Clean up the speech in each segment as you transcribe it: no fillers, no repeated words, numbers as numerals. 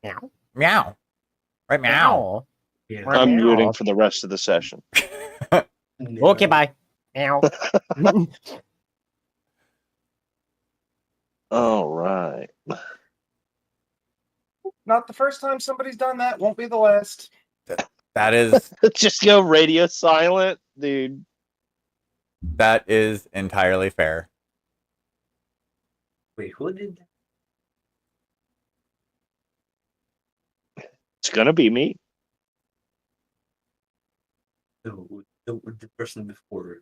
Meow. Meow. Right, meow. Meow. Yeah. I'm Meow. muting for the rest of the session. Okay, bye. Meow. All right. Not the first time somebody's done that. Won't be the last. That is Just go radio silent, dude. that is entirely fair. Wait, who did? It's gonna be me. The person before.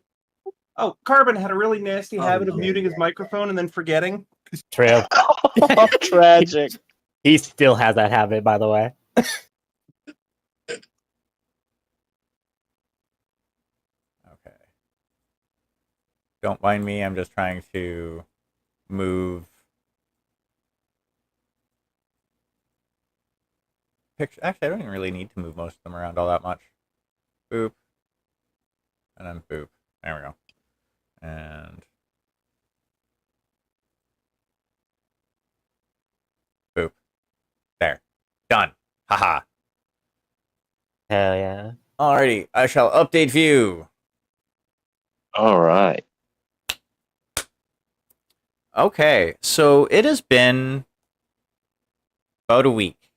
Oh, Carbon had a really nasty habit of muting his microphone and then forgetting. True. Oh, tragic. He still has that habit, by the way. Okay. Don't mind me. I'm just trying to move picture. Actually, I don't even really need to move most of them around all that much. Boop. And then boop. There we go. And boop. There. Done. Haha. Hell yeah. Alrighty. I shall update view. All right. Okay. So it has been about a week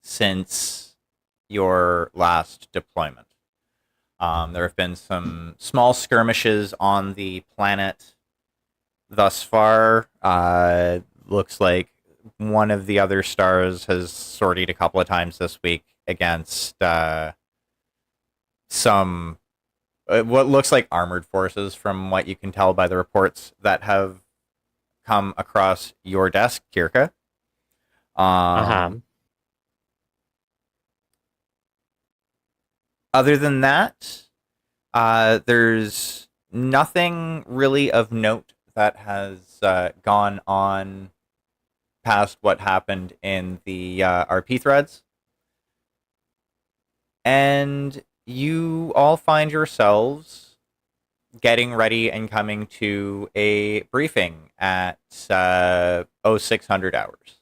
since your last deployment. There have been some small skirmishes on the planet thus far. Looks like one of the other stars has sortied a couple of times this week against some what looks like armored forces, from what you can tell by the reports that have come across your desk, Kirka. Other than that, there's nothing really of note that has gone on past what happened in the RP threads. And you all find yourselves getting ready and coming to a briefing at 0600 hours.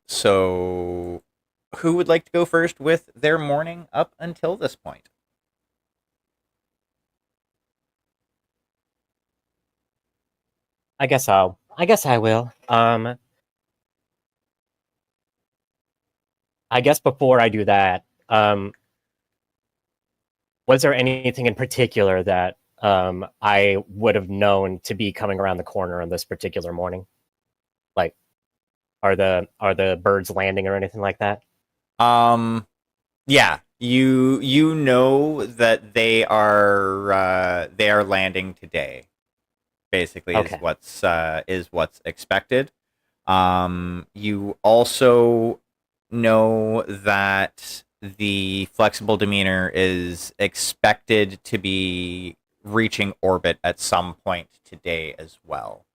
So who would like to go first with their morning up until this point? I guess I will. I guess before I do that, was there anything in particular that I would have known to be coming around the corner on this particular morning? Like, are the birds landing or anything like that? Yeah, you know that they are landing today. Basically, Okay. is what's expected. You also know that the flexible demeanor is expected to be reaching orbit at some point today as well.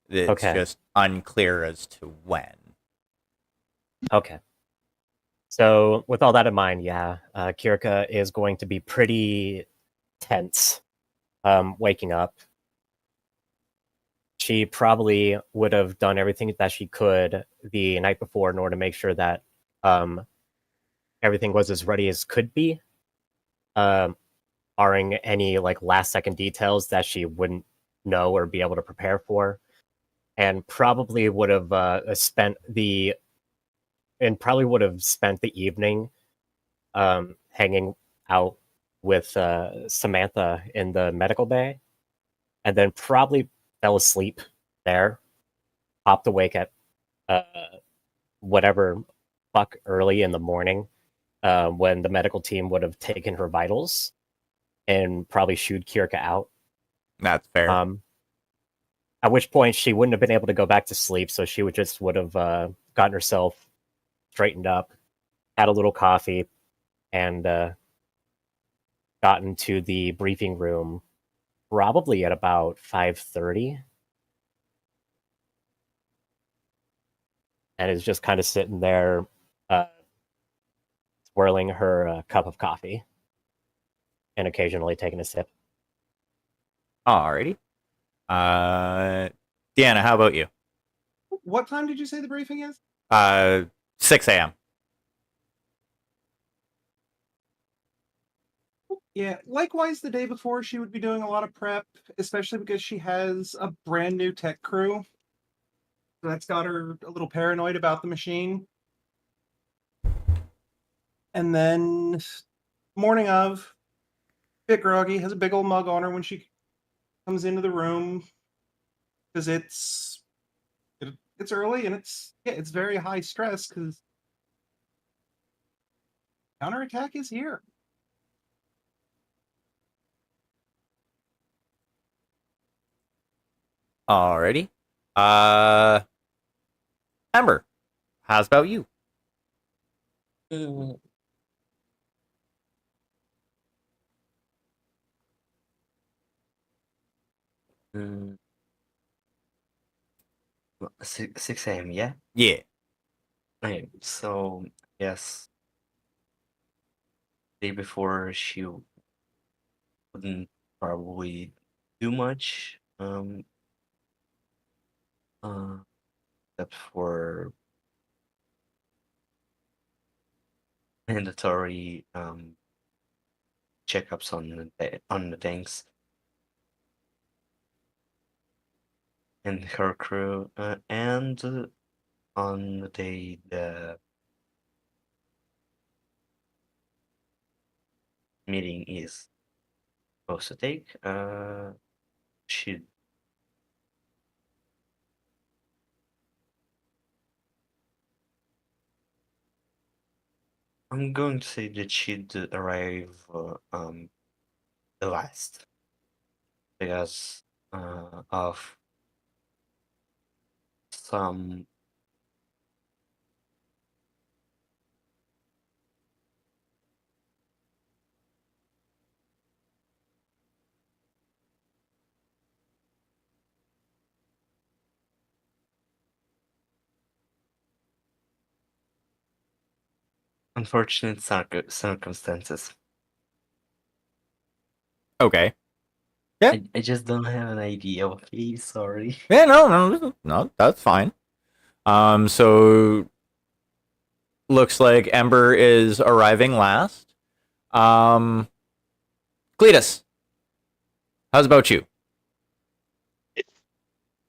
It's just unclear as to when. Okay. So with all that in mind, yeah, Kirka is going to be pretty tense waking up. She probably would have done everything that she could the night before in order to make sure that everything was as ready as could be, barring any like last second details that she wouldn't know or be able to prepare for, and probably would have spent the evening hanging out with Samantha in the medical bay, and then probably fell asleep there, popped awake at whatever fuck early in the morning when the medical team would have taken her vitals and probably shooed Kirka out. That's fair. At which point she wouldn't have been able to go back to sleep, so she would have gotten herself straightened up, had a little coffee, and gotten to the briefing room probably at about 5:30, and is just kind of sitting there swirling her cup of coffee and occasionally taking a sip. Alrighty. Deanna, how about you? What time did you say the briefing is? 6 a.m. Yeah, likewise, the day before, she would be doing a lot of prep, especially because she has a brand new tech crew. So that's got her a little paranoid about the machine. And then, morning of, bit groggy, has a big old mug on her when she comes into the room because it's early and it's very high stress because counterattack is here. Alrighty. Ember, how's about you? Mm, mm, 6 a.m., yeah? Yeah. Okay, so, yes, day before she wouldn't probably do much, uh, except for mandatory checkups on the tanks and her crew, and on the day the meeting is supposed to take, she I'm going to say that she'd arrive the last because of some unfortunate circumstances. Okay. Yeah. I just don't have an idea. Okay, sorry. Yeah. No. That's fine. So looks like Ember is arriving last. Cletus, how's about you?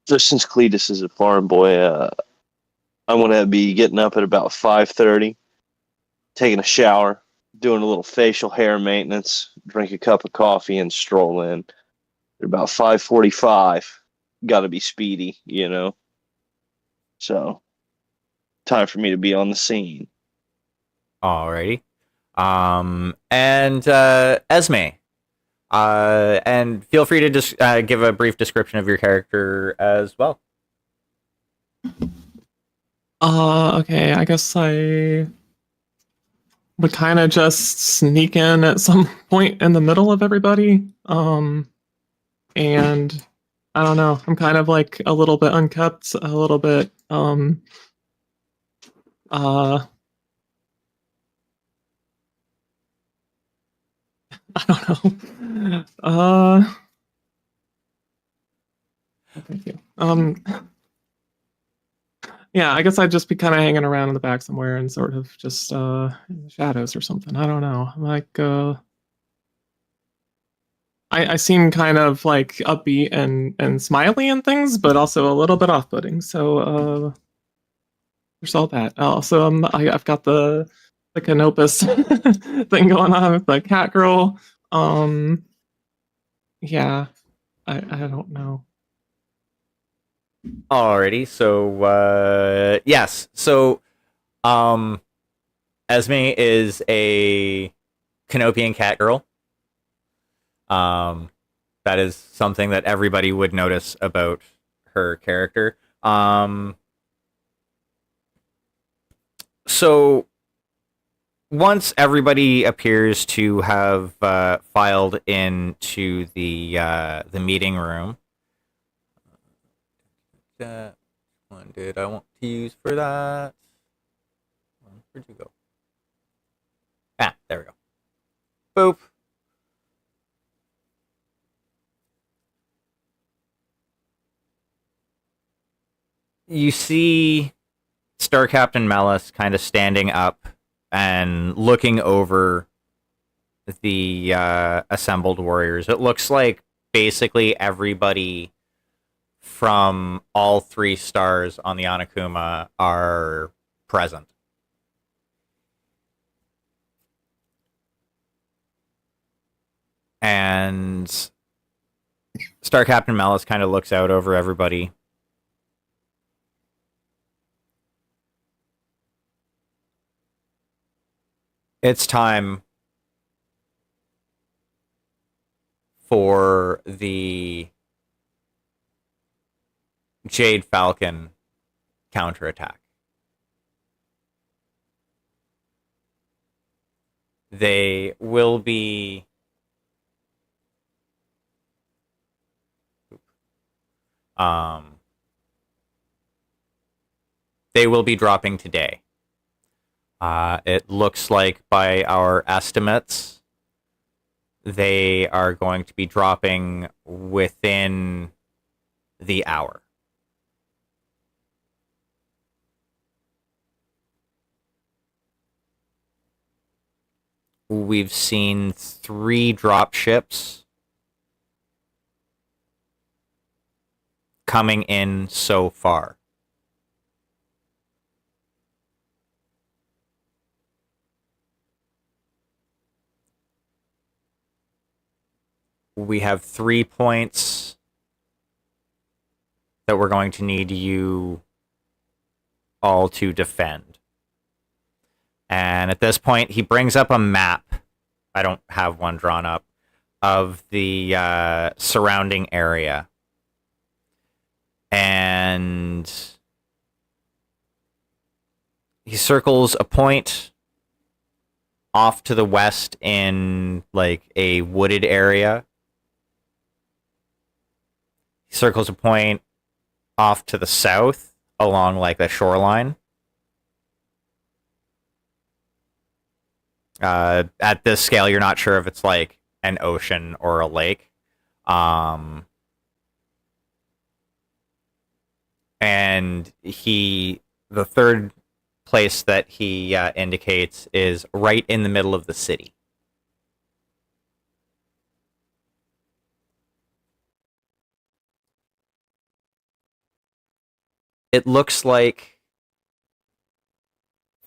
So since Cletus is a farm boy, I'm gonna be getting up at about 5:30, taking a shower, doing a little facial hair maintenance, drink a cup of coffee, and stroll in. At about 5:45, got to be speedy, you know. So time for me to be on the scene. Alrighty. And Esme. And feel free to just give a brief description of your character as well. Okay, I guess I would kind of just sneak in at some point in the middle of everybody. And I don't know, I'm kind of like a little bit unkept, a little bit, I don't know. Thank you. Yeah, I guess I'd just be kind of hanging around in the back somewhere and sort of just in the shadows or something. I don't know. Like I seem kind of like upbeat and smiley and things, but also a little bit off-putting. So there's all that. Also, I've got the Canopus thing going on with the cat girl. Yeah, I don't know. Alrighty, so yes. So Esme is a Canopian cat girl. That is something that everybody would notice about her character. So once everybody appears to have filed into the meeting room, that one did I want to use for that? Where'd you go? Ah, there we go. Boop. You see Star Captain Mellis kind of standing up and looking over the assembled warriors. It looks like basically everybody from all 3 stars on the Onokuma are present. And Star Captain Mellis kind of looks out over everybody. It's time for the Jade Falcon counterattack. They will be dropping today. It looks like by our estimates, they are going to be dropping within the hour. We've seen 3 drop ships coming in so far. We have 3 points that we're going to need you all to defend. And at this point, he brings up a map. I don't have one drawn up of the surrounding area. And he circles a point off to the west in like a wooded area. He circles a point off to the south along like the shoreline. At this scale, you're not sure if it's like an ocean or a lake. And the third place that he indicates is right in the middle of the city. It looks like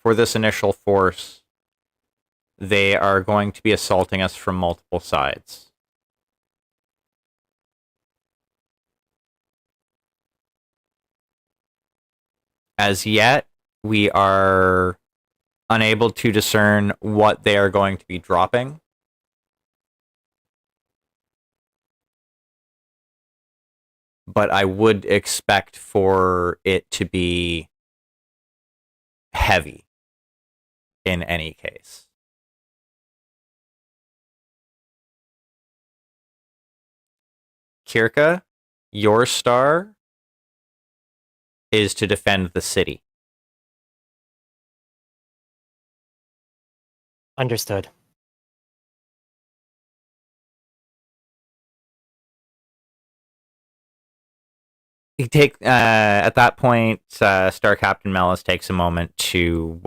for this initial force, they are going to be assaulting us from multiple sides. As yet, we are unable to discern what they are going to be dropping. But I would expect for it to be heavy in any case. Kirka, your star is to defend the city. Understood. At that point, Star Captain Mellis takes a moment to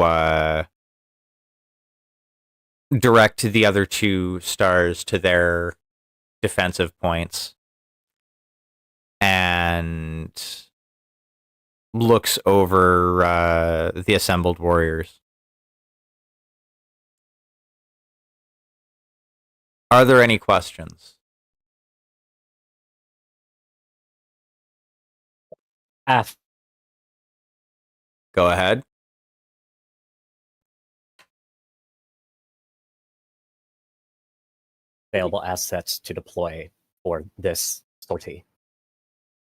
direct the other 2 stars to their defensive points and looks over the assembled warriors. Are there any questions? F. Go ahead. Available assets to deploy for this sortie.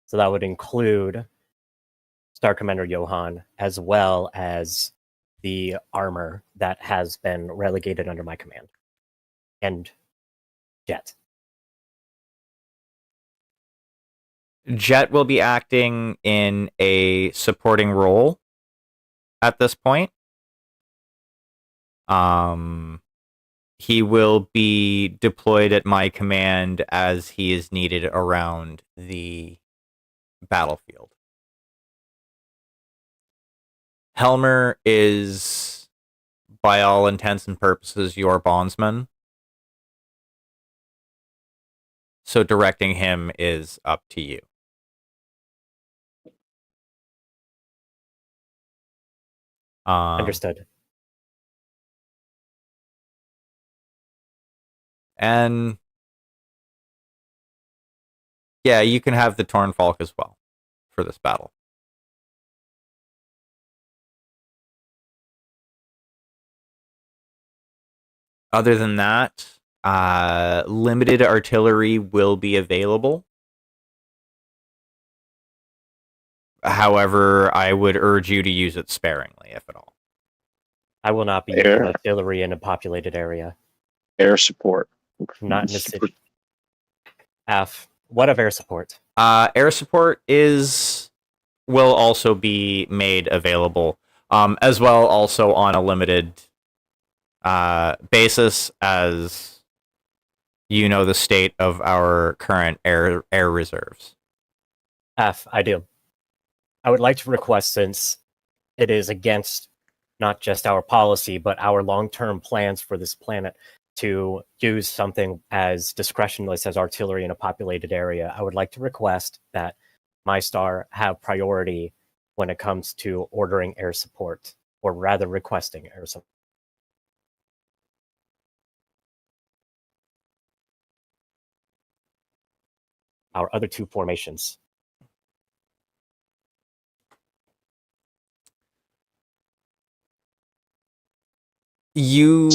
So that would include Star Commander Johan, as well as the armor that has been relegated under my command. And Jet. Jet will be acting in a supporting role at this point. He will be deployed at my command as he is needed around the battlefield. Helmer is, by all intents and purposes, your bondsman. So directing him is up to you. Understood. And yeah, you can have the Torn Falk as well for this battle. Other than that, limited artillery will be available. However, I would urge you to use it sparingly, if at all. I will not be Air. using artillery in a populated area. Air support. Not in the city. What of air support? Air support will also be made available, as well also on a limited basis, as you know the state of our current air reserves. I do. I would like to request, since it is against not just our policy, but our long-term plans for this planet, to use something as discretionless as artillery in a populated area. I would like to request that my star have priority when it comes to ordering air support, or rather requesting air support. Our other two formations. You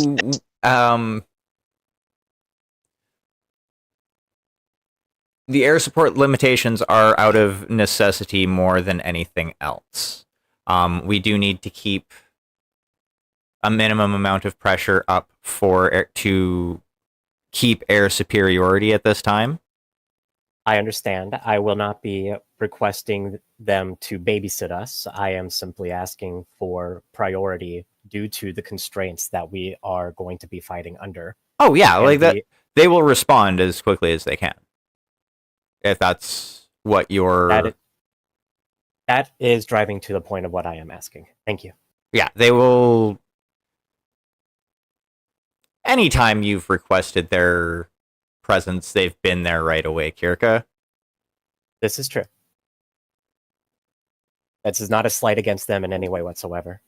the air support limitations are out of necessity more than anything else. We do need to keep a minimum amount of pressure up to keep air superiority at this time. I understand. I will not be requesting them to babysit us. I am simply asking for priority due to the constraints that we are going to be fighting under. Oh yeah, And like that. They will respond as quickly as they can, if that's what you're. That is driving to the point of what I am asking. Thank you. Yeah, they will. Anytime you've requested their presence, they've been there right away, Kirka. This is true. This is not a slight against them in any way whatsoever,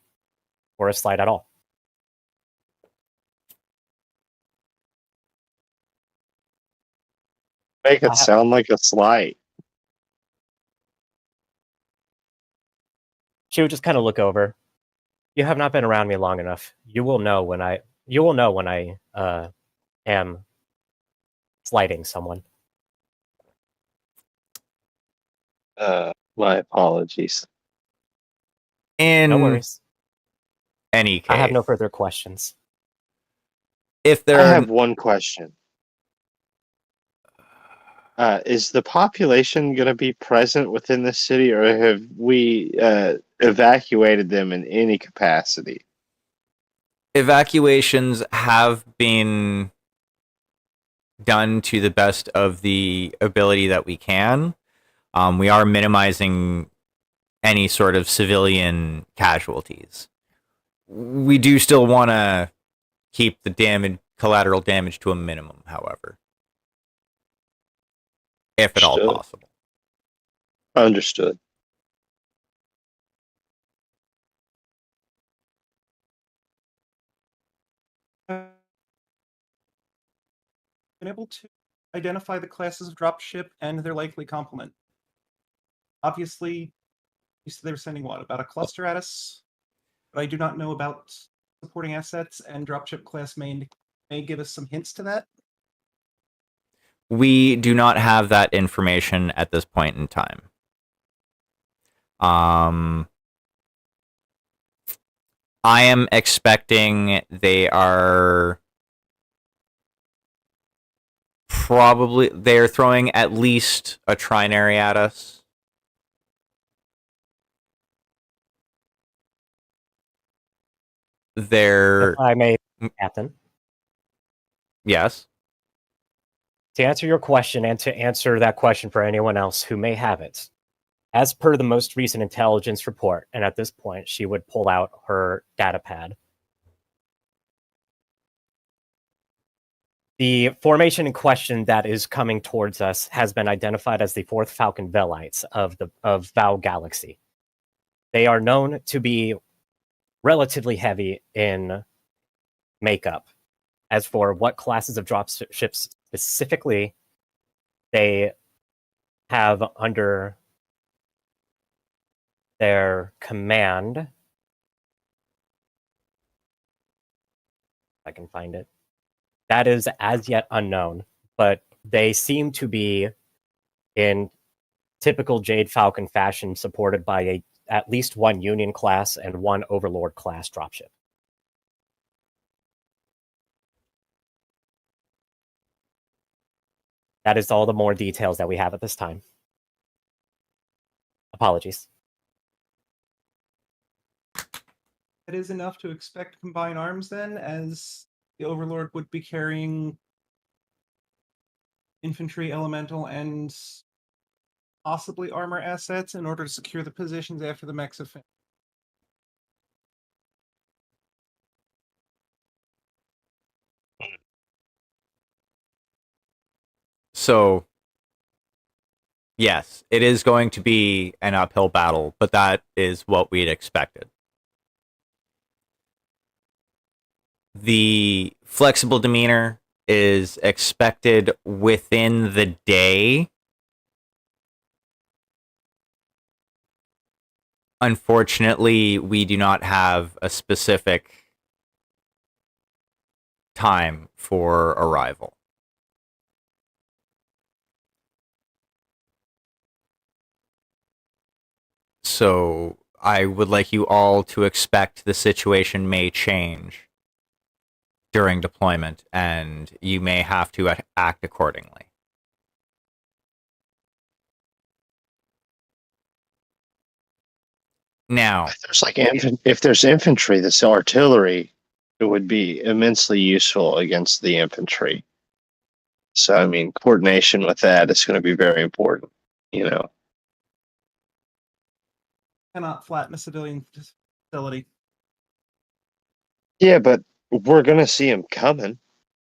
or a slight at all. Make it sound like a slight. She would just kind of look over. You have not been around me long enough. You will know when I am slighting someone. My apologies. No worries. Any case, I have no further questions. If I have one question. Is the population going to be present within the city, or have we evacuated them in any capacity? Evacuations have been done to the best of the ability that we can. We are minimizing any sort of civilian casualties. We do still want to keep the collateral damage to a minimum, however, if at all possible. Understood. Been able to identify the classes of dropship and their likely complement. Obviously, you said they were sending what, about a cluster at us? But I do not know about supporting assets, and dropship class may give us some hints to that. We do not have that information at this point in time. I am expecting they're throwing at least a trinary at us. If I may, Captain. Yes. To answer your question and to answer that question for anyone else who may have it, As per the most recent intelligence report, and at this point, she would pull out her data pad. The formation in question that is coming towards us has been identified as the 4th Falcon Velites of Vow Galaxy. They are known to be relatively heavy in makeup. As for what classes of dropships specifically they have under their command, if I can find it, that is as yet unknown, but they seem to be in typical Jade Falcon fashion, supported by at least one Union class and one Overlord class dropship. That is all the more details that we have at this time. Apologies. That is enough to expect combined arms then, as the Overlord would be carrying infantry, elemental, and possibly armor assets in order to secure the positions after the mechs have finished. So, yes, it is going to be an uphill battle, but that is what we'd expected. The flexible demeanor is expected within the day. Unfortunately, we do not have a specific time for arrival. So I would like you all to expect the situation may change during deployment, and you may have to act accordingly. Now, If there's infantry, this artillery, it would be immensely useful against the infantry. So, I mean, coordination with that is going to be very important, you know. Cannot flatten a civilian facility. Yeah, but we're going to see him coming,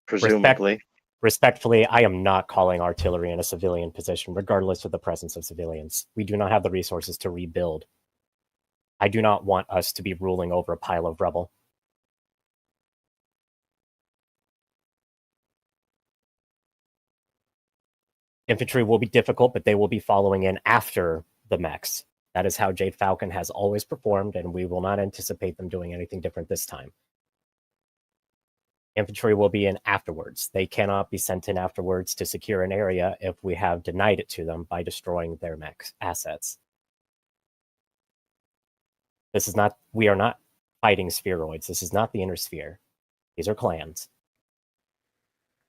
presumably. Respectfully, I am not calling artillery in a civilian position, regardless of the presence of civilians. We do not have the resources to rebuild. I do not want us to be ruling over a pile of rubble. Infantry will be difficult, but they will be following in after the mechs. That is how Jade Falcon has always performed, and we will not anticipate them doing anything different this time. Infantry will be in afterwards. They cannot be sent in afterwards to secure an area if we have denied it to them by destroying their mech assets. We are not fighting spheroids. This is not the inner sphere. These are clans.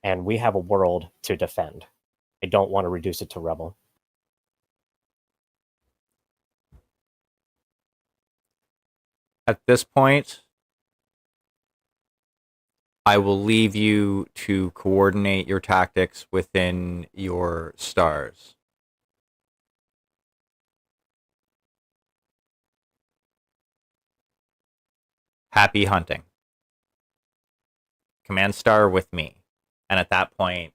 And we have a world to defend. I don't want to reduce it to rubble. at this point, I will leave you to coordinate your tactics within your stars. Happy hunting. Command star with me. And at that point,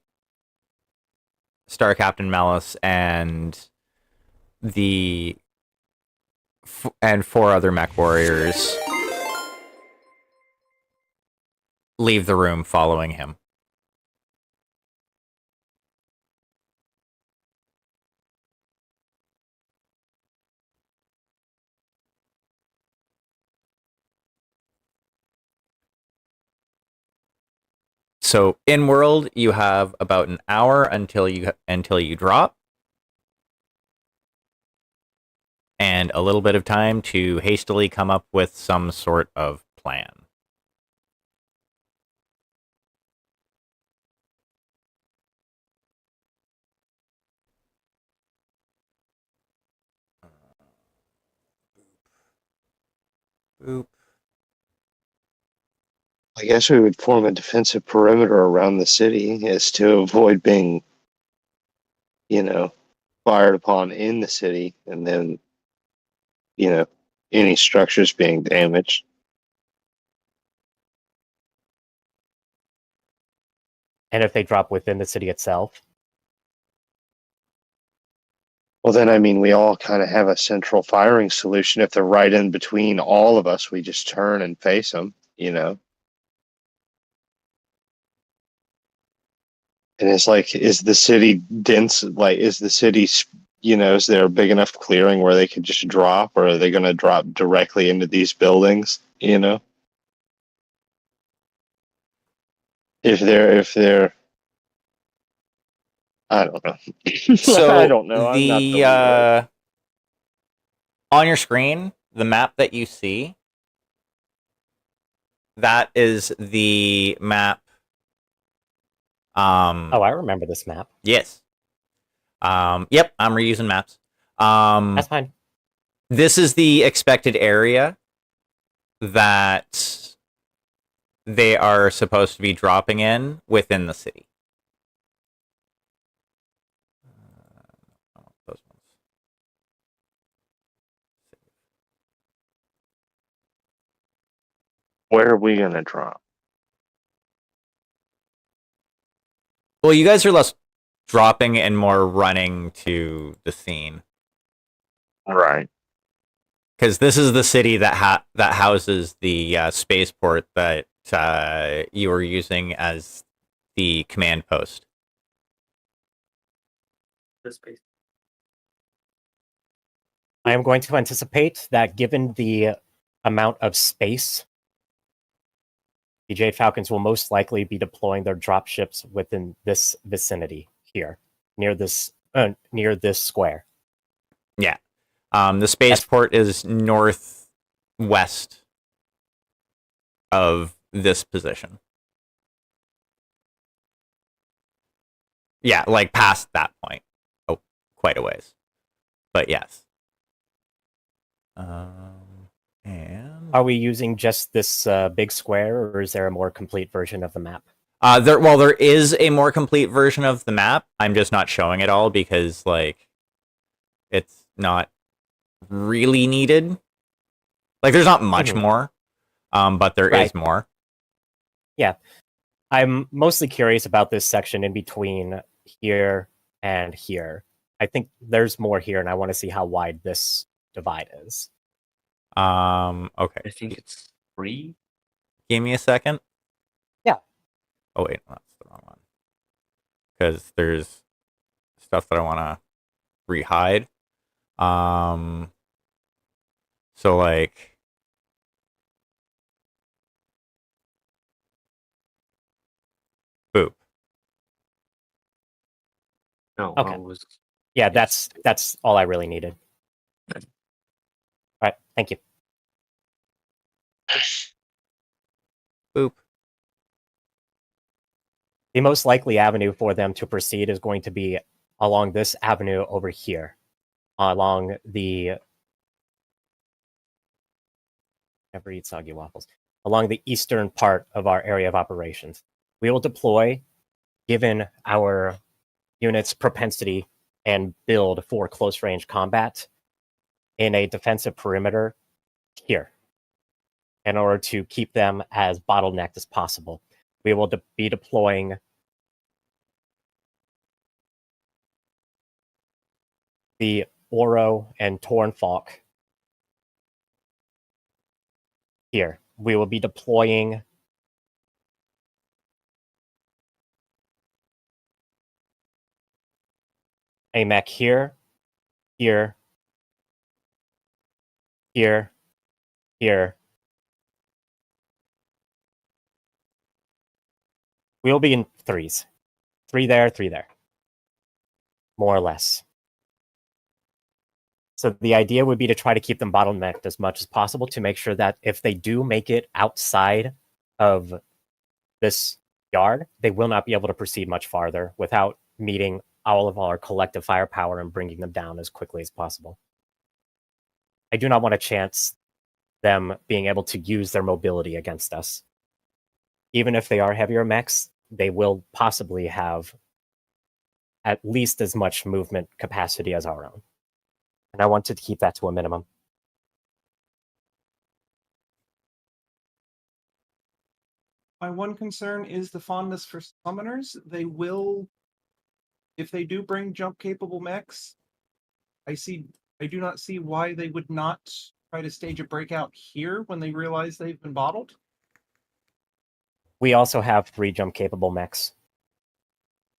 Star Captain Malice and four other mech warriors leave the room following him. So in world, you have about an hour until you drop, and a little bit of time to hastily come up with some sort of plan. Boop. I guess we would form a defensive perimeter around the city as to avoid being, fired upon in the city, and then, any structures being damaged. And if they drop within the city itself? Well, then, I mean, we all kind of have a central firing solution. If they're right in between all of us, we just turn and face them, And it's like, is the city dense? Like, is the city, is there a big enough clearing where they could just drop, or are they going to drop directly into these buildings? If they're, I don't know. So I don't know. I'm not the leader. On your screen, the map that you see, that is the map. Oh, I remember this map. Yes. Yep, I'm reusing maps. That's fine. This is the expected area that they are supposed to be dropping in within the city. Those ones. Where are we going to drop? Well, you guys are less dropping and more running to the scene. Right. Because this is the city that houses the spaceport that you were using as the command post. The space. I am going to anticipate that given the amount of space, the Jade Falcons will most likely be deploying their dropships within this vicinity here, near this square. Yeah. The spaceport is northwest of this position. Yeah, like past that point. Oh, quite a ways. But yes. And Are we using just this big square, or is there a more complete version of the map? there is a more complete version of the map. I'm just not showing it all because it's not really needed. Like there's not much more, but there is more. Yeah. I'm mostly curious about this section in between here and here. I think there's more here, and I want to see how wide this divide is. Okay. I think it's 3. Give me a second. Yeah. Oh wait, that's the wrong one. Because there's stuff that I want to rehide. So like, boop. No, Okay. I was. Yeah, Yes. that's all I really needed. All right, thank you. Boop. The most likely avenue for them to proceed is going to be along this avenue over here, along the never eat soggy waffles, along the eastern part of our area of operations. We will deploy, given our unit's propensity and build for close range combat, in a defensive perimeter here, in order to keep them as bottlenecked as possible. We will be deploying the Oro and Tornfalk here. We will be deploying a mech here, here, here, here. We'll be in threes. 3 there, 3 there. More or less. So the idea would be to try to keep them bottlenecked as much as possible to make sure that if they do make it outside of this yard, they will not be able to proceed much farther without meeting all of our collective firepower and bringing them down as quickly as possible. I do not want to chance them being able to use their mobility against us. Even if they are heavier mechs, they will possibly have at least as much movement capacity as our own. And I wanted to keep that to a minimum. My one concern is the fondness for summoners. They will, if they do bring jump-capable mechs, I do not see why they would not try to stage a breakout here when they realize they've been bottled. We also have 3 jump-capable mechs.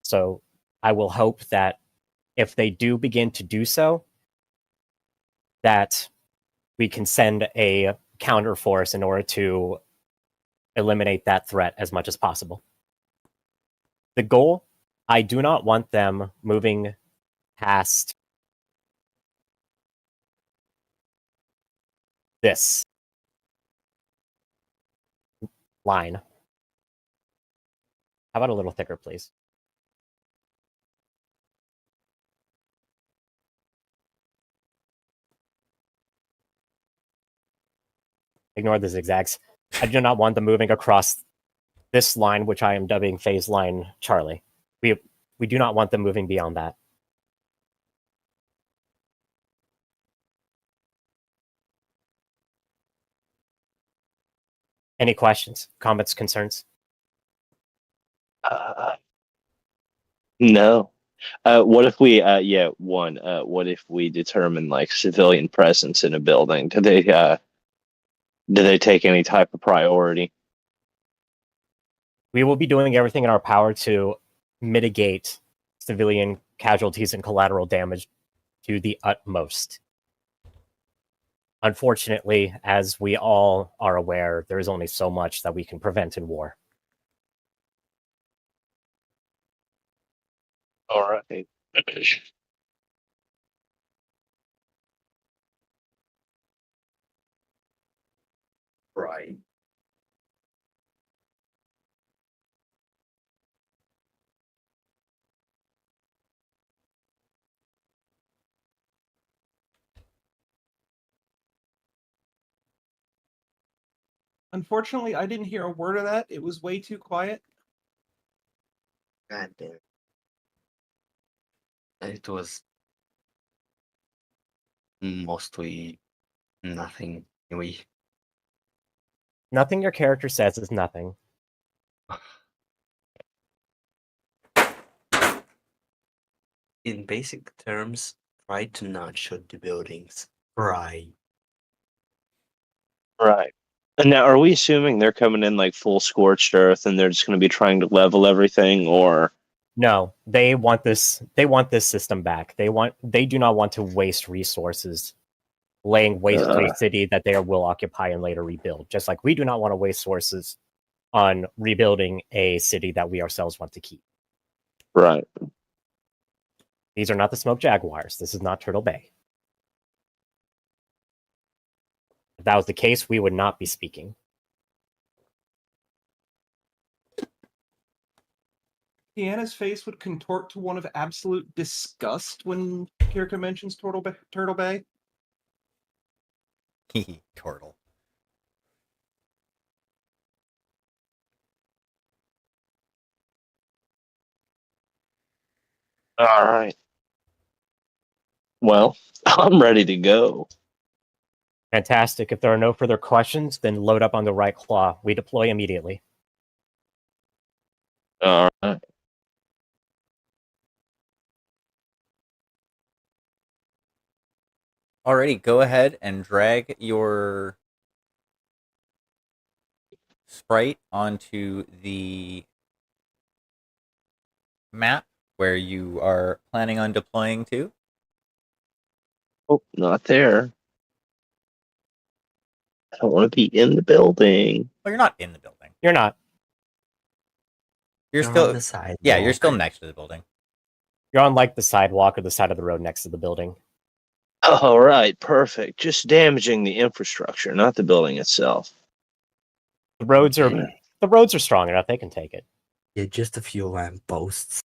So I will hope that if they do begin to do so, that we can send a counter force in order to eliminate that threat as much as possible. The goal, I do not want them moving past this line. How about a little thicker, please? Ignore the zigzags. I do not want them moving across this line, which I am dubbing phase line Charlie. We do not want them moving beyond that. Any questions, comments, concerns? No. What if we? What if we determine like civilian presence in a building? Do they take any type of priority? We will be doing everything in our power to mitigate civilian casualties and collateral damage to the utmost. Unfortunately, as we all are aware, there is only so much that we can prevent in war. All right. Right. Unfortunately, I didn't hear a word of that. It was way too quiet. God damn. It was mostly nothing. Nothing your character says is nothing. In basic terms, try to not shoot the buildings. Right. Right. And now, are we assuming they're coming in like full scorched earth, and they're just going to be trying to level everything, or? No, they want this. They want this system back. They do not want to waste resources laying waste to a city that they will occupy and later rebuild. Just like we do not want to waste sources on rebuilding a city that we ourselves want to keep. Right. These are not the Smoke Jaguars. This is not Turtle Bay. If that was the case, we would not be speaking. Deanna's face would contort to one of absolute disgust when Kirka mentions Turtle Bay. Turtle. All right. Well, I'm ready to go. Fantastic. If there are no further questions, then load up on the right claw. We deploy immediately. All right. Alrighty, go ahead and drag your sprite onto the map where you are planning on deploying to. Oh, not there. I don't want to be in the building. Well, you're not in the building. You're not. You're You're still on the side. Yeah, you're still next to the building. You're on like the sidewalk or the side of the road next to the building. All right, perfect. Just damaging the infrastructure, not the building itself. The roads are strong enough. They can take it. Yeah, just a few lampposts.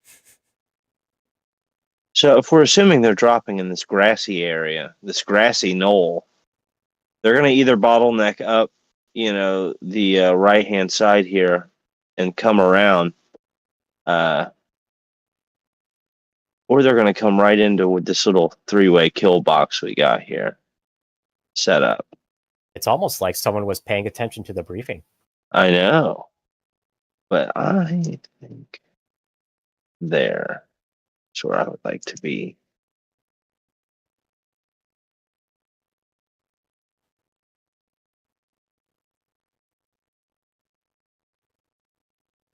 So if we're assuming they're dropping in this grassy area, this grassy knoll, they're going to either bottleneck up, the right-hand side here and come around. or they're going to come right into with this little 3-way kill box we got here set up. It's almost like someone was paying attention to the briefing. I know, but I think there is where I would like to be.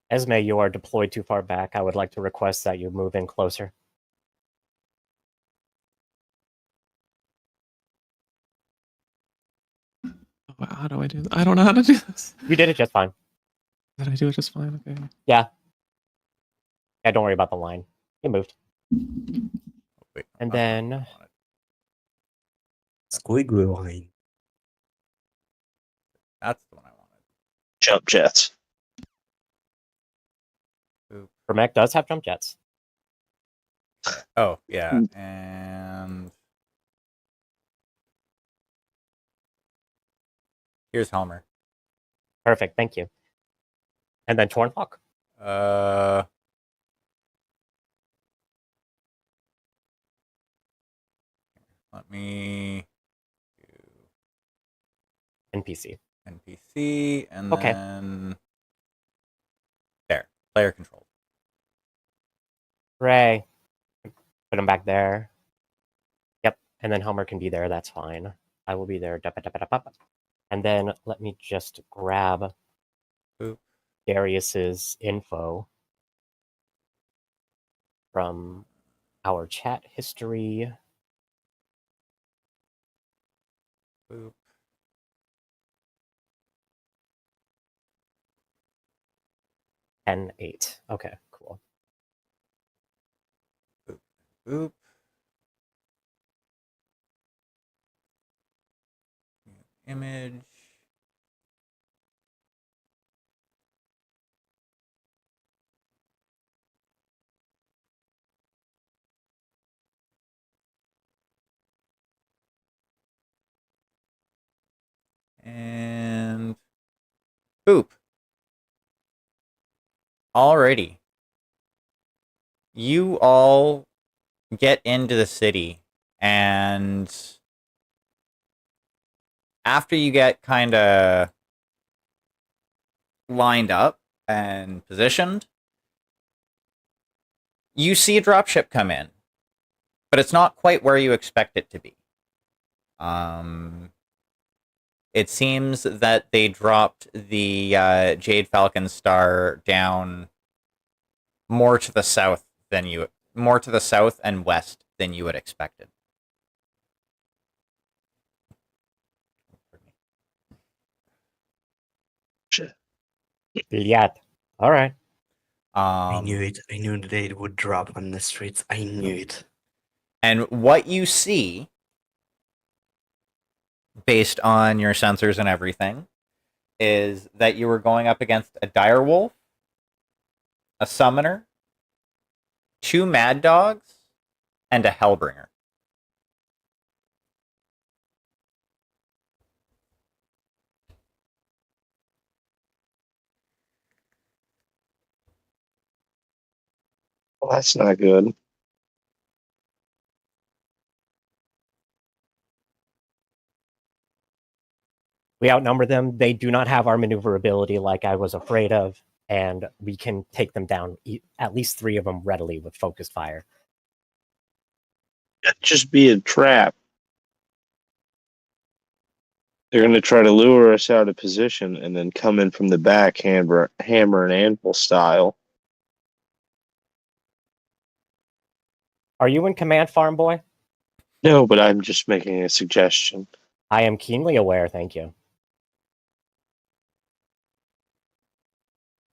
Esme, you are deployed too far back. I would like to request that you move in closer. How do I do this? I don't know how to do this. You did it just fine. Did I do it just fine? Okay. Yeah, don't worry about the line. You moved. Wait, And that's not then- what I wanted. Squiggly line. That's the one I wanted. Jump jets. Vermec does have jump jets. Oh, yeah. And here's Helmer. Perfect, thank you. And then Tornhawk. Let me do NPC. NPC and Okay. then there. Player control. Hooray. Put him back there. Yep, and then Helmer can be there, that's fine. I will be there. And then let me just grab Boop. Darius's info from our chat history. Boop. And 8. Okay, cool. Boop. Image. And boop. Alrighty. You all get into the city, and after you get kind of lined up and positioned, you see a dropship come in, but it's not quite where you expect it to be. It seems that they dropped the Jade Falcon Star down more to the south and west than you had expected. Yeah. All right. I knew it. I knew the day it would drop on the streets. I knew it. And what you see, based on your sensors and everything, is that you were going up against a direwolf, a summoner, 2 mad dogs, and a hellbringer. Well, that's not good. We outnumber them. They do not have our maneuverability like I was afraid of, and we can take them down, at least 3 of them readily with focused fire. That'd just be a trap. They're going to try to lure us out of position and then come in from the back, hammer and anvil style. Are you in command, farm boy? No, but I'm just making a suggestion. I am keenly aware, thank you.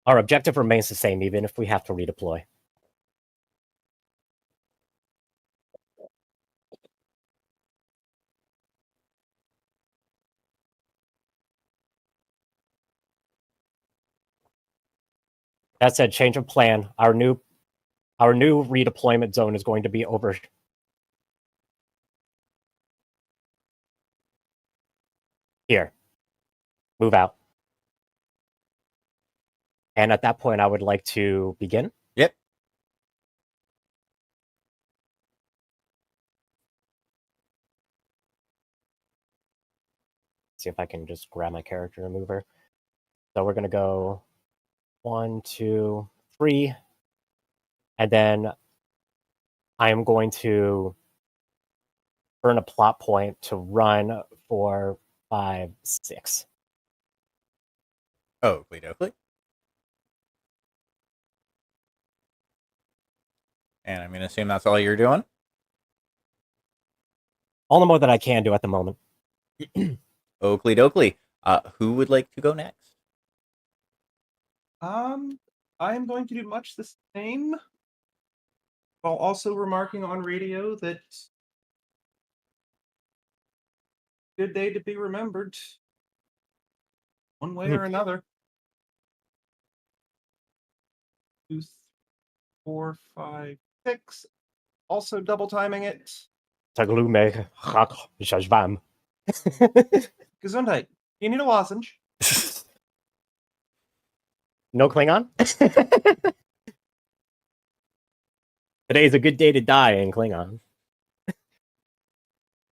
Our objective remains the same, even if we have to redeploy. That said, change of plan. Our new redeployment zone is going to be over. Here. Move out. And at that point, I would like to begin. Yep. see if I can just grab my character remover. So we're gonna go 1, 2, 3, and then I am going to burn a plot point to run 4, 5, 6. Oakley dokley. And I'm going to assume that's all you're doing. All the more that I can do at the moment. Oakley dokley. Who would like to go next? I am going to do much the same, while also remarking on radio that good day to be remembered, one way or another. 2, 4, 5, 6. Also double timing it. Gesundheit. Gesundheit. You need a lozenge. No Klingon? Today is a good day to die in Klingon.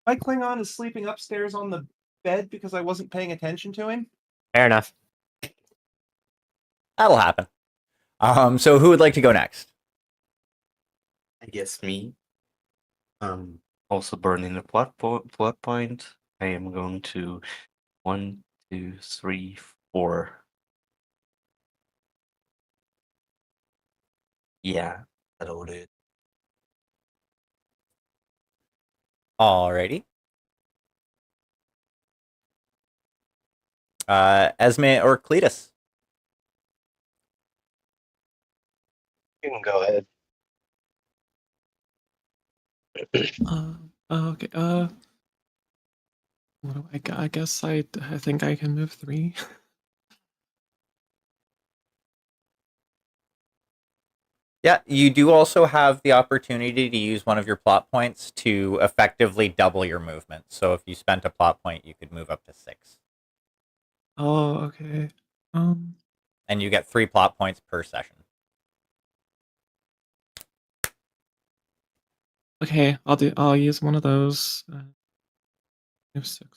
My Klingon is sleeping upstairs on the bed because I wasn't paying attention to him. Fair enough. That'll happen. So who would like to go next? I guess me. Also burning the plot point. I am going to 1, 2, 3, 4. Yeah, that'll do it. Alrighty. Esme or Cletus? You can go ahead. Okay. What do I guess I think I can move 3. Yeah, you do also have the opportunity to use one of your plot points to effectively double your movement. So if you spent a plot point, you could move up to 6. Oh, okay. And you get 3 plot points per session. Okay, I'll use one of those. Move 6.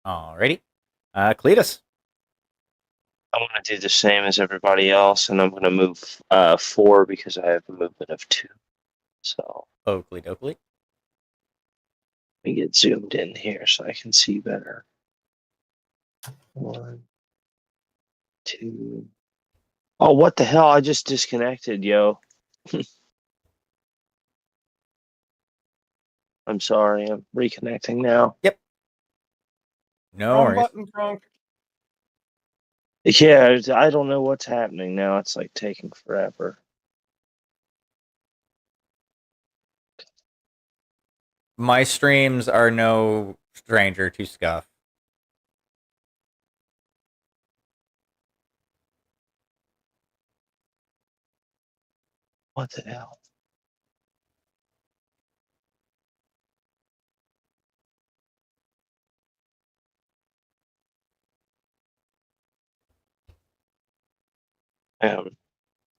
Alrighty. Cletus. I'm going to do the same as everybody else, and I'm going to move 4 because I have a movement of 2. So Oakley dokley. let me get zoomed in here so I can see better. 1, 2. Oh, what the hell? I just disconnected, yo. I'm sorry. I'm reconnecting now. No Wrong worries. button, Gronk. Yeah, I don't know what's happening now. It's like taking forever. My streams are no stranger to scuff. What the hell?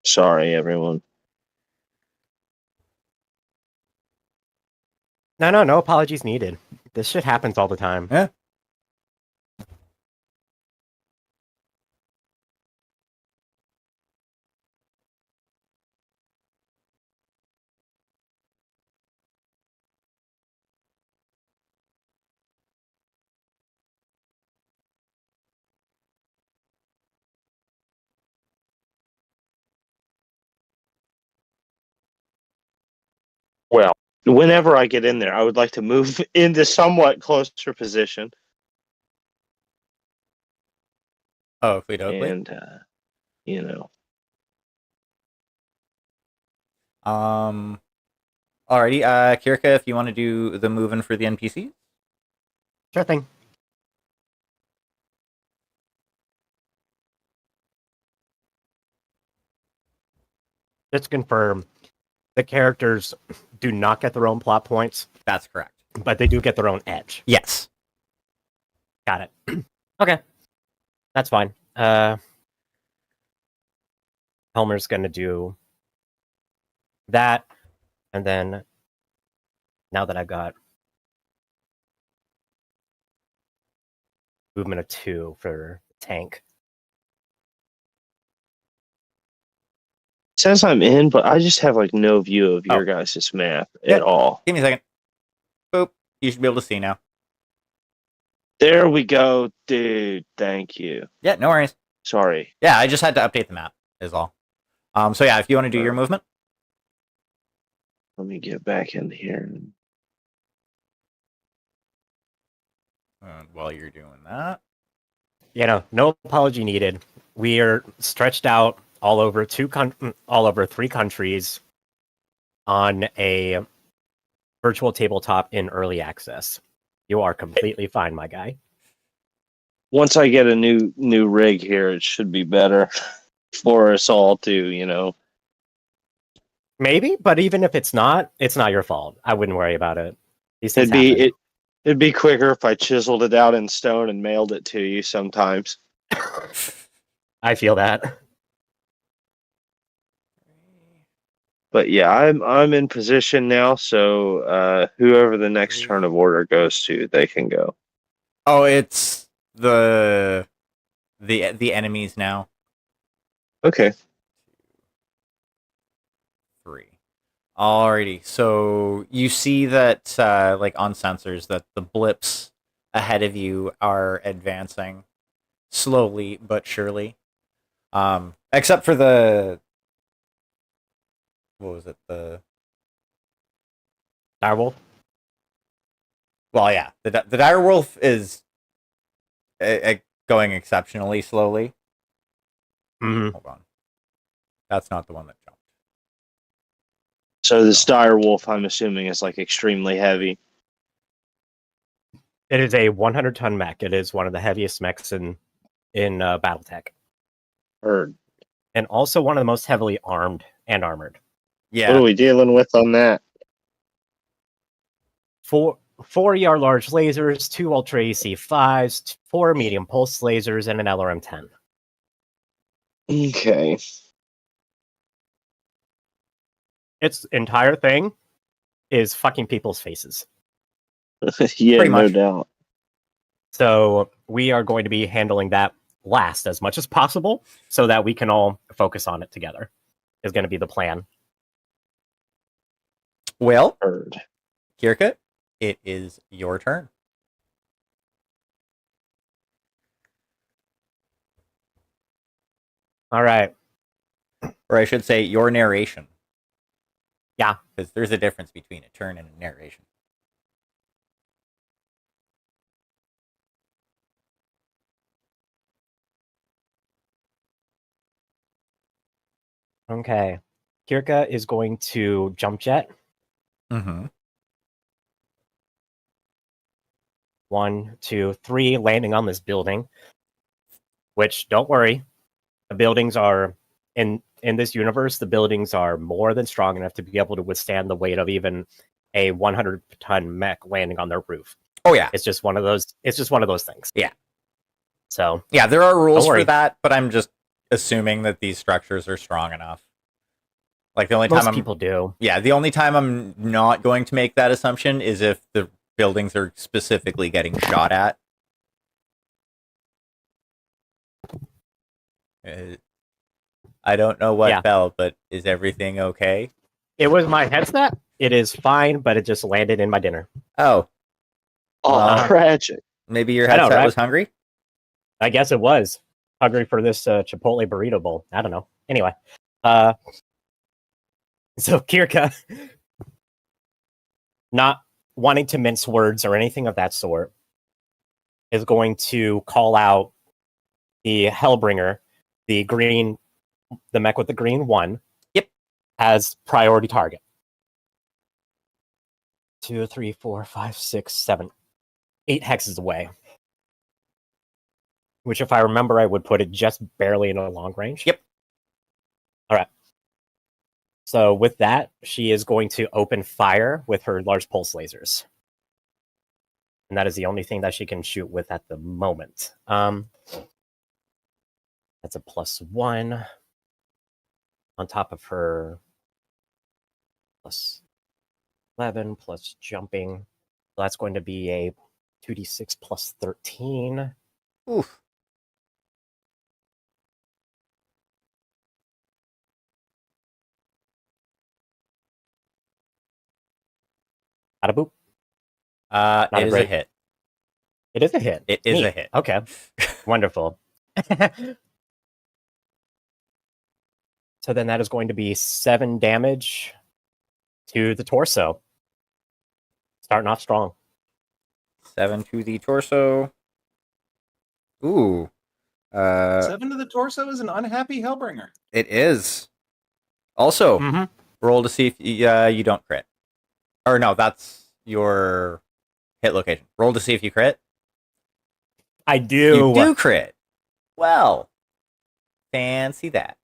Sorry, everyone. No apologies needed. This shit happens all the time. Yeah. Well, whenever I get in there, I would like to move into somewhat closer position. Oakley dokley. And, you know. Alrighty, Kirka, if you want to do the moving for the NPCs. Sure thing. Just to confirm, the characters do not get their own plot points, That's correct. but they do get their own edge. Yes. Got it. Okay. That's fine. Helmer's gonna do that, and then now that I've got movement of 2 for tank. It says I'm in, but I just have like no view of your Oh. guys' map Yeah. at all. Give me a second. Boop. You should be able to see now. There we go, dude. Thank you. Yeah, no worries. Sorry. Yeah, I just had to update the map, is all. So yeah, if you want to do your movement. Let me get back in here. And while you're doing that. No apology needed. We are stretched out all over 3 countries on a virtual tabletop in early access. You are completely fine, my guy. Once I get a new rig here, it should be better for us all to. Maybe, but even if it's not your fault. I wouldn't worry about it. These things It'd be quicker if I chiseled it out in stone and mailed it to you sometimes. I feel that. But yeah, I'm in position now, so whoever the next turn of order goes to, they can go. Oh, it's the enemies now. Okay. 3. Alrighty, so you see that, like on sensors, that the blips ahead of you are advancing slowly but surely. Except for what was it? The Direwolf? Well, yeah, the direwolf is going exceptionally slowly. Mm-hmm. Hold on, that's not the one that jumped. So this dire wolf, I'm assuming, is like extremely heavy. It is a 100-ton mech. It is one of the heaviest mechs in BattleTech. Heard. And also one of the most heavily armed and armored. Yeah. What are we dealing with on that? 4 ER large lasers, 2 Ultra AC5s, 4 medium pulse lasers, and an LRM-10. Okay. Its entire thing is fucking people's faces. Yeah, Pretty no much. doubt. So we are going to be handling that last as much as possible so that we can all focus on it together, is going to be the plan. Well, Heard. Kirka, it is your turn. All right. Or I should say, your narration. Yeah. Because there's a difference between a turn and a narration. Okay. Kirka is going to jump jet. Mm-hmm. 1, 2, 3, landing on this building. Which, don't worry, the buildings are in this universe. The buildings are more than strong enough to be able to withstand the weight of even a 100-ton mech landing on their roof. Oh yeah, It's just one of those. It's just one of those things. Yeah. So yeah, there are rules Don't worry. for that, but I'm just assuming that these structures are strong enough. Like the only most time people do. Yeah, the only time I'm not going to make that assumption is if the buildings are specifically getting shot at. I don't know what fell, but is everything okay? It was my headset. It is fine, but it just landed in my dinner. Oh. Oh, tragic. Maybe your headset was hungry? I guess it was. Hungry for this Chipotle burrito bowl. I don't know. Anyway. So Kirka, not wanting to mince words or anything of that sort, is going to call out the Hellbringer, the mech with the green 1. Yep. As priority target. 2, 3, 4, 5, 6, 7, 8 hexes away. Which, if I remember, I would put it just barely in a long range. Yep. All right. So with that, she is going to open fire with her large pulse lasers. And that is the only thing that she can shoot with at the moment. That's a +1 on top of her plus 11 plus jumping. So that's going to be a 2d6 plus 13. Oof. Bada boop. It a is a great- hit. It is a hit. It is Neat. a hit. Okay. Wonderful. So then that is going to be 7 damage to the torso. Starting off strong. 7 to the torso. Ooh. 7 to the torso is an unhappy Hellbringer. It is. Also, Mm-hmm. roll to see if you don't crit. Or no, that's your hit location. Roll to see if you crit. I do. You do crit. Well, fancy that.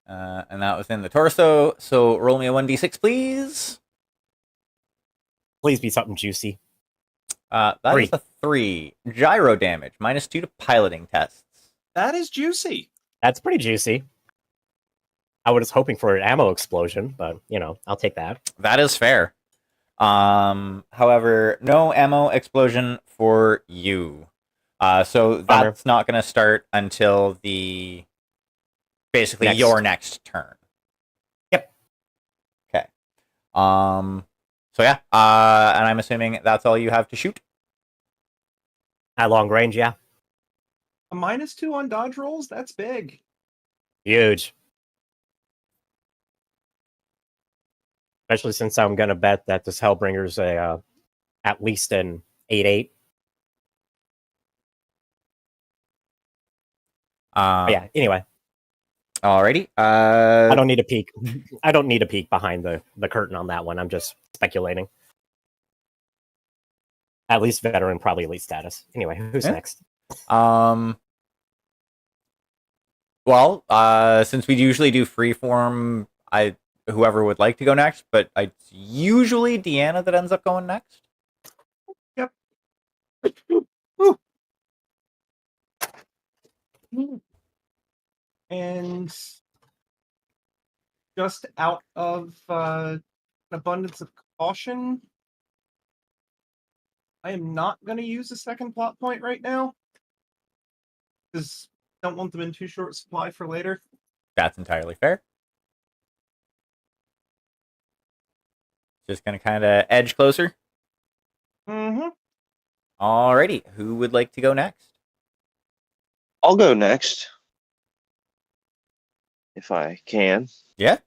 And that was in the torso. So roll me a 1d6, please. Please be something juicy. That is 3. a 3. Gyro damage, -2 to piloting tests. That is juicy. That's pretty juicy. I was hoping for an ammo explosion, but I'll take that. That is fair. However, no ammo explosion for you. So Bummer. that's not going to start until basically your next turn. Yep. Okay. So yeah. And I'm assuming that's all you have to shoot. At long range, yeah. A -2 on dodge rolls? That's big. Huge. Especially since I'm going to bet that this Hellbringer's at least an 8/8. Yeah, anyway. Alrighty. I don't need a peek. I don't need a peek behind the curtain on that one. I'm just speculating. At least veteran, probably elite status. Anyway, who's next? Well, since we usually do freeform, whoever would like to go next, but it's usually Deanna that ends up going next. Yep. And just out of an abundance of caution, I am not going to use a second plot point right now. Because I don't want them in too short supply for later. That's entirely fair. Just going to kind of edge closer. Mm-hmm. Alrighty. Who would like to go next? I'll go next. If I can. Yeah.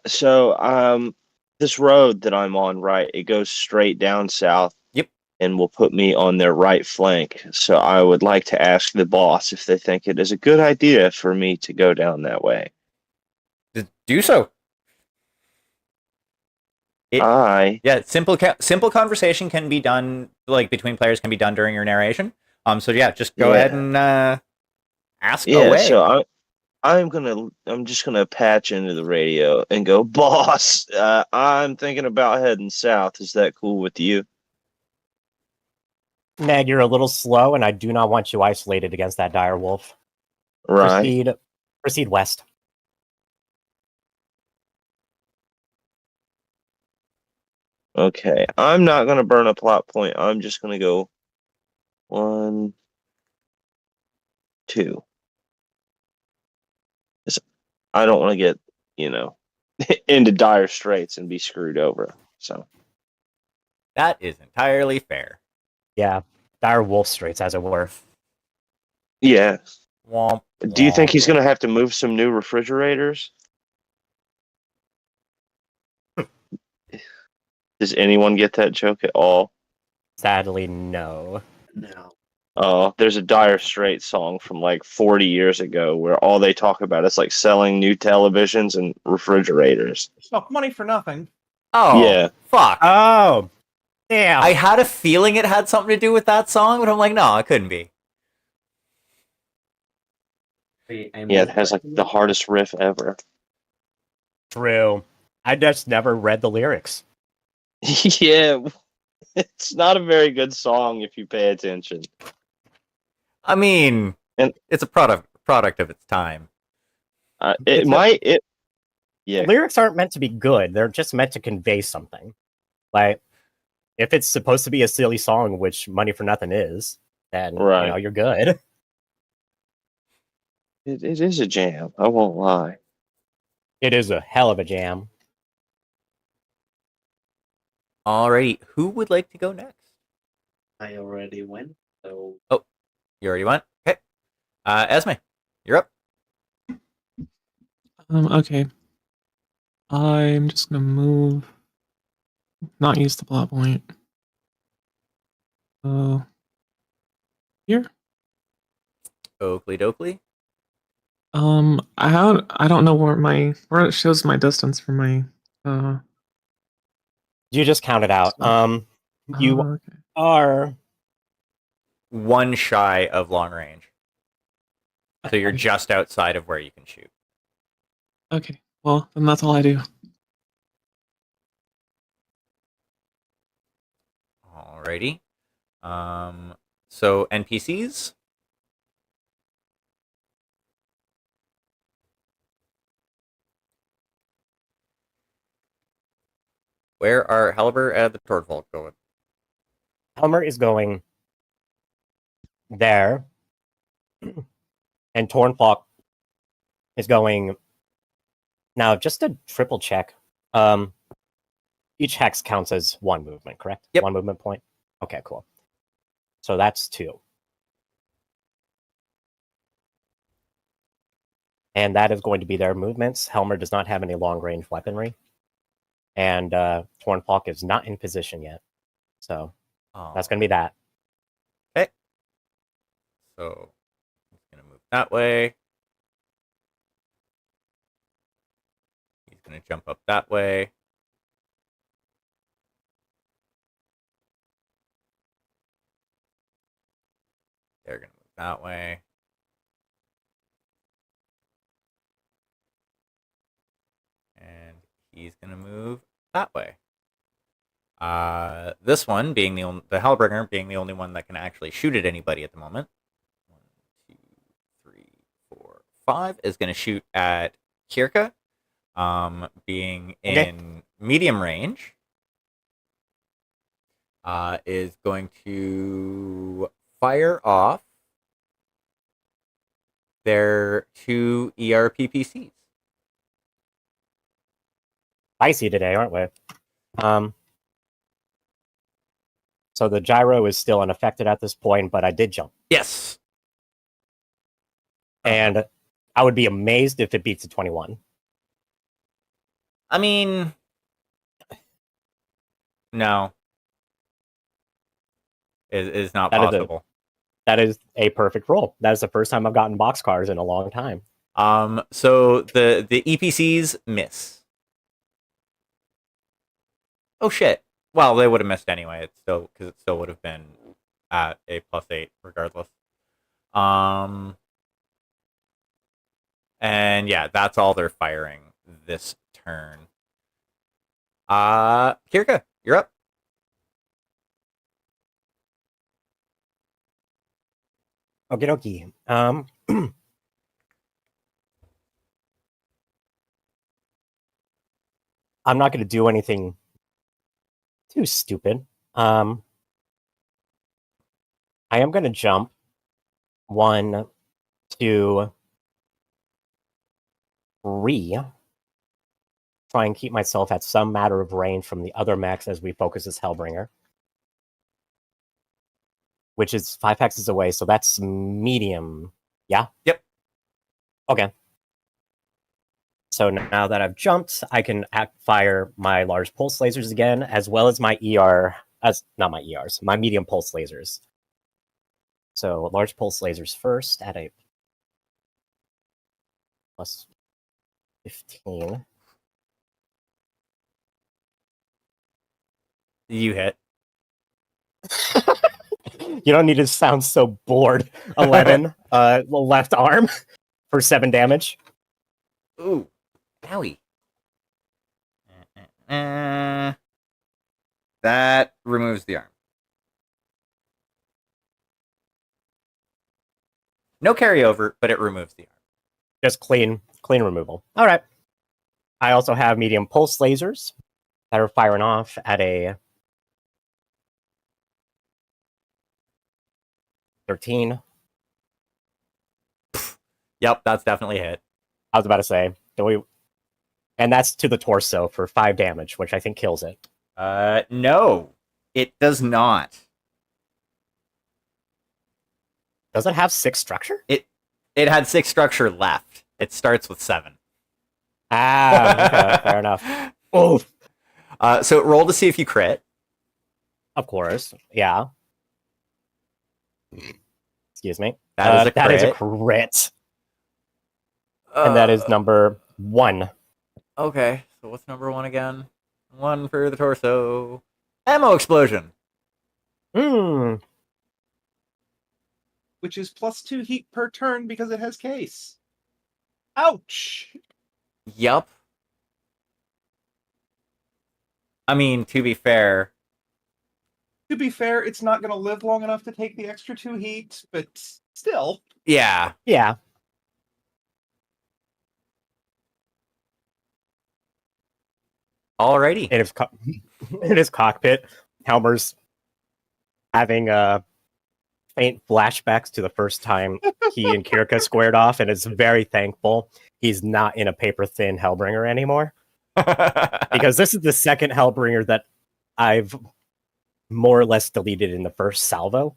So this road that I'm on, right, it goes straight down south. Yep. And will put me on their right flank. So I would like to ask the boss if they think it is a good idea for me to go down that way. Do so. Simple conversation can be done, like between players, can be done during your narration. So yeah, just go ahead and ask away. So I'm just gonna patch into the radio and go, boss. I'm thinking about heading south. Is that cool with you? Ned, you're a little slow, and I do not want you isolated against that dire wolf. Right. Proceed west. Okay. I'm not gonna burn a plot point. I'm just gonna go 1, 2. I don't want to get, into dire straits and be screwed over. So that is entirely fair. Yeah, dire wolf straits, as it were. Yeah. Womp, Do you think he's going to have to move some new refrigerators? Does anyone get that joke at all? Sadly, no. No. Oh, there's a Dire Straits song from like 40 years ago where all they talk about is like selling new televisions and refrigerators. Oh, money for nothing. Oh, yeah. Fuck. Oh, damn. I had a feeling it had something to do with that song, but I'm like, no, it couldn't be. Yeah, it has like the hardest riff ever. True. I just never read the lyrics. Yeah, it's not a very good song if you pay attention. I mean, it's a product of its time. It might. It. Yeah. Lyrics aren't meant to be good. They're just meant to convey something. Like, if it's supposed to be a silly song, which Money for Nothing is, then Right. you're good. It is a jam. I won't lie. It is a hell of a jam. Alrighty, who would like to go next? I already went, so You already went? Okay. Esme, you're up. Okay. I'm just gonna move. Not use the plot point. Here. Oakley Dokley. I don't know where it shows my distance from my You just count it out. You okay. are One shy of long range. So you're just outside of where you can shoot. Okay. Well, then that's all I do. Alrighty. So NPCs. Where are Halber and the Tordvolk going? Helmer is going there, and Tornflock is going now. Just to triple check, each hex counts as one movement, correct? Yep. 1 movement point. Okay, cool. So that's 2, and that is going to be their movements. Helmer does not have any long range weaponry, and Tornflock is not in position yet. So that's going to be that. Okay. So he's going to move that way. He's going to jump up that way. They're going to move that way. And he's going to move that way. This one being the Hellbringer being the only one that can actually shoot at anybody at the moment. 1, 2, 3, 4, 5 is going to shoot at Kirka, being in medium range. Is going to fire off their 2 ERPPCs. Icy today, aren't we? So the gyro is still unaffected at this point, but I did jump. Yes. And I would be amazed if it beats a 21. I mean, no. Is not possible. That is a perfect roll. That is the first time I've gotten boxcars in a long time. So the EPCs miss. Oh shit. Well, they would have missed anyway. It still would have been at a +8 regardless. And yeah, that's all they're firing this turn. Kirka, you're up. Okie dokie. I'm not going to do anything too stupid. I am going to jump 1, 2, 3. Try and keep myself at some matter of range from the other mechs as we focus this Hellbringer. Which is 5 hexes away, so that's medium. Yeah? Yep. Okay. So now that I've jumped, I can fire my large pulse lasers again, as well as my not my ERs, my medium pulse lasers. So large pulse lasers first at a +15. You hit. You don't need to sound so bored. 11, left arm for 7 damage. Ooh, owie. That removes the arm. No carryover, but it removes the arm. Just clean clean removal. All right. I also have medium pulse lasers that are firing off at a 13. Yep, that's definitely a hit. I was about to say, and that's to the torso for 5 damage, which I think kills it. No, it does not. Does it have 6 structure? It had 6 structure left. It starts with 7. Okay, fair enough. Oh, So roll to see if you crit. of course, yeah. Excuse me. That is a a crit, and that is number 1. Okay, so what's number 1 again? 1 for the torso. Ammo explosion. Which is +2 heat per turn because it has case. Ouch! Yup. I mean, to be fair, To be fair, it's not going to live long enough to take the extra 2 heat, but still. yeah. Yeah. Alrighty. In his cockpit, Helmer's having faint flashbacks to the first time he and Kirka squared off, and is very thankful he's not in a paper-thin Hellbringer anymore. Because this is the second Hellbringer that I've more or less deleted in the first salvo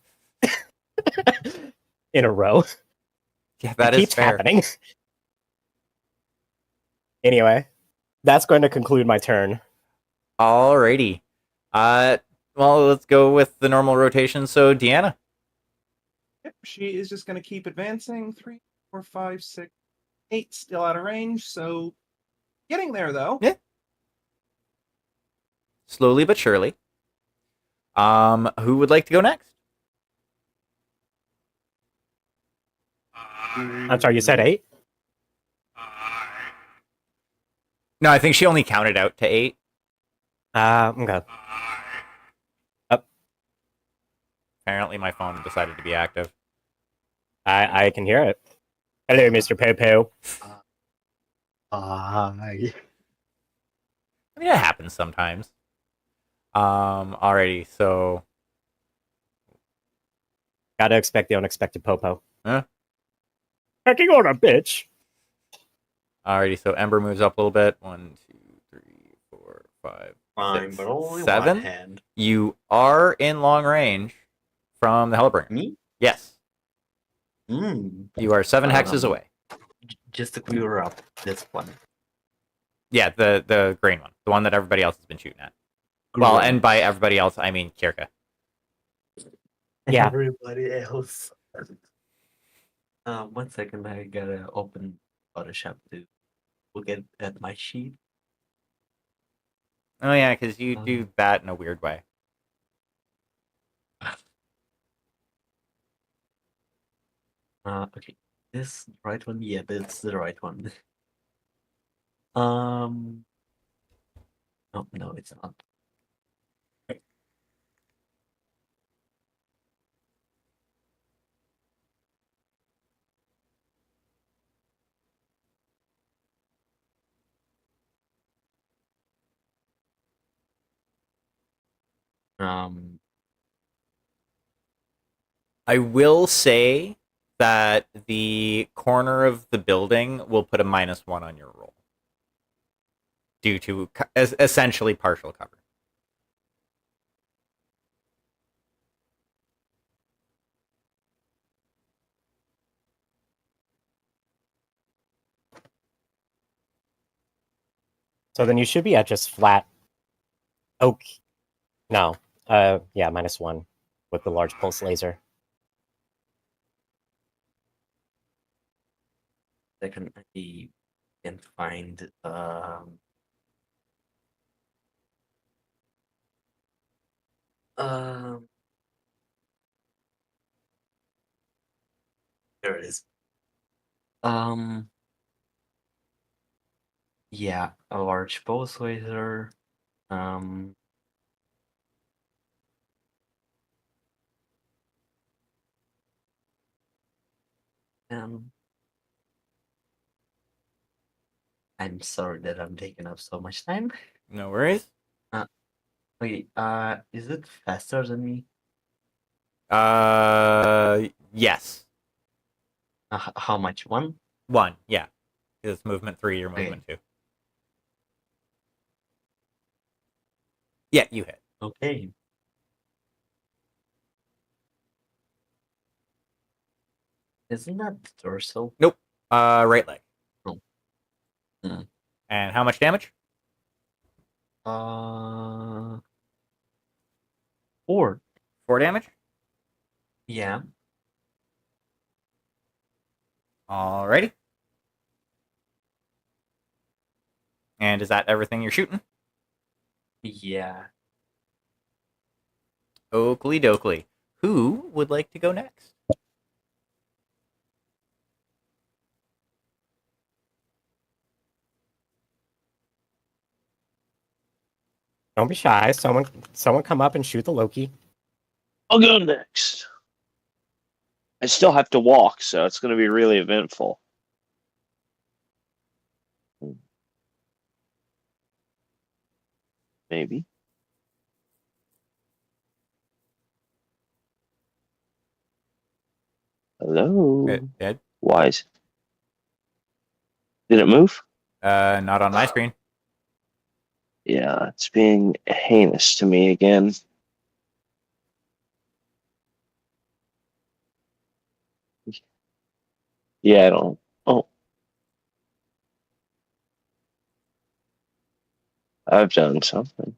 in a row. Yeah, that it is keeps fair. happening. Anyway, that's going to conclude my turn. Alrighty. Well, let's go with the normal rotation. So, Deanna. Yep, she is just going to keep advancing. 3, 4, 5, 6, 8, still out of range. So, getting there though. Yeah. Slowly but surely. Who would like to go next? I'm sorry, you said 8? No, I think she only counted out to 8. Okay. Apparently, my phone decided to be active. I can hear it. Hello, Mr. Popo. I mean, it happens sometimes. Alrighty, so Gotta expect the unexpected Popo. Huh? Hacking on a bitch. Alrighty, so Ember moves up a little bit. 1, 2, 3, 4, 5, Fine, 6, but only 7. one hand. You are in long range from the Hellbringer. Me? Yes. You are 7 hexes away. Just to clear up this one. Yeah, the green one. The one that everybody else has been shooting at. Well, Green. and by everybody else, I mean Kirka. Yeah. Everybody else. 1 second, I gotta open Photoshop to look at my sheet. Oh, yeah, because you do that in a weird way. Okay. This the right one? Yeah, that's the right one. No, it's not. I will say that the corner of the building will put a -1 on your roll. Due to essentially partial cover. So then you should be at just flat oak. No. Yeah, -1 with the large pulse laser. Second, I can't find there it is. Yeah, a large pulse laser. And I'm sorry that I'm taking up so much time. No worries. Okay, is it faster than me? Yes. How much? 1? 1, yeah. It's movement 3, your movement 2. Yeah, you hit. Okay. Isn't that the torso? Nope. Right leg. Oh. Hmm. And how much damage? 4. 4 damage. Yeah. Alrighty. And is that everything you're shooting? Yeah. Oakley dokley. Who would like to go next? Don't be shy. Someone come up and shoot the Loki. I'll go next. I still have to walk, so it's going to be really eventful. Maybe. Hello. Dead? Wise. Did it move? Not on my screen. Yeah, it's being heinous to me again. Yeah, I don't. Oh. I've done something.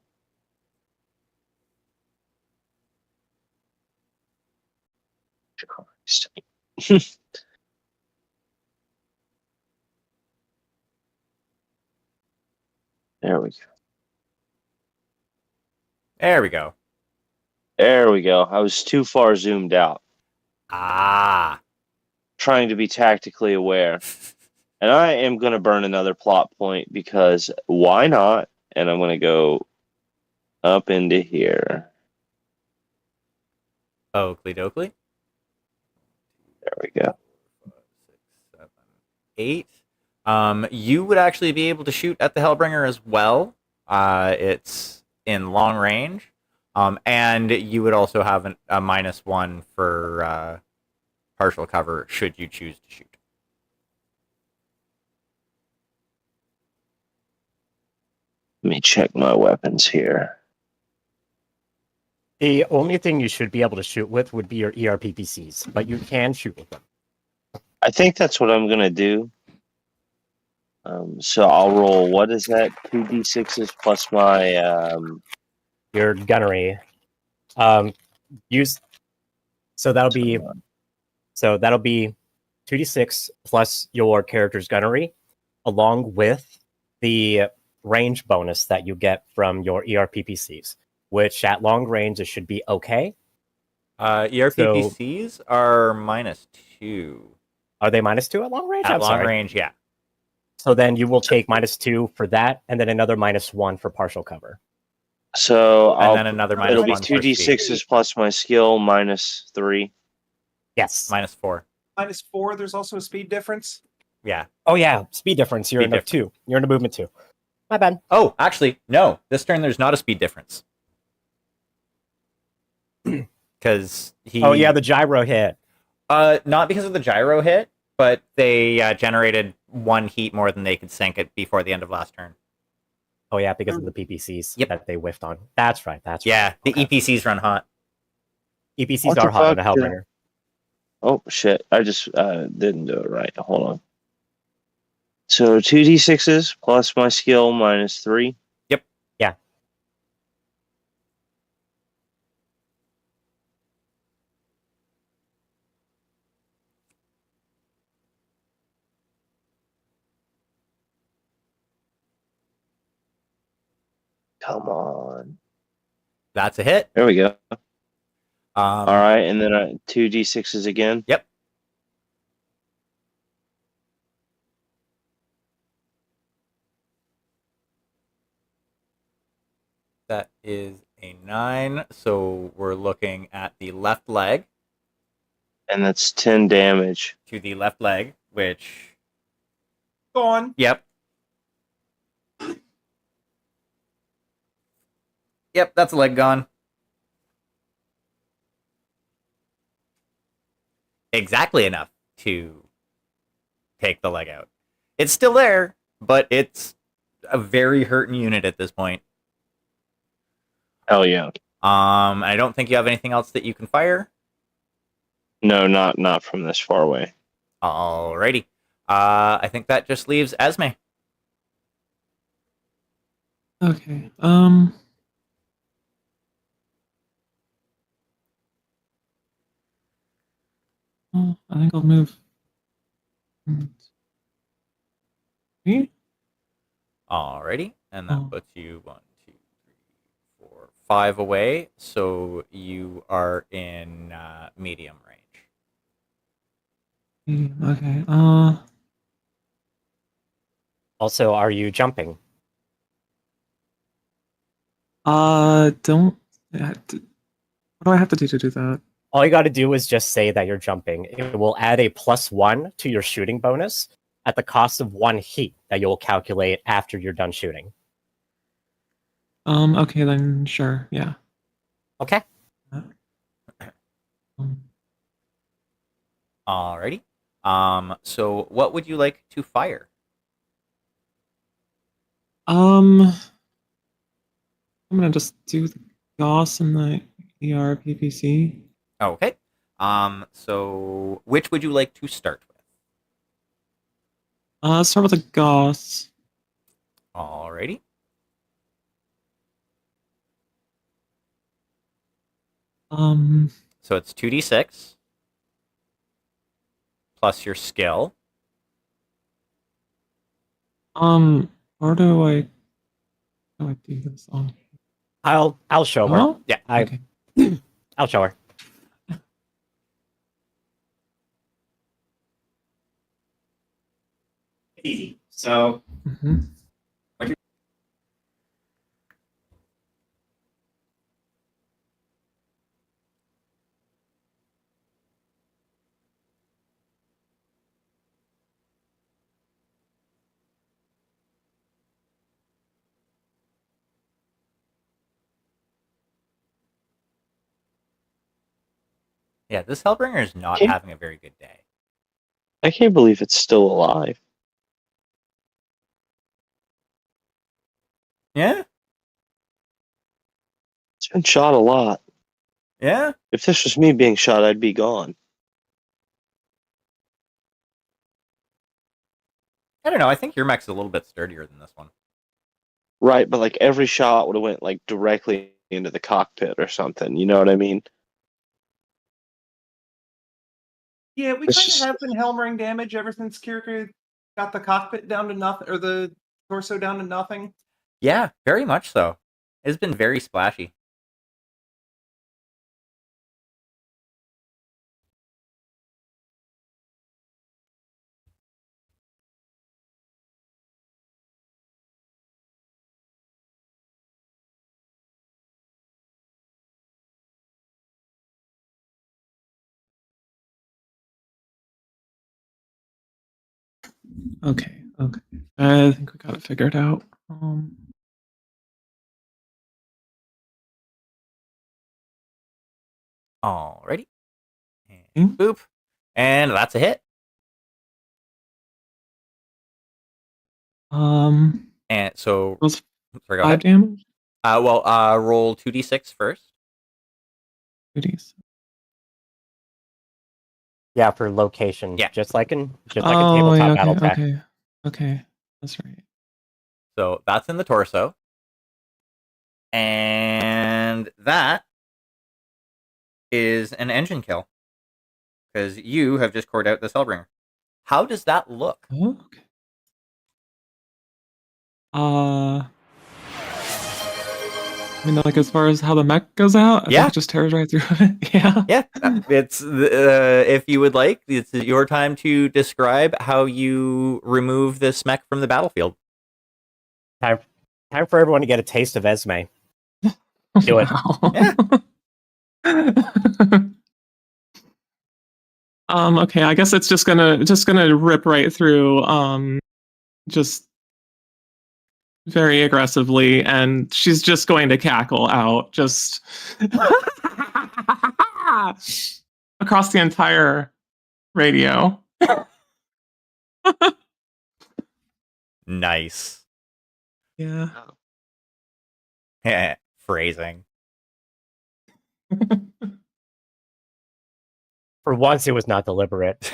Christ. There we go. There we go. There we go. I was too far zoomed out, Ah. trying to be tactically aware. And I am going to burn another plot point because why not? And I'm going to go up into here. Oakley dokley. There we go. 5, 6, 7, 8. You would actually be able to shoot at the Hellbringer as well. It's in long range. And you would also have a -1 for partial cover should you choose to shoot. Let me check my weapons here. The only thing you should be able to shoot with would be your ERPPCs, but you can shoot with them. I think that's what I'm going to do. So I'll roll, what is that? 2d6s plus my... Your gunnery. Use so that'll be 2d6 plus your character's gunnery, along with the range bonus that you get from your ERPPCs, which at long range it should be okay. ERPPCs are -2. Are they -2 at long range? At I'm long sorry. range, yeah. So then you will take -2 for that, and then another -1 for partial cover. So And then another it'll be -1 for speed. 2d6s plus my skill -3. Yes. -4. -4. There's also a speed difference. Yeah. Oh yeah, speed difference. You're Speed in a 2. You're in a movement 2. My bad. Oh, actually, no. This turn there's not a speed difference. Because he. Oh yeah, the gyro hit. Not because of the gyro hit, but they generated 1 heat more than they could sink it before the end of last turn. Oh yeah, because of the PPCs Yep. that they whiffed on. That's right. That's Yeah, right. the Okay. EPCs run hot. EPCs What are the hot in a fuck? Hellbringer. Oh, shit. I just didn't do it right. Hold on. So 2d6s plus my skill -3. Yep. Yeah. Come on. That's a hit. There we go. All All right, and then 2d6s again. Yep. That is a 9. So we're looking at the left leg. And that's 10 damage. To the left leg, which. Gone. Yep. Yep, that's a leg gone. Exactly enough to take the leg out. It's still there, but it's a very hurting unit at this point. Hell yeah. I don't think you have anything else that you can fire. No, not from this far away. Alrighty. I think that just leaves Esme. Okay. Well, I think I'll move. Me? Alrighty, and that Oh. puts you 1, 2, 3, 4, 5 away. So you are in medium range. Okay. Also, are you jumping? Don't. What do I have to do that? All you got to do is just say that you're jumping. It will add a +1 to your shooting bonus at the cost of 1 heat that you'll calculate after you're done shooting. Okay, then sure. Yeah. Okay. Alrighty. So what would you like to fire? I'm gonna just do the Gauss and the ERPPC. Okay. So which would you like to start with? Let's start with the Gauss. Alrighty. So it's 2d6 plus your skill. Where do I do this on? I'll show her. Oh, Yeah. okay. I'll show her. Easy. So Mhm. Yeah, this Hellbringer is not Okay. having a very good day. I can't believe it's still alive. Yeah? It's been shot a lot. Yeah? If this was me being shot, I'd be gone. I don't know. I think your mech's a little bit sturdier than this one. Right, but like every shot would have went like directly into the cockpit or something. You know what I mean? Yeah, we It's kind of just- have been helmering damage ever since Kirka got the cockpit down to nothing, or the torso down to nothing. Yeah, very much so. It's been very splashy. Okay. I think we got it figured out. Alrighty. And Hmm? boop. And that's a hit. And so Was sorry, go 5 ahead. damage? Roll 2d6 first. Goodies. yeah, for location. Yeah. Just like a Yeah, tabletop battle pack. okay. That's right. So that's in the torso. And that is an engine kill. Because you have just cored out the Hellbringer. How does that look? Oh, okay. I mean, like as far as how the mech goes out, I Yeah. think it just tears right through it. Yeah. Yeah, it's if you would like, it's your time to describe how you remove this mech from the battlefield. Time for everyone to get a taste of Esme. Do it. Wow. Yeah. Okay, I guess it's just gonna rip right through just very aggressively, and she's just going to cackle out just across the entire radio. Nice. Yeah. Phrasing. For once, it was not deliberate.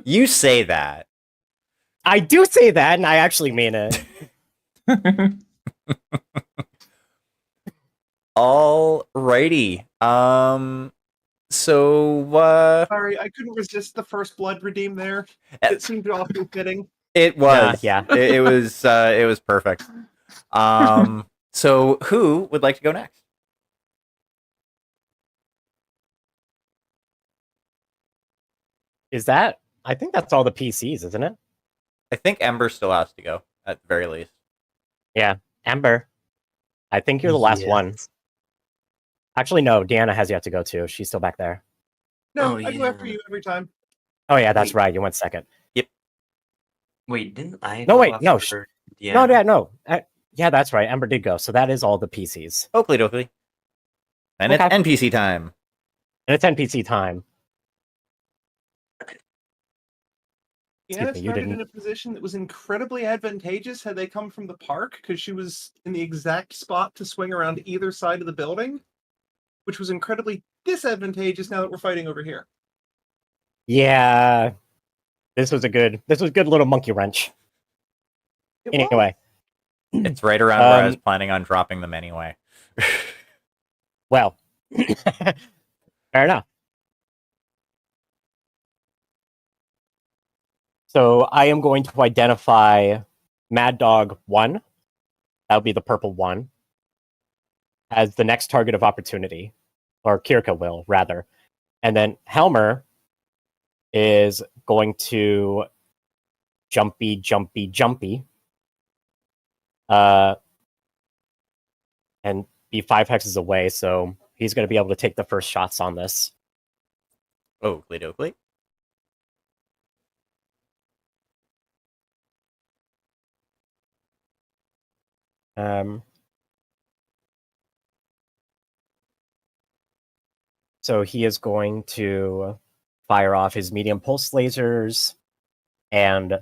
You say that. I do say that, and I actually mean it. Alrighty. So Sorry, I couldn't resist the first blood redeem there. Uh, It seemed awfully fitting. it was. Yeah. It was perfect. So who would like to go next? Is that? I think that's all the PCs, isn't it? I think Ember still has to go, at the very least. Yeah. Ember. I think you're the last one. Actually, no. Deanna has yet to go too. She's still back there. No, Oh, I go after yeah. you every time. Oh yeah, that's Wait. right. You went second. Wait, didn't I? No, go wait, no, after No, Deanna? yeah, no. Yeah, that's right. Ember did go. So that is all the PCs. Hopefully, hopefully. And Okay. it's NPC time. And it's NPC time. Deanna me, you started didn't- in a position that was incredibly advantageous had they come from the park, because she was in the exact spot to swing around either side of the building, which was incredibly disadvantageous now that we're fighting over here. Yeah. This was good little monkey wrench. It was. Anyway. It's right around where I was Um, planning on dropping them anyway. Well. Fair enough. So I am going to identify Mad Dog 1. That would be the purple one. As the next target of opportunity. Or Kirka will, rather. And then Helmer is going to jumpy. And be 5 hexes away, so he's going to be able to take the first shots on this. Oakley dokley. So he is going to fire off his medium pulse lasers and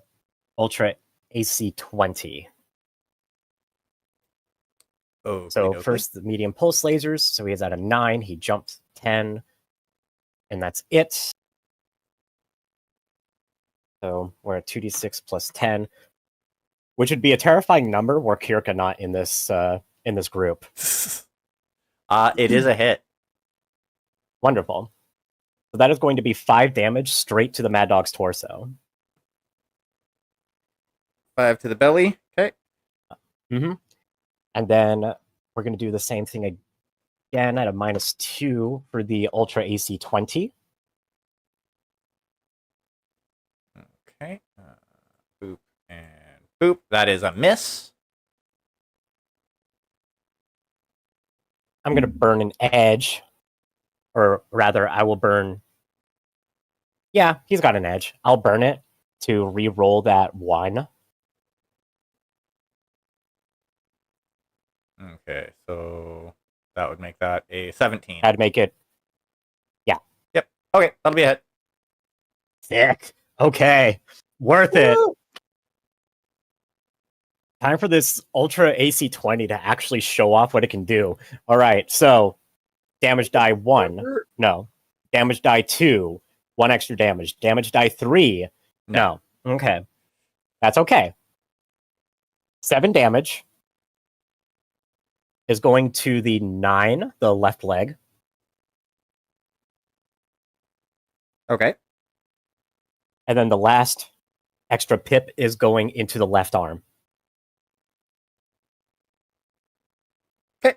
Ultra AC 20. Oakley So dokley. first the medium pulse lasers. So he is at a 9. He jumps 10. And that's it. So we're at 2d6 plus 10. Which would be a terrifying number were Kirka not in this group. It is a hit. Wonderful. So that is going to be 5 damage straight to the Mad Dog's torso. 5 to the belly. Okay. Mm-hmm. And then we're going to do the same thing again at a -2 for the Ultra AC 20. Okay. Boop and boop. That is a miss. I'm going to burn an edge. Or rather, I will burn... Yeah, he's got an edge. I'll burn it to re-roll that 1. Okay, so that would make that a 17. I'd make it... Yep. Okay, that'll be a hit. Sick. Okay. Worth it. Time for this Ultra AC 20 to actually show off what it can do. All right, so damage die 1. No. Damage die 2. 1 extra damage. Damage die 3. No. Okay. That's okay. 7 damage is going to the 9, the left leg. Okay. And then the last extra pip is going into the left arm. Okay.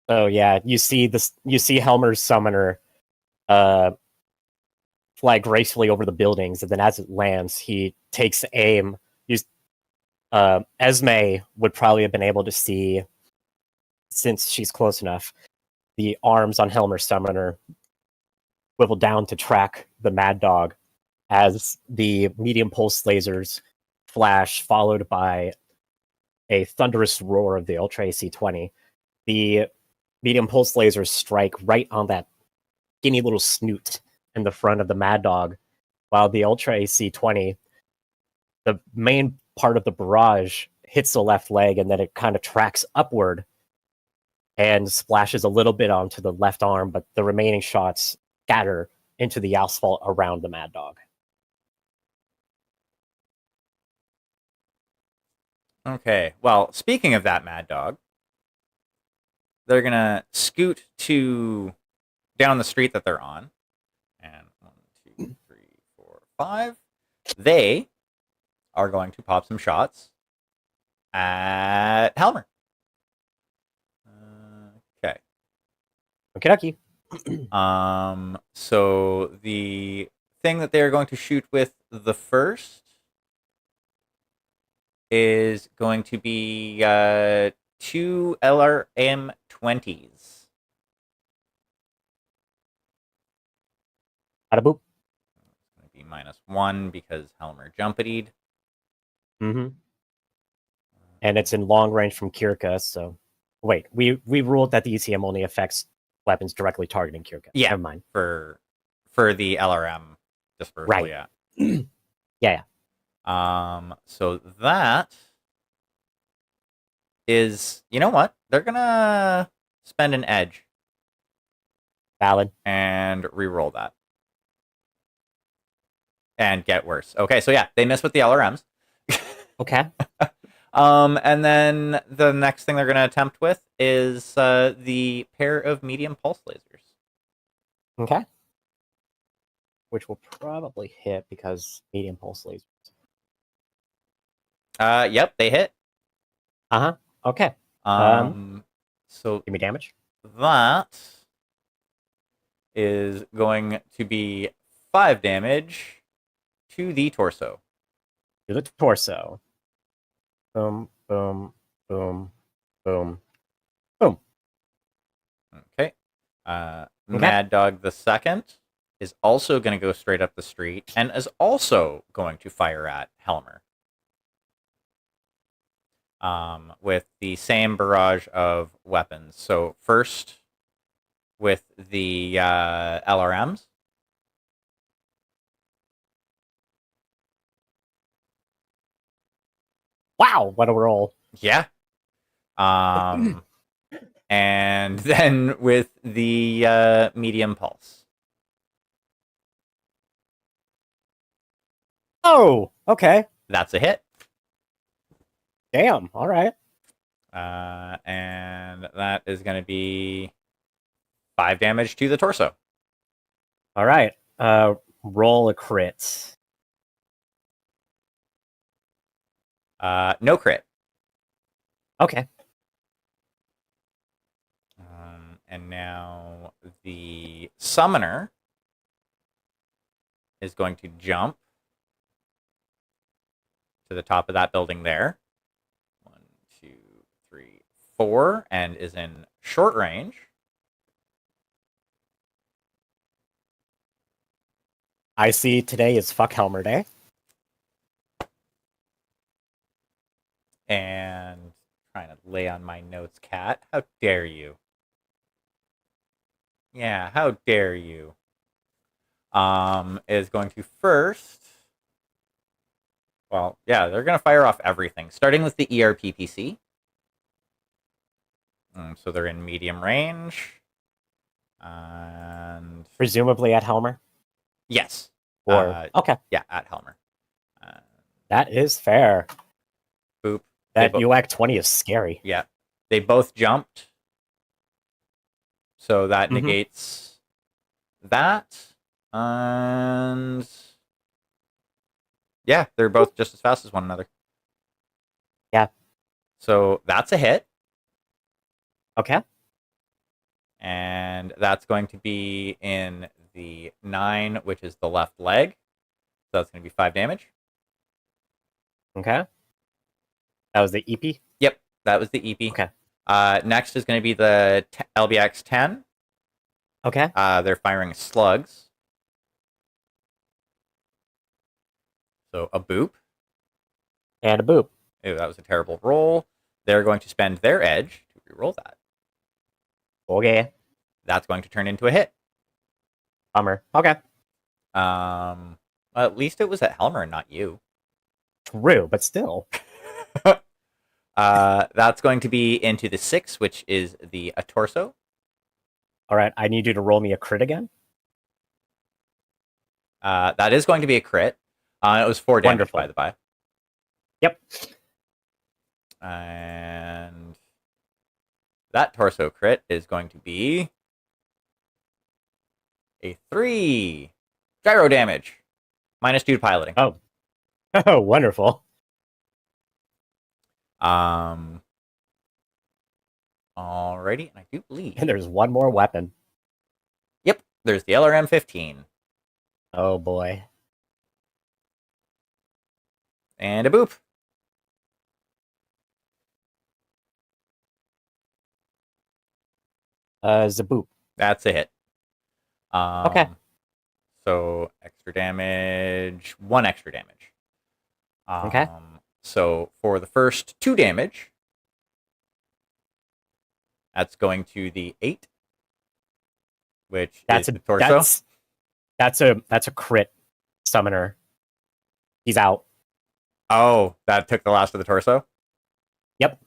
So yeah, you see Helmer's summoner fly gracefully over the buildings, and then as it lands, he takes aim. Esme would probably have been able to see, since she's close enough, the arms on Helmer's summoner swivel down to track the Mad Dog as the medium pulse lasers flash, followed by a thunderous roar of the Ultra AC-20. The medium pulse lasers strike right on that skinny little snoot in the front of the Mad Dog, while the Ultra AC-20, the main part of the barrage, hits the left leg, and then it kind of tracks upward and splashes a little bit onto the left arm, but the remaining shots scatter into the asphalt around the Mad Dog. Okay. Well, speaking of that Mad Dog, they're gonna scoot to down the street that they're on, and 1, 2, 3, 4, 5. They are going to pop some shots at Helmer. Okay. Okie So the thing that they're going to shoot with the first is going to be 2 LRM-20s. Bada boop. It's going to be -1 because Helmer jumpitied. Mm-hmm. And it's in long range from Kirka, so... Wait, we ruled that the ECM only affects weapons directly targeting Kirka. Yeah. Never mind. For the LRM dispersal, Right. yeah. Yeah. So that is, you know what? They're gonna spend an edge Valid. and re-roll that. And get worse. Okay, so yeah, they miss with the LRMs. Okay. And then the next thing they're gonna attempt with is the pair of medium pulse lasers. Okay. Which will probably hit because medium pulse lasers. Yep, they hit. Uh-huh. Okay. So Give me damage. that is going to be 5 damage to the torso. To the torso. Boom, boom, boom, boom, boom. Okay. Mad Dog the second is also going to go straight up the street and is also going to fire at Helmer. With the same barrage of weapons. So first with the LRMs. Wow, what a roll. Yeah. And then with the medium pulse. Oh, okay. That's a hit. Damn. All right. And that is going to be 5 damage to the torso. All right. Roll a crit. No crit. Okay. And now the summoner is going to jump to the top of that building there. 1, 2, 3, 4, and is in short range. I see today is Fuck Helmer Day. And trying to lay on my notes, cat. How dare you? Yeah, how dare you? Is going to first. Well, yeah, they're going to fire off everything, starting with the ERPPC. So they're in medium range. And Presumably at Helmer. yes. Or okay. Yeah, at Helmer. That is fair. Boop. That UAC 20 is scary. Yeah. They both jumped. So that negates that. And yeah, they're both just as fast as one another. Yeah. So that's a hit. Okay. And that's going to be in the 9, which is the left leg. So that's going to be 5 damage. Okay. That was the EP? Yep, that was the EP. Okay. Next is going to be the LBX 10. Okay. They're firing slugs. So a boop. And a boop. Ew, that was a terrible roll. They're going to spend their edge to reroll that. Okay. That's going to turn into a hit. Bummer. Okay. At least it was at Helmer, not you. True, but still. That's going to be into the 6, which is a torso. All right. I need you to roll me a crit again. That is going to be a crit. It was 4 damage, Wonderful. by the by. Yep. And that torso crit is going to be a 3. Gyro damage. -2 to piloting. Oh. Oh, wonderful. Alrighty, and I do believe. And there's one more weapon. Yep, there's the LRM-15. Oh, boy. And a boop. Zaboop. That's a hit. Okay. So extra damage, 1 extra damage. Okay. So for the first 2 damage, that's going to the 8, which is the torso. That's a crit summoner. He's out. Oh, that took the last of the torso? Yep.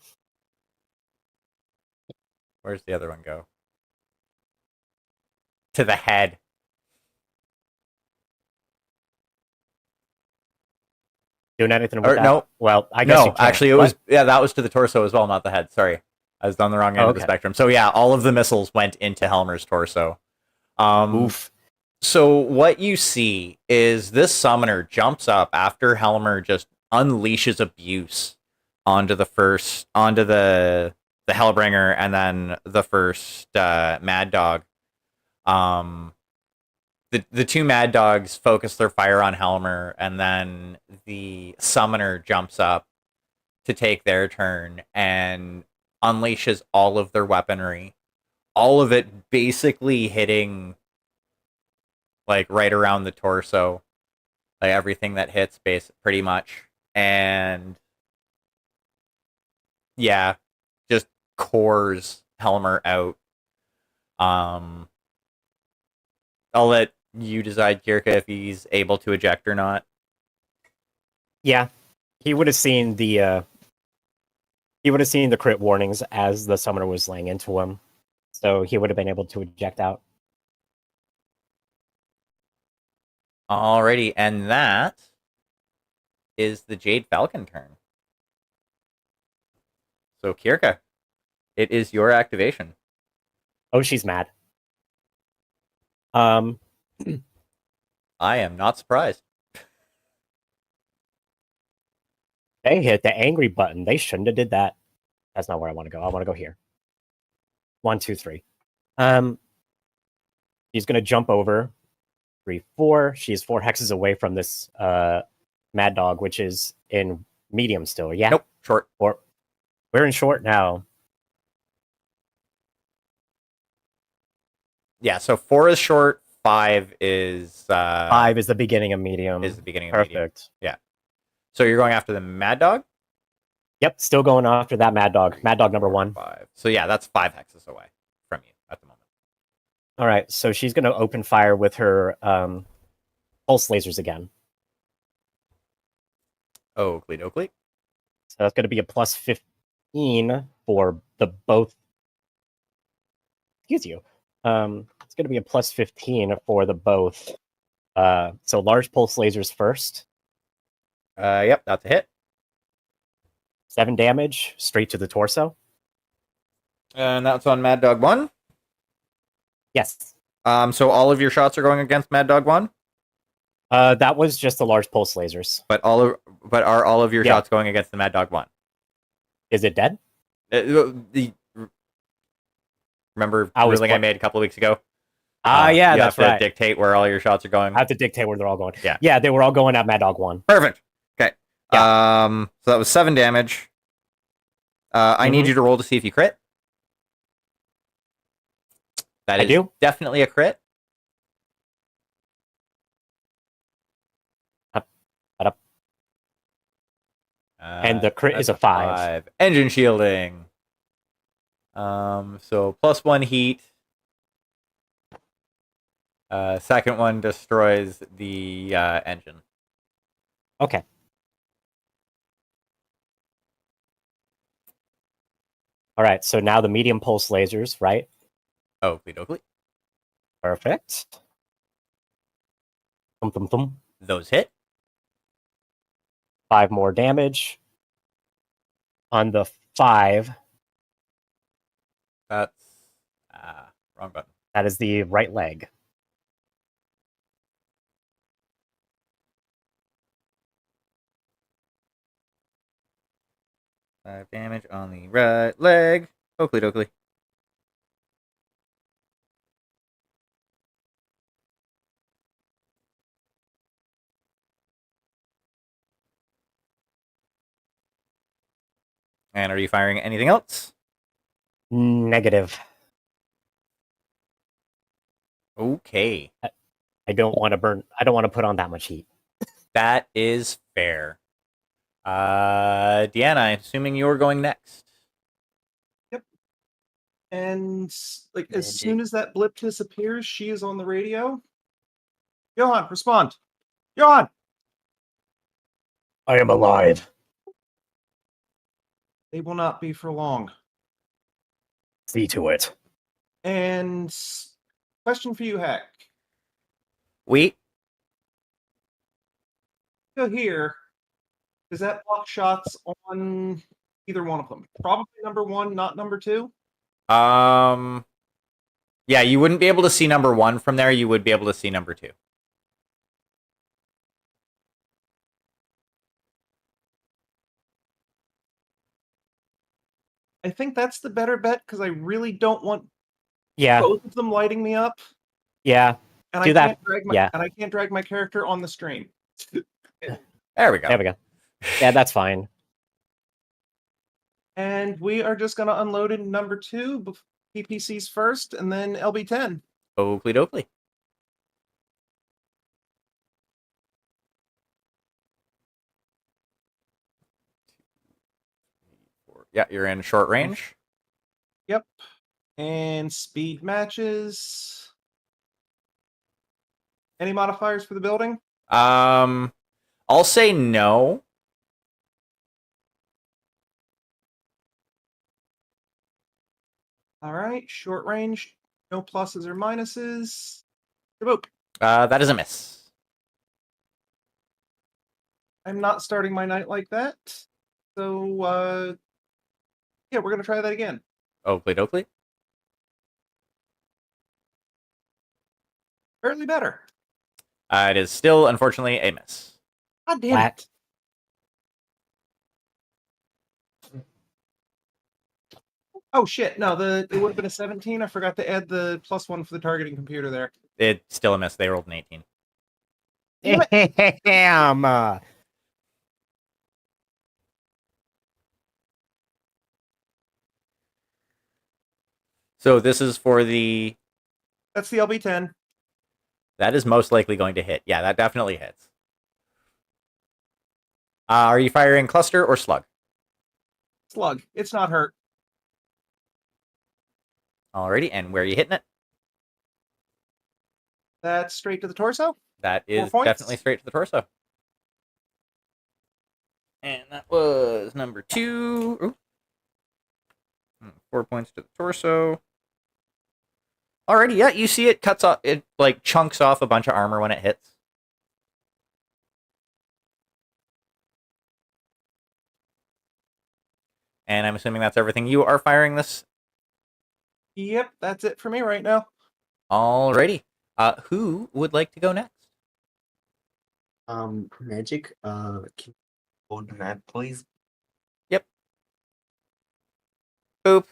Where's the other one go? To the head. Doing anything with that? No. Well, I guess you No, can't. actually, it was that was to the torso as well, not the head. Sorry, I was on the wrong end of the spectrum. So yeah, all of the missiles went into Helmer's torso. Oof. So what you see is this summoner jumps up after Helmer just unleashes abuse onto the Hellbringer and then the first Mad Dog. The 2 Mad Dogs focus their fire on Helmer, and then the summoner jumps up to take their turn and unleashes all of their weaponry. All of it basically hitting like right around the torso. Like everything that hits pretty much. And yeah, just cores Helmer out. I'll let you decide, Kirka, if he's able to eject or not. Yeah, he would have seen the crit warnings as the summoner was laying into him, so he would have been able to eject out. Alrighty, and that is the Jade Falcon turn. So Kirka, it is your activation. Oh, she's mad. I am not surprised. They hit the angry button. They shouldn't have did that. That's not where I want to go. I want to go here. 1, 2, 3. He's gonna jump over 3, 4. She's 4 hexes away from this Mad Dog, which is in medium still. Yeah. Nope, short. We're in short now. Yeah, so 4 is short, 5 is 5 is the beginning of medium. Is the beginning of medium. Perfect. Yeah. So you're going after the Mad Dog? Yep, still going after that Mad Dog. Mad Dog number 1. 5. So yeah, that's 5 hexes away from you at the moment. All right, so she's going to open fire with her pulse lasers again. Oakley dokley. So that's going to be a plus 15 for the both. Excuse you. It's going to be a plus 15 for the both. So large pulse lasers first. Yep, that's a hit. 7 damage straight to the torso. And that's on Mad Dog 1. Yes. So all of your shots are going against Mad Dog 1? That was just the large pulse lasers. But are all of your shots going against the Mad Dog 1? Is it dead? Remember the ruling I made a couple of weeks ago? Yeah, you that's have to right. dictate where all your shots are going. I have to dictate where they're all going. Yeah. Yeah, they were all going at Mad Dog 1. Perfect. Okay. Yeah. So that was 7 damage. I need you to roll to see if you crit. That I is do. definitely a crit. And the crit is That's a 5. Engine shielding. So +1 heat. Second one destroys the engine. Okay. All right, so now the medium pulse lasers, right? Oh, Oakley. Perfect. Thum, thum, thum. Those hit. 5 more damage. On the 5, That's wrong button. that is the right leg. Five damage on the right leg. Oakley. And are you firing anything else? Negative. Okay. I don't want to burn. I don't want to put on that much heat. That is fair. Deanna, I'm assuming you're going next. And like as Magic. soon as that blip disappears, she is on the radio. Johan, respond. Johan! I am alive. They will not be for long. See to it. And question for you, Hack. We Go here. Does that block shots on either one of them? Probably number 1, not number 2. Yeah, you wouldn't be able to see number 1 from there. You would be able to see number 2. I think that's the better bet because I really don't want Yeah, both of them lighting me up, yeah. and Do I that. can't drag my Yeah. and I can't drag my character on the stream. There we go. There we go. Yeah, that's fine. And we are just going to unload in number 2, PPCs first, and then LB10. Oakley. Yeah, you're in short range. Yep. And speed matches. Any modifiers for the building? I'll say no. All right. Short range. No pluses or minuses. Kaboop. That is a miss. I'm not starting my night like that. So, yeah, we're going to try that again. Oakley. Barely better. It is still, unfortunately, a miss. God damn Flat. it. Oh, shit. No, it would have been a 17. I forgot to add the +1 for the targeting computer there. It's still a miss. They rolled an 18. Damn. So this is for the... That's the LB10. That is most likely going to hit. Yeah, that definitely hits. Are you firing cluster or slug? Slug. It's not hurt. Alrighty, and where are you hitting it? That's straight to the torso. That is points? definitely straight to the torso. And that was number 2. Ooh. 4 points to the torso. Alrighty, yeah, you see it cuts off, it like chunks off a bunch of armor when it hits. And I'm assuming that's everything. You are firing this. Yep, that's it for me right now. Alrighty. Who would like to go next? Magic. Can you hold the map, please? Boop.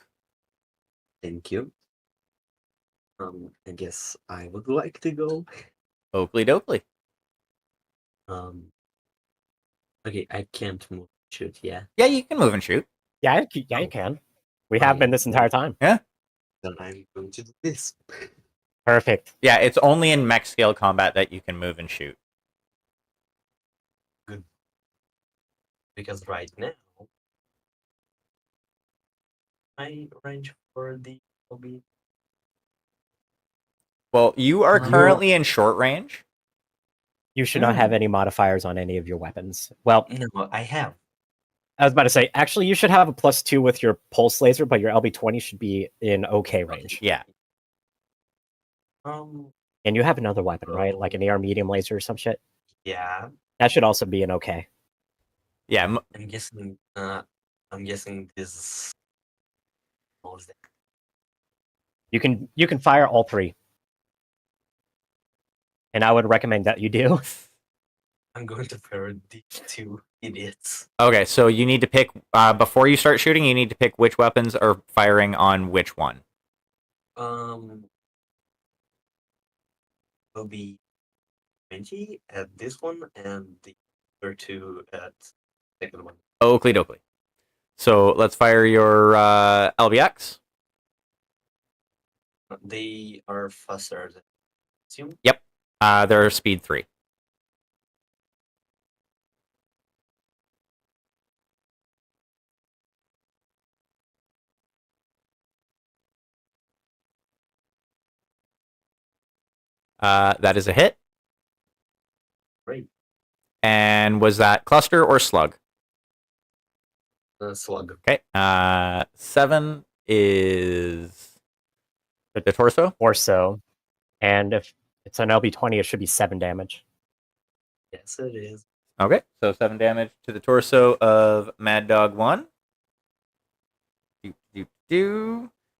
Thank you. I guess I would like to go. Oakley. Okay, I can't move. Shoot, yeah. Yeah, you can move and shoot. Yeah, you can. We have been this entire time. Yeah. Then I'm going to do this. Perfect. Yeah, it's only in mech scale combat that you can move and shoot. Because right now, my range for the will be Well, you are You- currently in short range. You should not have any modifiers on any of your weapons. Well, no, I have. I was about to say, actually, you should have a +2 with your pulse laser, but your LB20 should be in okay range. Yeah. And you have another weapon, right? Like an AR medium laser or some shit? Yeah. That should also be in okay. Yeah. I'm guessing. I'm guessing this. What was that? You can fire all three. And I would recommend that you do. I'm going to fire these two idiots. Okay, so you need to pick before you start shooting. You need to pick which weapons are firing on which one. Will be 20 at this one, and the other two at second one. Oakley dokley. So let's fire your LBX. They are faster than assume. Yep. They're speed 3. That is a hit. Great. And was that cluster or slug? Slug. Okay. 7 is the torso. Or so. And if it's an LB20, it should be 7 damage. Yes, it is. Okay, so 7 damage to the torso of Mad Dog 1.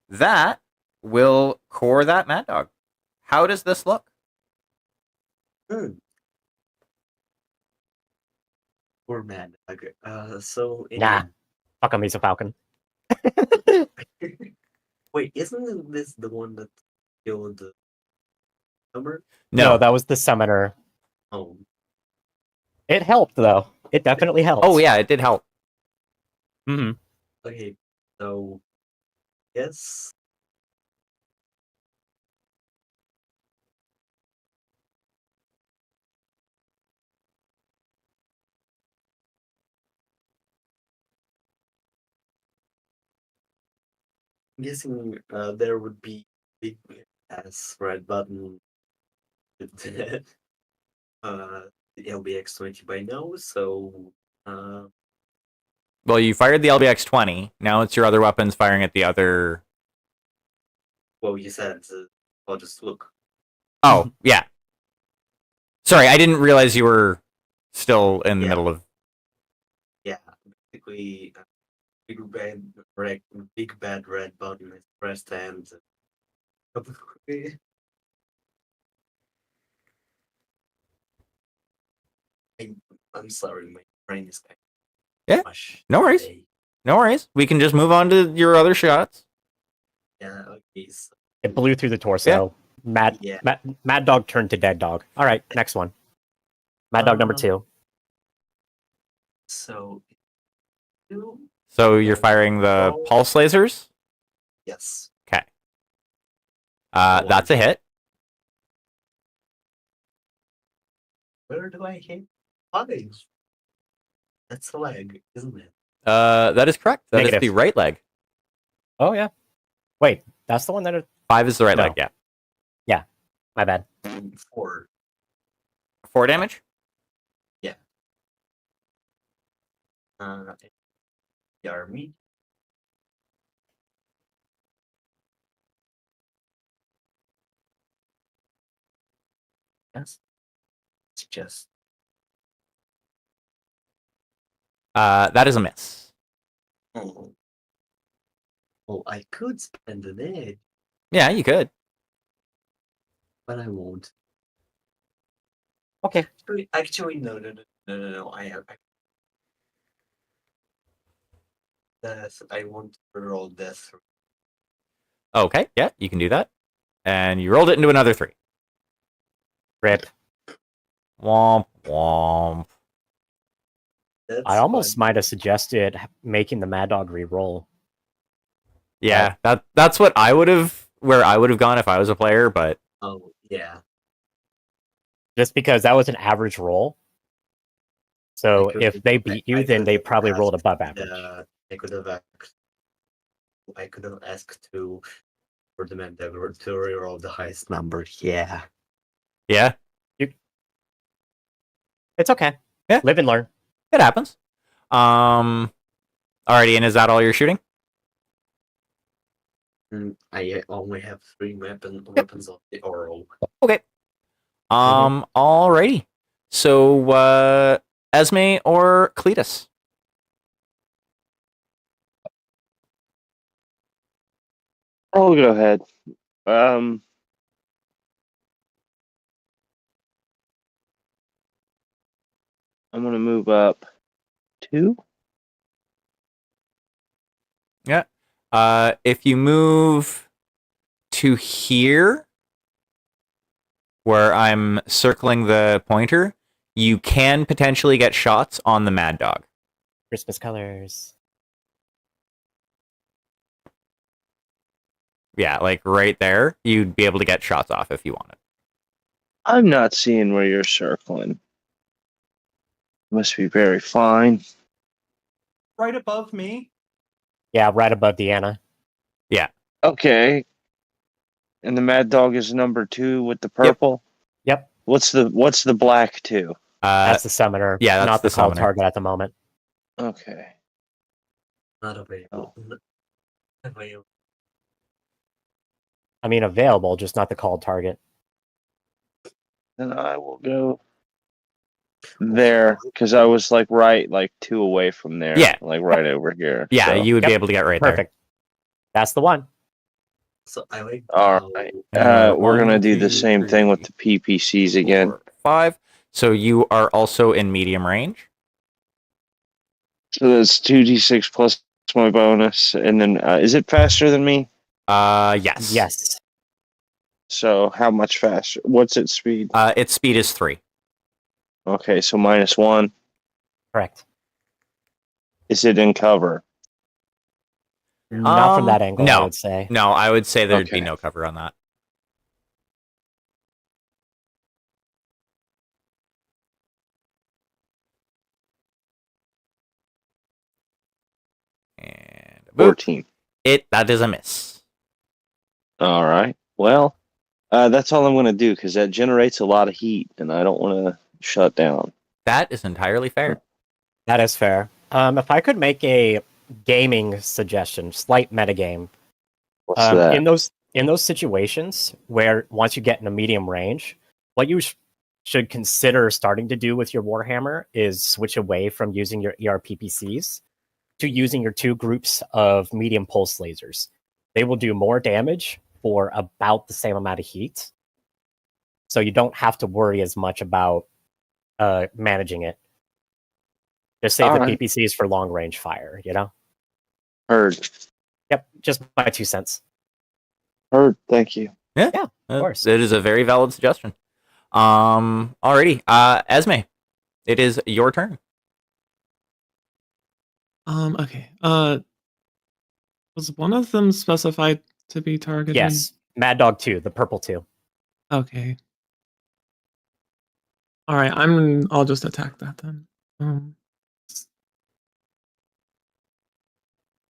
That will core that Mad Dog. How does this look? Poor Mad Dog. So Nah. Fuck him, he's a falcon. Wait, isn't this the one that killed the summer? No, that was the summoner. Oh. It helped, though. It definitely helped. Oh, yeah, it did help. Mm-hmm. Okay, so yes. I'm guessing there would be big ass red button with the LBX20 by now, so Well, you fired the LBX 20. Now it's your other weapons firing at the other. well, you said I'll just look. Oh, yeah. Sorry, I didn't realize you were still in the middle of. Yeah, basically, big bad red button is pressed and. I'm sorry, my brain is kind Yeah, of mush no worries. today. No worries. We can just move on to your other shots. Yeah, okay. So, It blew through the torso. Yeah. Mad Dog turned to Dead Dog. All right, next one. Mad Dog number 2. So you're firing the pulse lasers? Yes. Okay. That's a hit. Where do I hit? 5. That's the leg, isn't it? That is correct. That is Negative. the right leg. Oh, yeah. Wait, that's the one that... 5 is the right No. leg, yeah. Yeah, my bad. 4. 4 damage? Yeah. The army. Yes. It's just. That is a miss. Oh, I could spend an edge, Yeah, you could. but I won't. Okay. Actually, no. I have. I want to roll death. Okay, yeah, you can do that. And you rolled it into another 3. Rip. Womp, womp. That's I almost fine. might have suggested making the Mad Dog re-roll. Yeah, that's what I would have gone if I was a player, but Oh yeah. Just because that was an average roll. So if they beat you, then they probably rolled above average. I could have asked for the man to roll the highest number. Yeah. yeah, It's okay. Yeah. Live and learn. it happens. Alrighty, and is that all you're shooting? I only have 3 weapons of the oral. Okay. Alrighty. So, Esme or Cletus? I'll go ahead. I'm gonna move up 2. Yeah. If you move to here, where I'm circling the pointer, you can potentially get shots on the Mad Dog. Christmas colors. Yeah, like right there, you'd be able to get shots off if you wanted. I'm not seeing where you're circling. Must be very fine. Right above me. Yeah, right above Deanna. Okay. And the Mad Dog is number 2 with the purple. Yep. What's the black 2? That's the summoner. yeah, that's not the the called summoner. target at the moment. Okay. Not available. Not available. I mean, available, just not the called target. Then I will go there because I was like 2 away from there. Yeah. Like right over here. Yeah, so. you would be Yep. able to get right there. Perfect. That's the one. So I like. All right. We're One, gonna do the two, same thing with three, the PPCs again. 4, 5. So you are also in medium range. So that's 2d6 plus my bonus, and then is it faster than me? Yes. Yes. So how much faster? What's its speed? Its speed is 3. Okay, so -1. Correct. Is it in cover? Not from that angle, no. I would say. No, I would say there'd be Okay. no cover on that. And boop. 14. That is a miss. All right. Well, that's all I'm gonna do because that generates a lot of heat, and I don't want to shut down. That is entirely fair. That is fair. If I could make a gaming suggestion, slight metagame. What's that? In those situations where once you get in a medium range, what you should consider starting to do with your Warhammer is switch away from using your ERPPCs to using your 2 groups of medium pulse lasers. They will do more damage for about the same amount of heat. So you don't have to worry as much about managing it. Just save All the right. PPCs for long range fire, you know? Heard. Yep, just my 2 cents. Heard. Thank you. Of course. It is a very valid suggestion. Alrighty. Esme, it is your turn. Okay. Was one of them specified to be targeted? Yes. Mad Dog 2, the purple 2. Okay. All right. I'll just attack that then.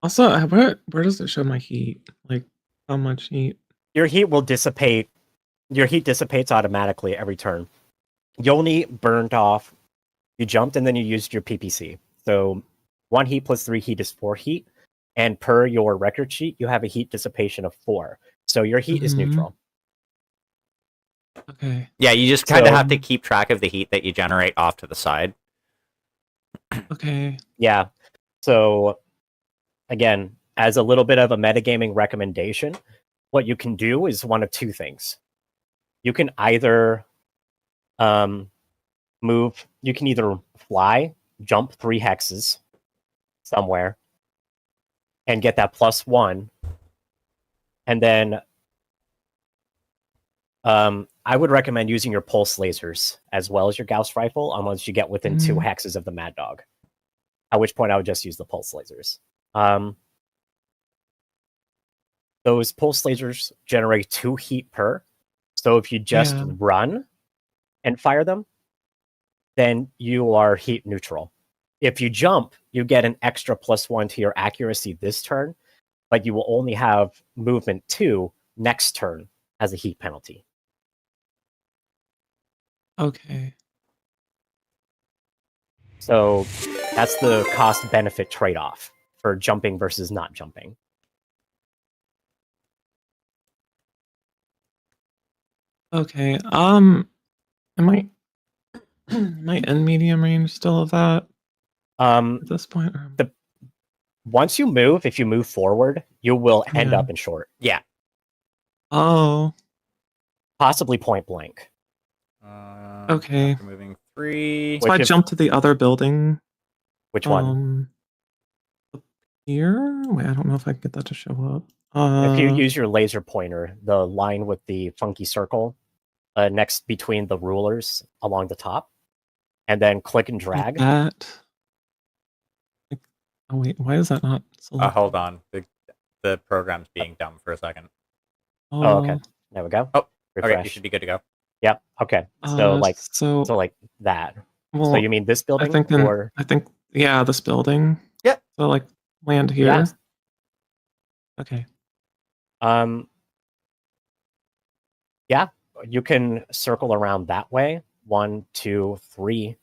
Also, where does it show my heat? Like how much heat? Your heat will dissipate. Your heat dissipates automatically every turn. You only burned off. You jumped and then you used your PPC. So 1 heat plus 3 heat is 4 heat. And per your record sheet, you have a heat dissipation of 4. So your heat is Mhm. neutral. Okay. Yeah, you just kind of So- have to keep track of the heat that you generate off to the side. Okay. Yeah. So again, as a little bit of a metagaming recommendation, what you can do is one of 2 things. You can either you can either fly, jump 3 hexes somewhere, and get that +1. And then I would recommend using your pulse lasers as well as your Gauss rifle unless you get within 2 hexes of the Mad Dog. At which point I would just use the pulse lasers. those pulse lasers generate 2 heat per. So if you just Yeah. run and fire them, then you are heat neutral. If you jump, you get an extra +1 to your accuracy this turn, but you will only have movement 2 next turn as a heat penalty. Okay. So that's the cost benefit trade off for jumping versus not jumping. Okay. Am I in medium range still of that at this point? Or... Once you move, if you move forward, you will end Yeah. up in short. Yeah. Oh. Possibly point blank. Okay. After moving 3. So I Which if- jumped to the other building. Which one? Up here? Wait, I don't know if I can get that to show up. If you use your laser pointer, the line with the funky circle next between the rulers along the top, and then click and drag. That. Oh wait, why is that not selected? Hold on. The program's being dumb for a second. Oh, okay. There we go. Oh, refresh. okay. You should be good to go. Yep. Okay. So so like that. well, So you mean this building? I think yeah, this building. Yep. So like land here. Yeah. Okay. Yeah, you can circle around that way. 1, 2, 3,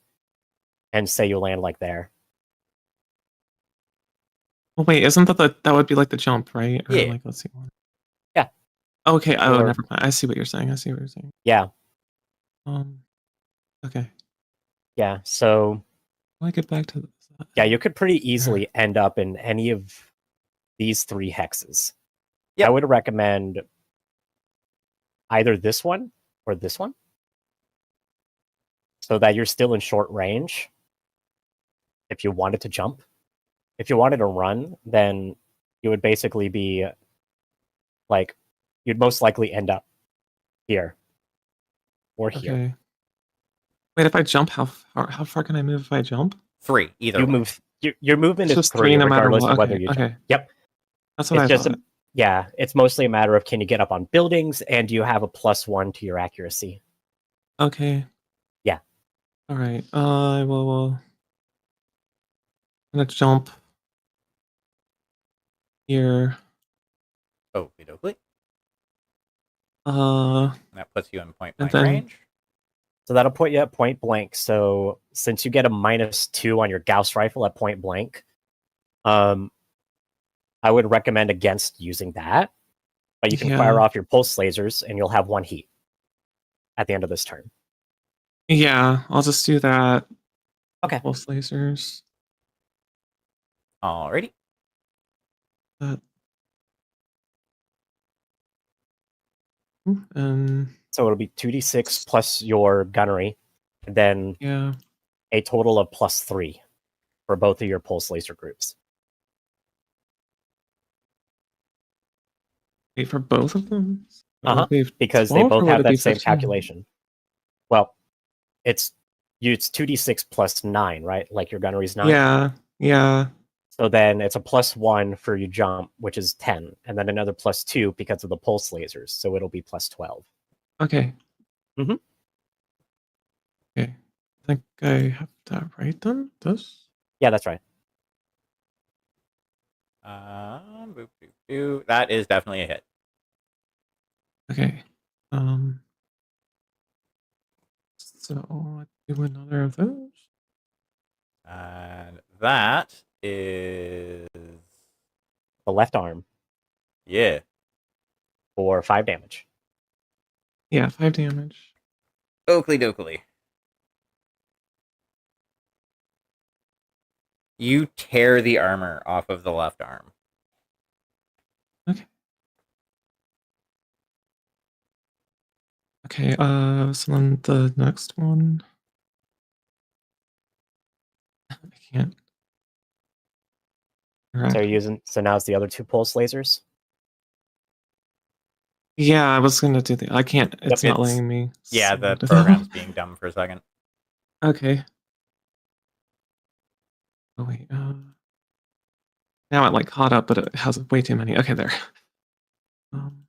and say you land like there. Well, wait, isn't that would be like the jump, right? Or Yeah. like, let's see. Yeah. Okay. Oh, Or- never mind. I see what you're saying. Yeah. Okay. Yeah. So Can I get back to this? yeah, you could pretty easily end up in any of these 3 hexes. Yep. I would recommend either this one or this one, so that you're still in short range if you wanted to jump. If you wanted to run, then you would basically be like, you'd most likely end up here or here. Okay. Wait, if I jump, how far can I move if I jump? 3. Either You way. move. Your movement It's is just 3 no matter regardless what. of whether Okay, you okay. jump. Yep. That's what It's I just thought. yeah, it's mostly a matter of can you get up on buildings and do you have a +1 to your accuracy. Okay. Yeah. All right. I will. I'm gonna jump here. Oakley dokley. Uh, That puts you in point And blank then- range. So that'll put you at point blank. So since you get a -2 on your Gauss rifle at point blank, I would recommend against using that. But you can fire Yeah. off your pulse lasers and you'll have 1 heat at the end of this turn. yeah, I'll just do that. Okay. Pulse lasers. Alrighty. That. And So it'll be 2d6 plus your gunnery, and then yeah. a total of +3 for both of your pulse laser groups. Wait for both of them. Uh-huh, Would it be because they 12 or both would have it be that same 15? calculation. Well, it's 2d6 plus 9, right? Like your gunnery's 9. Yeah. So then it's a +1 for your jump, which is 10, and then another +2 because of the pulse lasers. So it'll be +12. Okay. Mhm. Okay. I think I have that right then. This. Yeah, that's right. Boop, boop, boop. That is definitely a hit. Okay. So let's do another of those. And that is The left arm yeah. for 5 damage. Yeah, 5 damage. Oakley dokley. You tear the armor off of the left arm. Okay, so then the next one. I can't. So now it's the other 2 pulse lasers. Yeah, I was gonna do the. I can't. It's not it's- letting me. Yeah, the select it. program's being dumb for a second. Okay. Oh wait. Now it like caught up, but it has way too many. Okay, there. Um,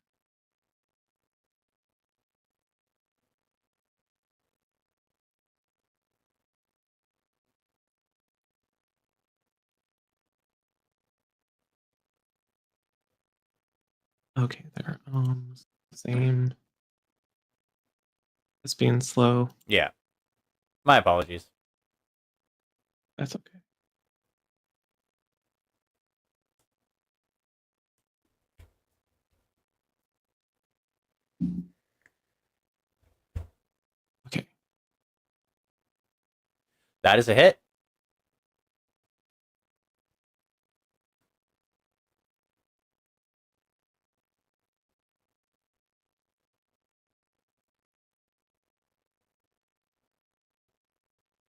okay, there. Same. It's being slow. Yeah. My apologies. That's okay. Okay. That is a hit.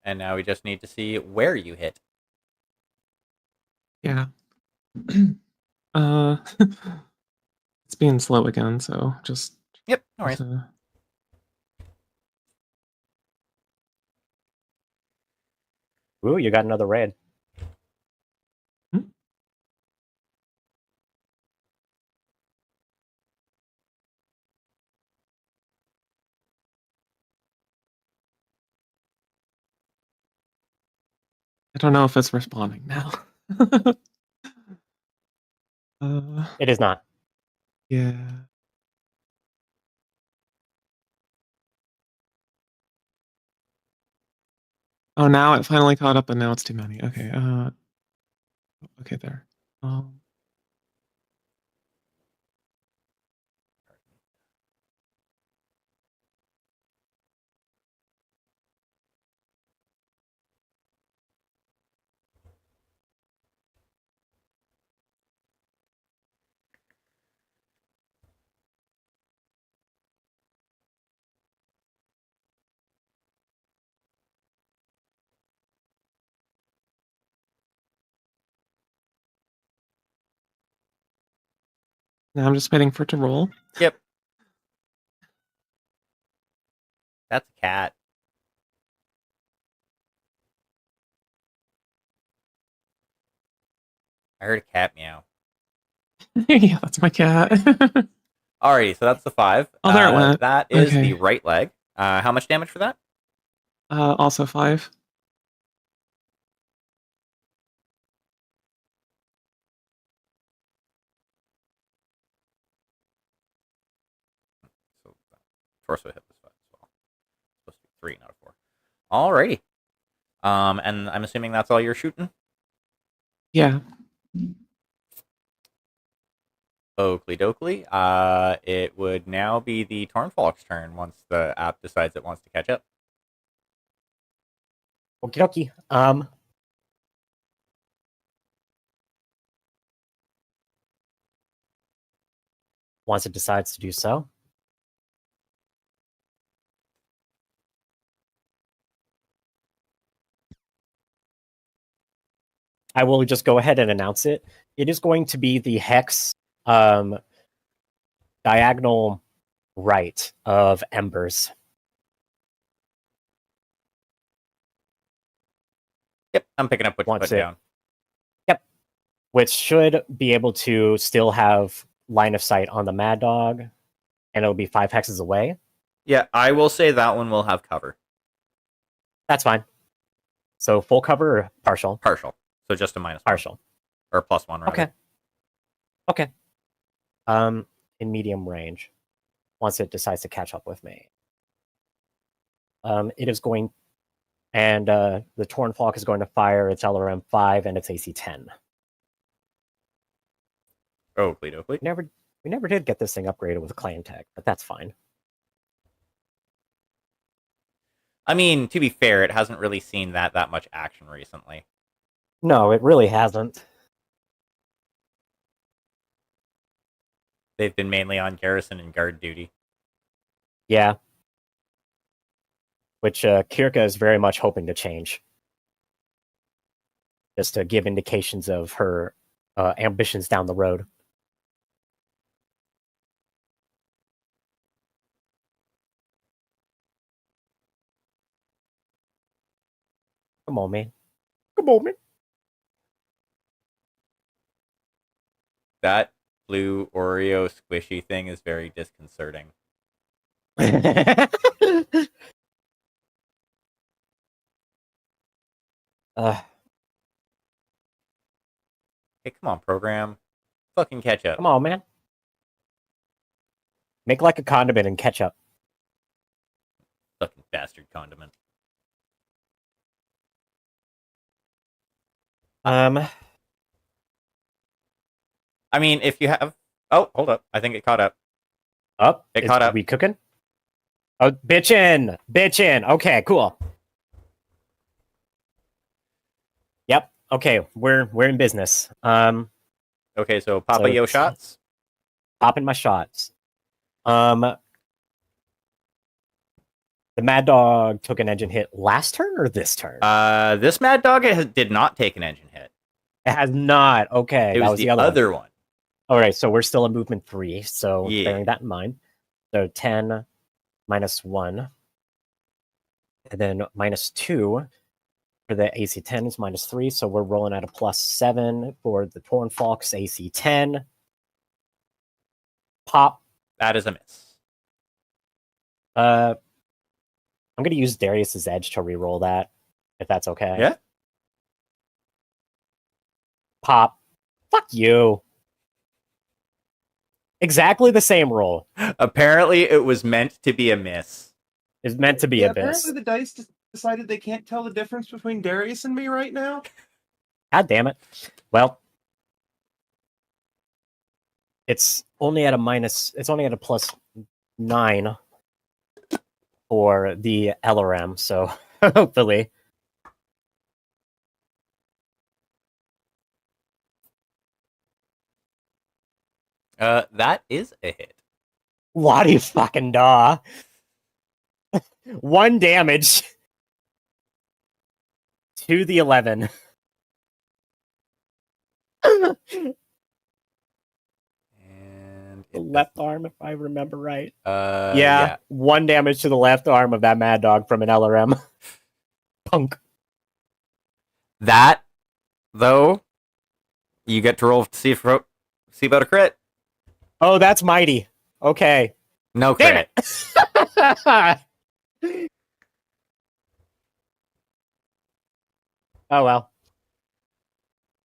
And now we just need to see where you hit. Yeah. uh, it's being slow again, so just. Yep, no worries. Ooh, you got another raid. I don't know if it's responding now. It is not. Yeah. Oh, now it finally caught up, and now it's too many. Okay. Okay, there. Now I'm just waiting for it to roll. Yep. That's a cat. I heard a cat meow. Yeah, that's my cat. Alrighty, so that's the 5. Oh, there it went. That is the Okay. right leg. How much damage for that? Also 5. So torso hit was 5 as well. Supposed to be 3, not a 4. Alrighty. And I'm assuming that's all you're shooting? Yeah. Oakley dokley. It would now be the Tornfalk's turn once the app decides it wants to catch up. Okie dokie. Once it decides to do so. I will just go ahead and announce it. It is going to be the hex diagonal right of Embers. Yep, I'm picking up what you Wants put it. down. Yep. Which should be able to still have line of sight on the Mad Dog, and it'll be 5 hexes away. Yeah, I will say that one will have cover. That's fine. So full cover or partial? Partial. So just a -1. Partial. Or +1, rather. Okay. Okay. In medium range, once it decides to catch up with me. It is going, and the Tornfalk is going to fire its LRM 5 and its AC 10. Oakley dokley. We never did get this thing upgraded with a clan tech, but that's fine. I mean, to be fair, it hasn't really seen that much action recently. No, it really hasn't. They've been mainly on garrison and guard duty. Yeah. Which Kirka is very much hoping to change. Just to give indications of her ambitions down the road. Come on, man. Come on, man. That blue Oreo squishy thing is very disconcerting. Hey, come on, program. Fucking ketchup. Come on, man. Make like a condiment and ketchup. Fucking bastard condiment. Um, I mean, if you have... Oh, hold up. I think it caught up. up. It caught up. We cooking? Oh, bitchin'. Okay, cool. Yep. Okay, we're in business. Okay, so Papa Yo shots. Popping my shots. The Mad Dog took an engine hit last turn or this turn? This Mad Dog did not take an engine hit. It has not. Okay, It that was was the other one. All right, so we're still in movement 3, so Yeah. bearing that in mind. So 10 minus 1. And then minus 2 for the AC 10 is minus 3, so we're rolling at a plus 7 for the Torn Fox AC 10. Pop. That is a miss. I'm going to use Darius's Edge to reroll that, if that's okay. Yeah? Pop. Fuck you. Exactly the same roll. Apparently, it was meant to be a miss. It's meant to be Yeah, a miss. apparently the dice decided they can't tell the difference between Darius and me right now. God damn it. Well, it's only at a plus 9 for the LRM, so hopefully. That is a hit. What do you fucking daw? 1 damage to the 11. And The left arm, if I remember right. yeah. 1 damage to the left arm of that Mad Dog from an LRM. Punk. That, though, you get to roll to see about a crit. Oh, that's mighty. Okay. No Damn crit. it! Oh, well.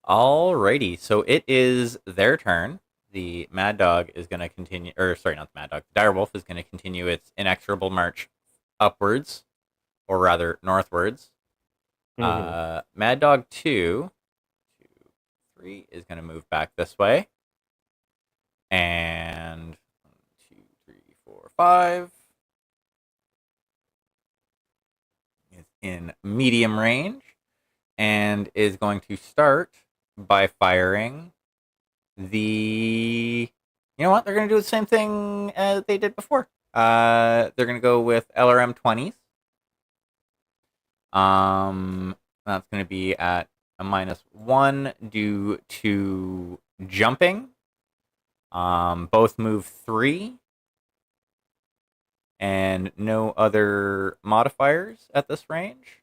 Alrighty, so it is their turn. The Mad Dog is going to continue, or sorry, not the Mad Dog. The Direwolf is going to continue its inexorable march upwards, or rather northwards. Mad Dog 2, 3 is going to move back this way. And 1, 2, 3, 4, 5 is in medium range and is going to start by firing the... You know what? They're going to do the same thing as they did before. They're going to go with LRM 20s. That's going to be at a -1 due to jumping. Both move 3. And no other modifiers at this range.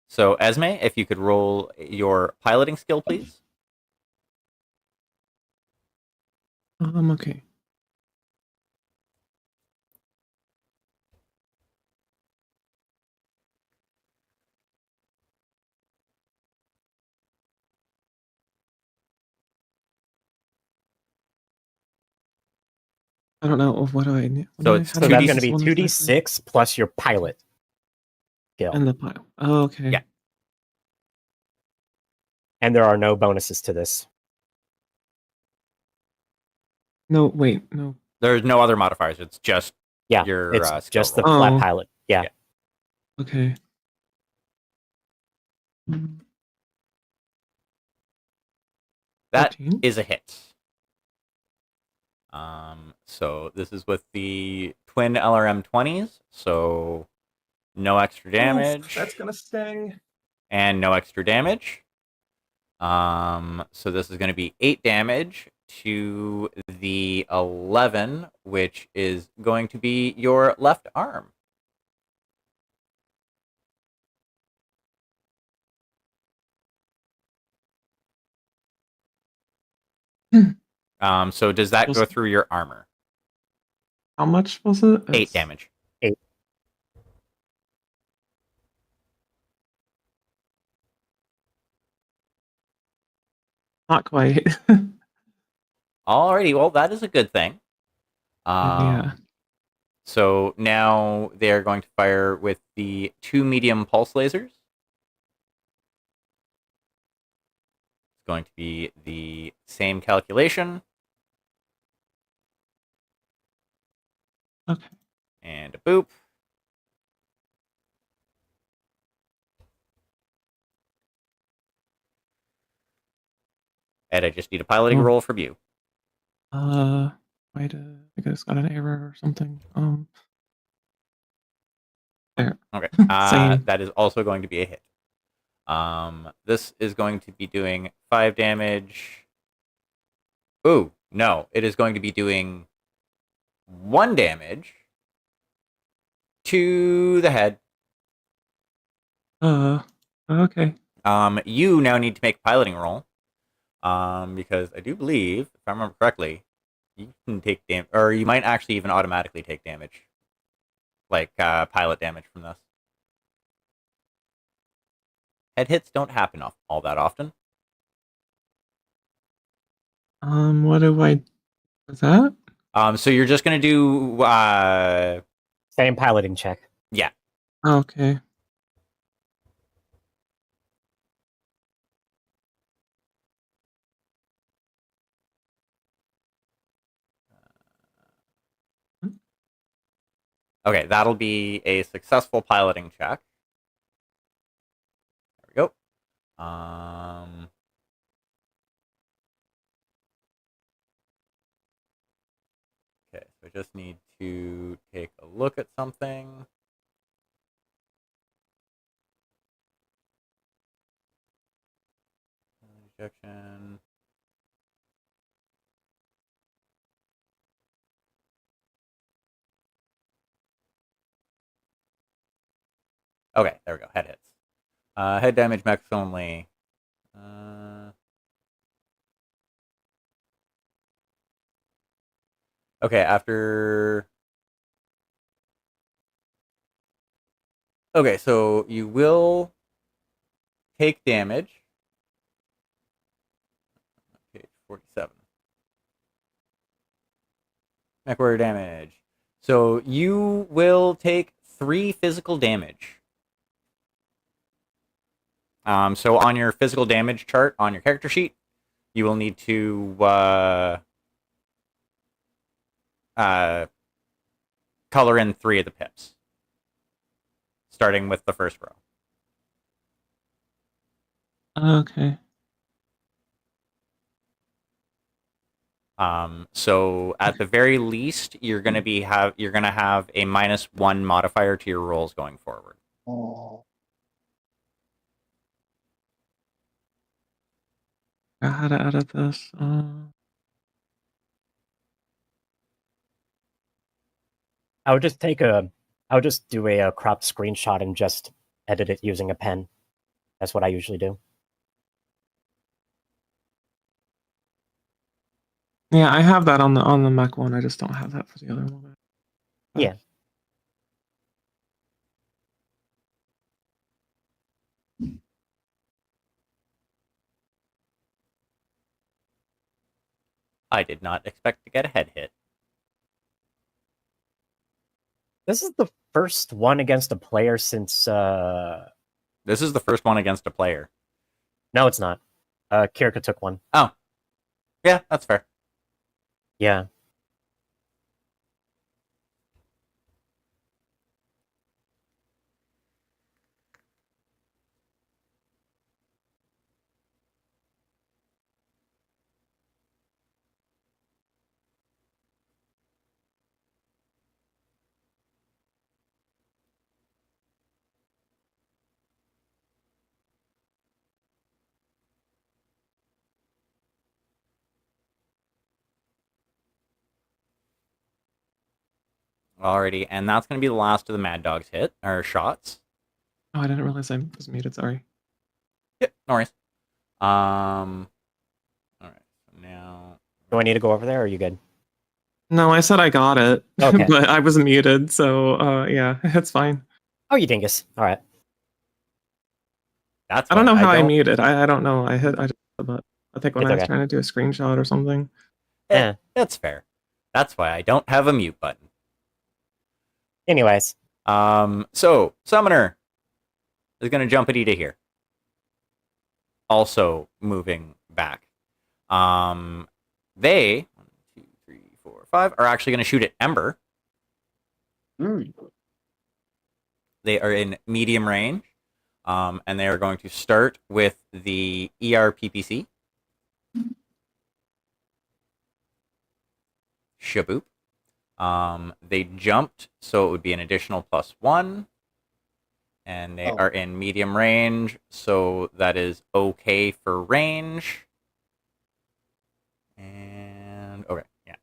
So, Esme, if you could roll your piloting skill, please. Okay. I don't know. What do I need? So it's So that's going to 2d6 be 2d6 plus your pilot skill. And the pile. Oh, okay. Yeah. And there are no bonuses to this. No, wait, no. There's no other modifiers. It's just your it's skill just the roll. flat Oh. pilot. Yeah. Okay. That 14? is a hit. So this is with the twin LRM 20s. So no extra damage. Oof, that's gonna sting. And no extra damage. So this is going to be 8 damage to the 11, which is going to be your left arm. So does that Was- go through your armor? How much was it? 8 It's damage. Not quite. Alrighty, well, that is a good thing. Yeah. So now they are going to fire with the 2 medium pulse lasers. It's going to be the same calculation. Okay. And a boop. And I just need a piloting Oh. roll from you. Wait, I think I just got an error or something. There. Okay. Same. That is also going to be a hit. This is going to be doing 5 damage. Ooh, no. It is going to be doing 1 damage to the head. Okay. You now need to make a piloting roll. Because I do believe, if I remember correctly, you can take damage, or you might actually even automatically take damage. Like, pilot damage from this. Head hits don't happen all that often. What do I with that? So you're just gonna do, Same piloting check. yeah. Okay. Okay, that'll be a successful piloting check. There we go. Okay, so I just need to take a look at something. Ejection. Okay, there we go. Head hits. Head damage max only. Okay, after. Okay, so you will take damage. Page 47. Mechwarrior damage. So you will take 3 physical damage. So on your physical damage chart on your character sheet, you will need to color in 3 of the pips, starting with the first row. Okay. So at the very least, you're gonna have a -1 modifier to your rolls going forward. I had to edit this. I would just do a cropped screenshot and just edit it using a pen. That's what I usually do. Yeah, I have that on the Mac one. I just don't have that for the other one. Yeah. I did not expect to get a head hit. This is the first one against a player since This is the first one against a player. no, it's not. Kirka took one. Oh. Yeah, that's fair. Yeah. Alrighty, and that's going to be the last of the Mad Dog's hit, or shots. Oh, I didn't realize I was muted. Sorry. Yep, no worries. Alright, so now Do I need to go over there, or are you good? No, I said I got it, Okay. but I was muted, so yeah, it's fine. Oh, you dingus. All right. That's I don't why know how I don't- muted. I don't know. I just hit the button. I think when It's I was okay. trying to do a screenshot or something. Yeah. That's fair. That's why I don't have a mute button. Anyways, So Summoner is going to jump at Ida here. Also moving back. They 1, 2, 3, 4, 5 are actually going to shoot at Ember. They are in medium range, and they are going to start with the ERPPC. Shaboop. They jumped, so it would be an additional +1. And they are in medium range, so that is okay for range. And okay, yeah.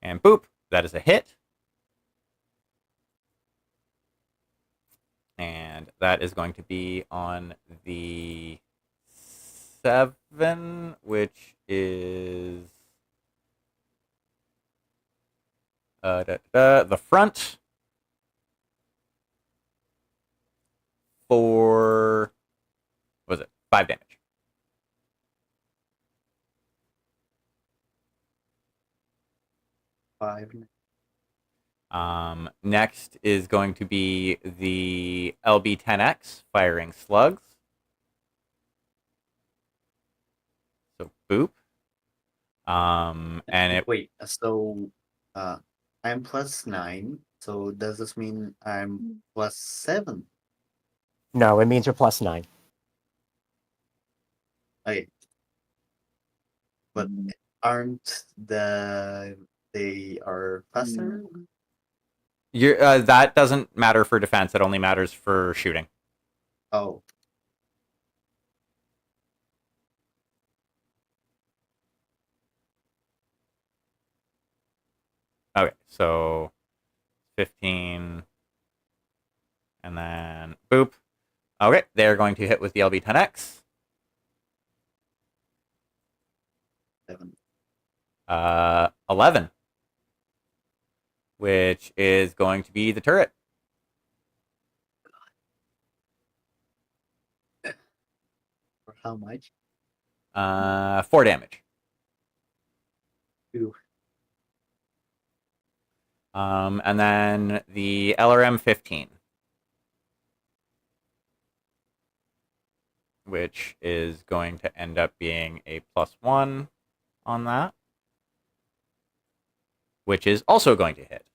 And boop, that is a hit. And that is going to be on the 7, which is the front for, what was it, 5 damage. Next is going to be the LB-10X firing slugs. So boop. And it Wait, so I'm +9. So does this mean I'm +7? no, it means you're +9. Okay. But aren't they are faster? you're that doesn't matter for defense. It only matters for shooting. Oh. Okay, so 15, and then boop. Okay, they're going to hit with the LB-10X. 7. 11, which is going to be the turret. For how much? 4 damage. 2. And then the LRM 15, which is going to end up being a +1 on that, which is also going to hit.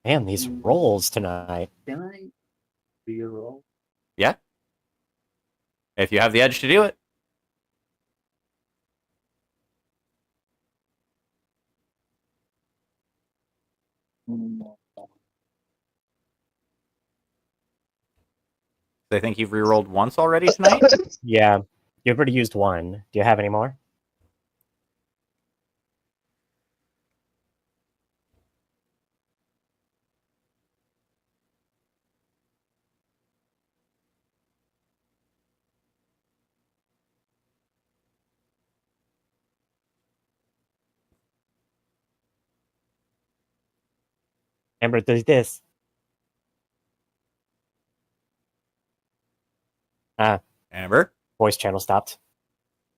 Man, these rolls tonight. Can I reroll? Yeah. If you have the edge to do it. I think you've rerolled once already tonight. Yeah, you've already used one. Do you have any more? Amber, does this. Amber, Voice channel stopped.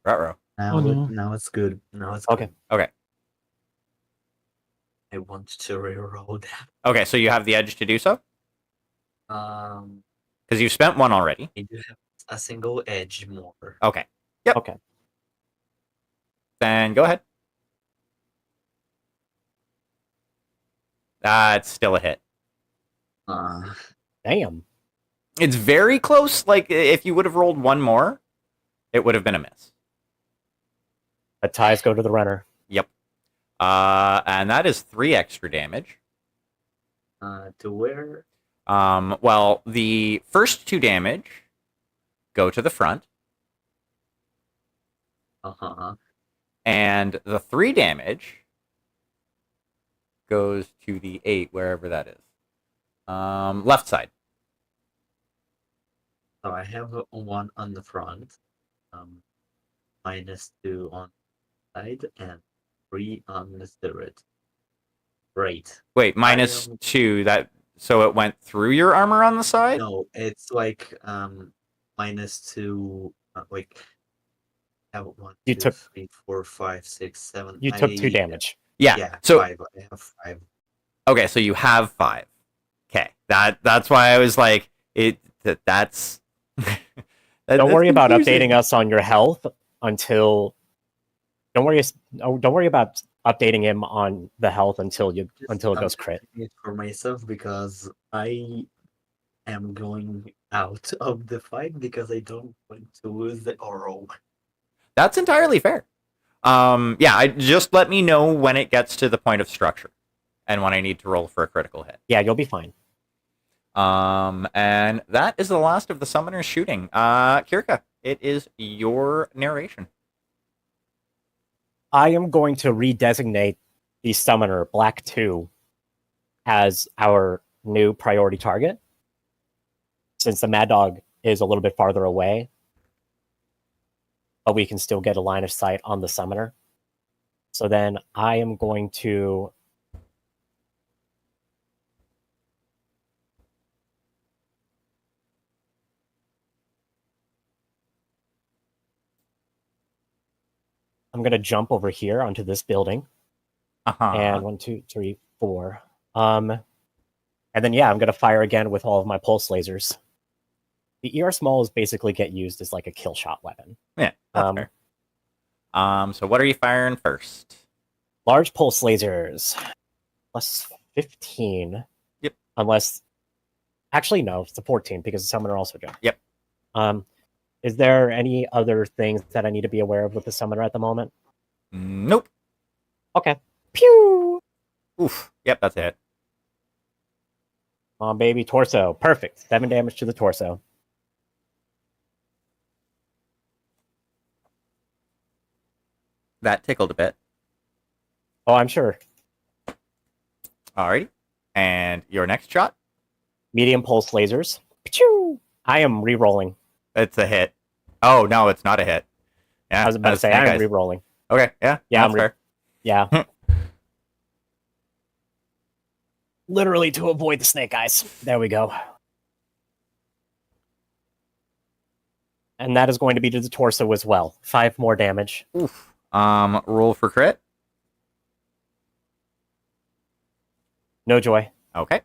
Ruh-roh. Now, Oh, no. now it's good. Now it's Okay. good. Okay. I want to reroll that. Okay, so you have the edge to do so? Um, Because you've spent one already. I do have a single edge more. Okay. Yep. Okay. Then go ahead. That's still a hit. Damn. It's very close. Like, if you would have rolled one more, it would have been a miss. But ties go to the runner. Yep. And that is 3 extra damage. To where? Well, the first 2 damage go to the front, and the 3 damage goes to the 8, wherever that is. Left side. So I have one on the front. -2 on side and 3 on the turret. Great. Wait, I -2. So it went through your armor on the side? No, it's like -2. Like have one, You 2, took 3, 4, 5, 6, 7. you took 2 damage. Yeah. Yeah, So 5. I have 5. okay, so you have 5. Okay, that's why I was like, that's. Don't worry about confusing. updating us on your health until. Don't worry about updating him on the health until it goes crit. It for myself because I am going out of the fight because I don't want to lose the oro. That's entirely fair. Yeah, just let me know when it gets to the point of structure, and when I need to roll for a critical hit. Yeah, you'll be fine. And that is the last of the summoners shooting. Kirka, it is your narration. I am going to redesignate the summoner Black 2 as our new priority target, since the Mad Dog is a little bit farther away, but we can still get a line of sight on the summoner. So then I am going to jump over here onto this building. And 1, 2, 3, 4. And then yeah, I'm gonna fire again with all of my pulse lasers. The ER smalls basically get used as like a kill shot weapon. Yeah, that's fair. So what are you firing first? Large pulse lasers. Plus 15. Yep. Unless actually no, it's a 14 because the summoner also jumped. Yep. Is there any other things that I need to be aware of with the summoner at the moment? Nope. Okay. Pew! Oof. Yep, that's it. Come on, baby. Torso. Perfect. 7 damage to the torso. That tickled a bit. Oh, I'm sure. Alrighty. And your next shot? Medium pulse lasers. Pew! I am re-rolling. It's a hit. Oh, no, it's not a hit. Yeah, I was about to say, I'm re-rolling. Okay, yeah. Yeah, that's fair. Yeah. Literally to avoid the snake eyes. There we go. And that is going to be to the torso as well. 5 more damage. Oof. Roll for crit. No joy. Okay.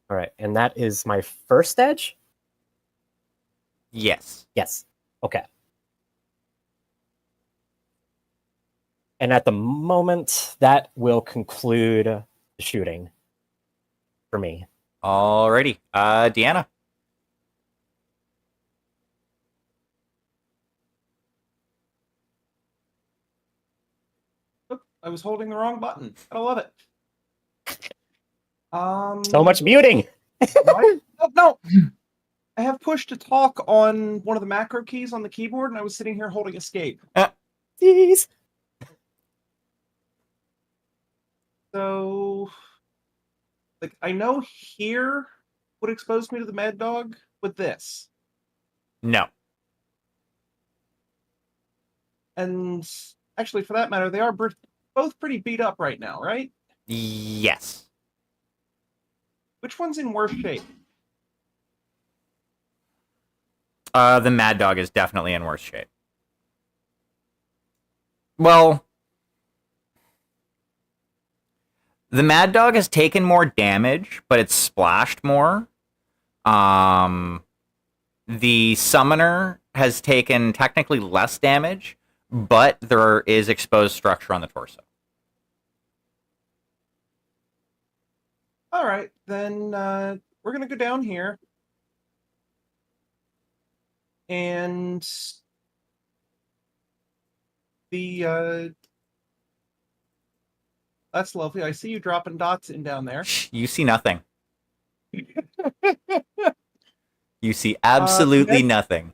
All right, and that is my first edge? Yes. Yes. Okay. And at the moment, that will conclude the shooting for me. Alrighty. Deanna. Oop, I was holding the wrong button. I love it. So much muting! What? Oh, no! I have push to talk on one of the macro keys on the keyboard, and I was sitting here holding escape. Jeez. So, like, I know here would expose me to the Mad Dog with this. No. And actually, for that matter, they are both pretty beat up right now, right? Yes. Which one's in worse shape? The Mad Dog is definitely in worse shape. Well, the Mad Dog has taken more damage, but it's splashed more. The Summoner has taken technically less damage, but there is exposed structure on the torso. All right, then we're going to go down here. And the that's lovely. I see you dropping dots in down there. You see nothing. You see absolutely nothing.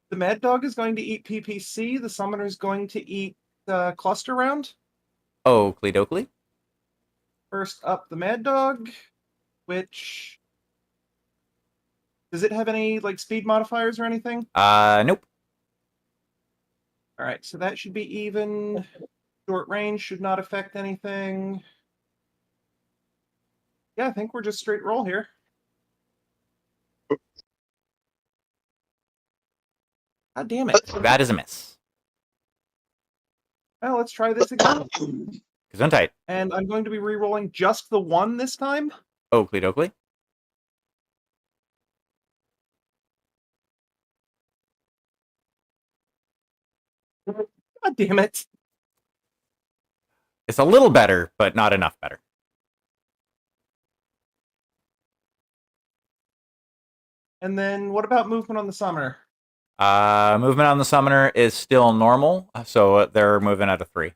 The Mad Dog is going to eat PPC. The Summoner is going to eat the Cluster Round. Oakley dokley. First up, the Mad Dog, which... Does it have any, like, speed modifiers or anything? Nope. All right, so that should be even. Short range should not affect anything. Yeah, I think we're just straight roll here. God damn it. That is a miss. Well, let's try this again. Gesundheit. And I'm going to be re-rolling just the one this time. Oakley dokley. God damn it. It's a little better, but not enough better. And then what about movement on the summoner? Movement on the summoner is still normal, so they're moving at a 3.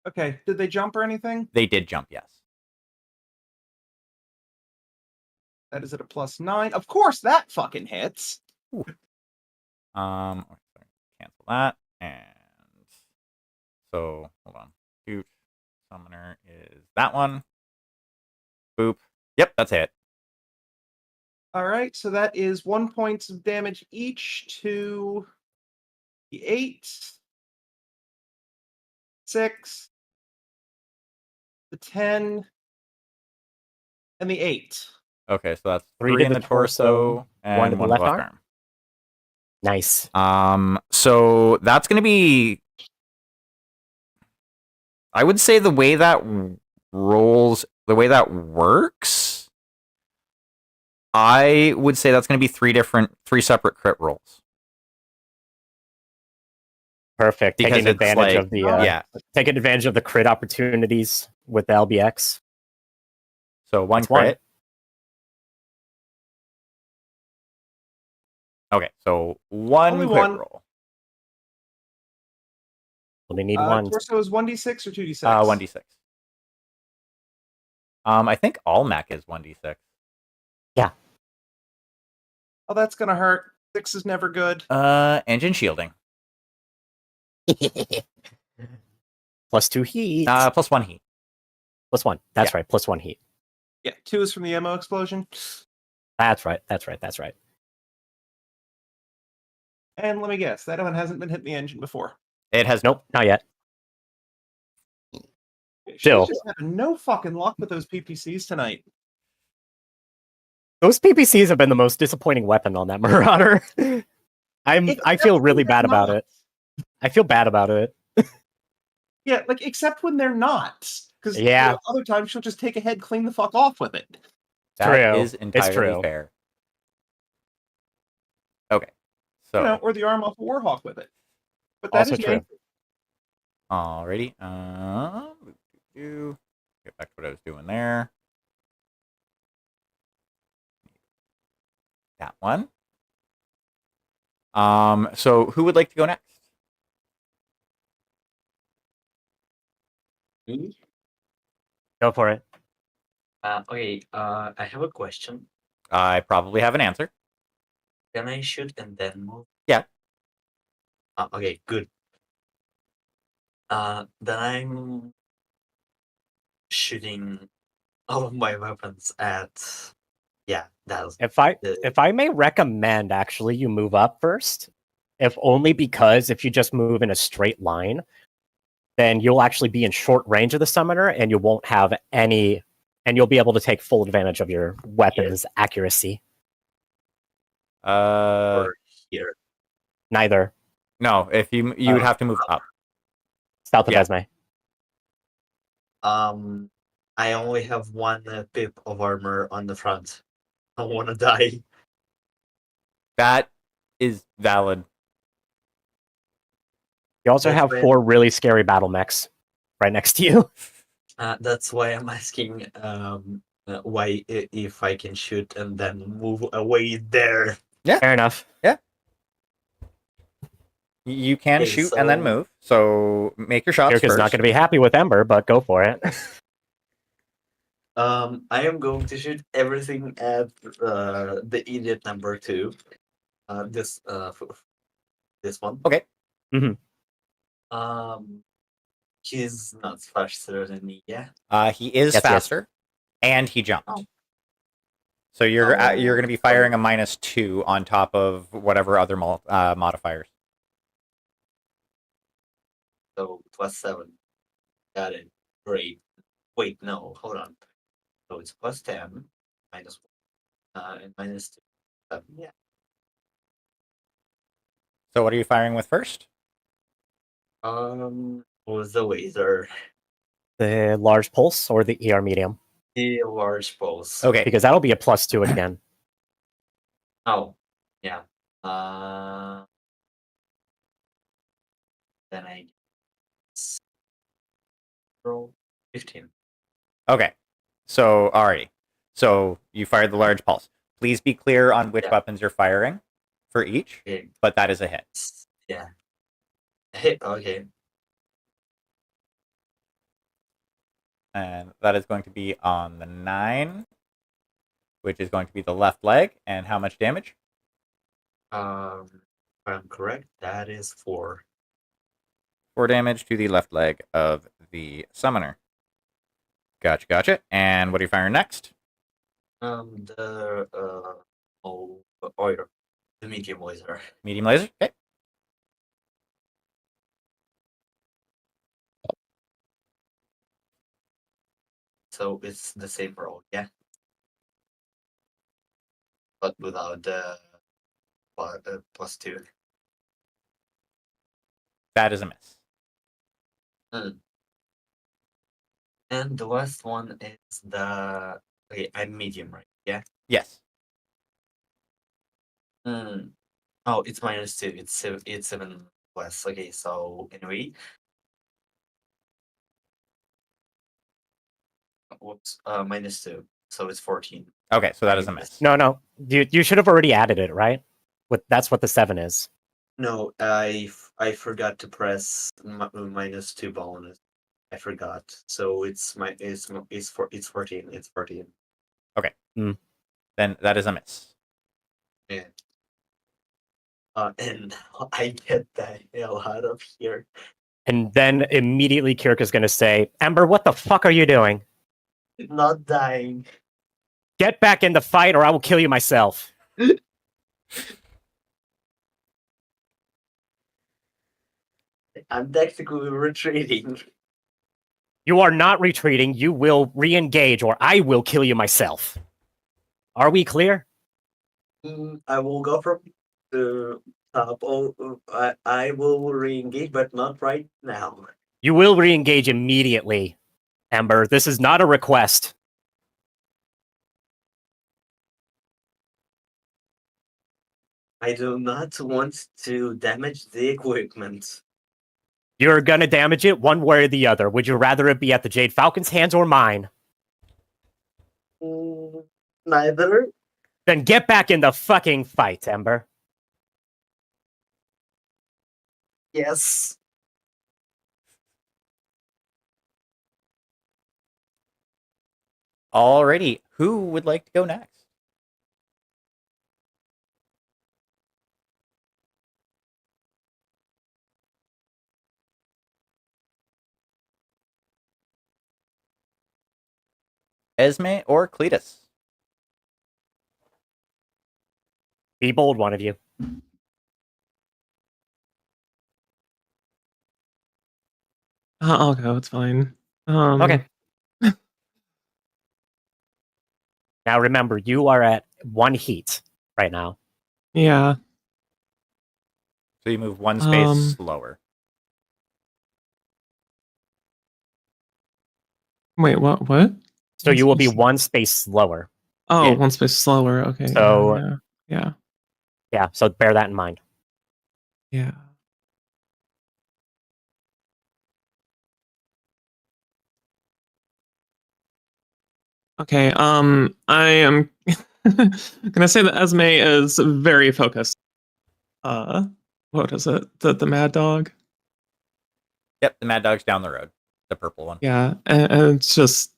Okay, did they jump or anything? They did jump, yes. That is at a +9. Of course, that fucking hits. Cancel that, and so hold on. Shoot, summoner is that one. Boop. Yep, that's it. All right, so that is 1 point of damage each to the 8, 6, the 10, and the 8. Okay, so that's 3 3 to in the the torso torso, and 1 to the 1 left left arm? Nice. So that's going to be, I would say the way that rolls, the way that works, I would say that's going to be 3 separate crit rolls. Perfect. Because Taking it's advantage like- of the yeah. taking advantage of the crit opportunities with the LBX. So 1 That's one. crit. Okay, so 1 Only crit one. roll. Only need one. Torso is 1d6 or 2d6? 1d6. I think all mech is 1d6. Oh, that's gonna hurt. 6 is never good. Engine shielding. +2 heat. Plus 1 heat. +1. That's Yeah. right. +1 heat. Yeah, 2 is from the ammo explosion. That's right. That's right. That's right. And let me guess, that one hasn't been hitting the engine before. It has Nope, not yet. She's Still. just having no fucking luck with those PPCs tonight. Those PPCs have been the most disappointing weapon on that Marauder. I feel really bad about it. I feel bad about it. Yeah, like except when they're not. Because Yeah. other times she'll just take a head, clean the fuck off with it. That True. is It's entirely true. fair. Okay. So, Or the arm off a Warhawk with it. But that Also is true. me. alrighty. Get back to what I was doing there. That one. So who would like to go next? Go for it. Okay, I have a question. I probably have an answer. Can I shoot and then move? Yeah. Okay, good. Then I'm shooting all of my weapons at. Yeah, that's If I may recommend, actually, you move up first. If only because if you just move in a straight line, then you'll actually be in short range of the summoner, and you won't have any, and you'll be able to take full advantage of your weapon's accuracy. or here. Neither. No, if you would have to move up. South of Yeah. Esme. I only have 1 pip of armor on the front. I want to die. That is valid. You also That's have when- 4 really scary battle mechs right next to you. That's why I'm asking why if I can shoot and then move away there. Fair enough. You can Okay, shoot and then so- move. So make your shots Kirk is first. not going to be happy with Ember, but go for it. I am going to shoot everything at the idiot number 2. This one. Okay. Mhm. He's not faster than me. Yeah. He is Yes, yes. faster, and he jumped. Oh. So you're Oh, going to be firing a -2 on top of whatever other modifiers. So +7. Got it. Great. Wait, no, hold on. So it's +10, -1, and -2. 7. Yeah. So what are you firing with first? What was the laser? The large pulse or the ER medium? The large pulse. Okay. Because that'll be a +2 again. Oh, yeah. Then I roll 15. Okay. So, alrighty. So you fired the large pulse. Please be clear on which Yeah. weapons you're firing for each, Okay. but that is a hit. Yeah. Hit. Okay. And that is going to be on the 9, which is going to be the left leg. And how much damage? If I'm correct, that is 4. 4 damage to the left leg of the summoner. Gotcha, gotcha. And what are you firing next? The oil, the medium laser. Medium laser? Okay. So it's the same roll, yeah. But without the +2. That is a miss. And the last one is the. Okay, I'm medium, right? Yeah. Yes. Oh, it's -2. It's 7 less. Okay, so anyway. Whoops. -2. So it's 14. Okay, so that is a miss. No. You should have already added it, right? That's what the 7 is. No, I forgot to press -2 bonus. I forgot. So it's 14. It's 14. Okay. Then that is a miss. Yeah. And I get the hell out of here. And then immediately Kirk is going to say, Ember, what the fuck are you doing? Not dying. Get back in the fight or I will kill you myself. I'm technically retreating. You are not retreating. You will re-engage or I will kill you myself. Are we clear? I will go from the top. I will re-engage, but not right now. You will re-engage immediately, Ember. This is not a request. I do not want to damage the equipment. You're going to damage it one way or the other. Would you rather it be at the Jade Falcon's hands or mine? Neither. Then get back in the fucking fight, Ember. Yes. Alrighty. Who would like to go next? Esme or Cletus? Be bold, one of you. I'll go. It's fine. Okay. Now remember, you are at 1 heat right now. Yeah. So you move 1 space slower. Wait, what? So you will be 1 space slower. Oh, Yeah. 1 space slower. Okay. So yeah. Yeah, so bear that in mind. Yeah. Okay, I am gonna say that Esme is very focused. What is it? The Mad Dog? Yep, the Mad Dog's down the road. The purple one. Yeah, and it's just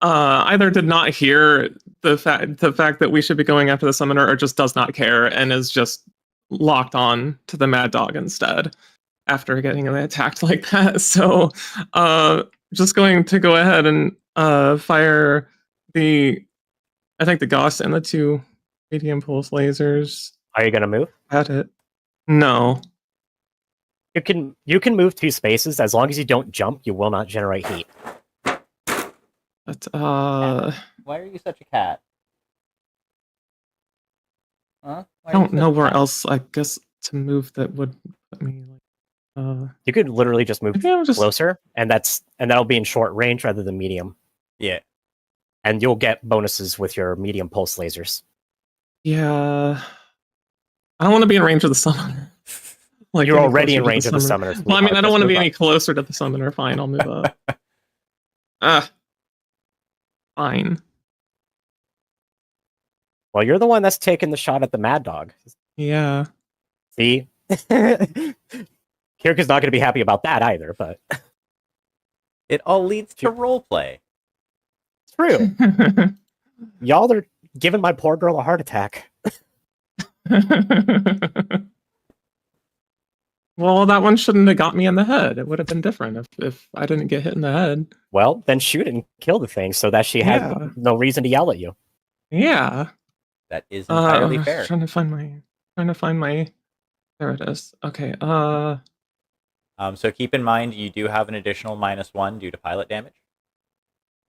either did not hear the fact that we should be going after the summoner, or just does not care and is just locked on to the Mad Dog instead after getting attacked like that. So, just going to go ahead and fire the Gauss and the 2 medium pulse lasers Are you going to move? at it. No. You can move 2 spaces as long as you don't jump. You will not generate heat. But Why are you such a cat? Huh? I don't know where else. I guess to move that would put me like. You could literally just move Maybe I'm just closer, and that'll be in short range rather than medium. Yeah. And you'll get bonuses with your medium pulse lasers. Yeah. I don't want to be in range of the summoner. Like You're any already in closer to range of the summoner. Well, I mean, I don't Just want to move be up. any closer to the summoner. Fine, I'll move up. Fine. Well, you're the one that's taking the shot at the Mad Dog. Yeah. See? Kirk is not going to be happy about that either, but It all leads to roleplay. it's true. Y'all are giving my poor girl a heart attack. Well, that one shouldn't have got me in the head. It would have been different if I didn't get hit in the head. Well, then shoot it and kill the thing so that she has Yeah. no reason to yell at you. Yeah. That is entirely I'm fair. Trying to find my. There it is. Okay. So keep in mind you do have an additional -1 due to pilot damage.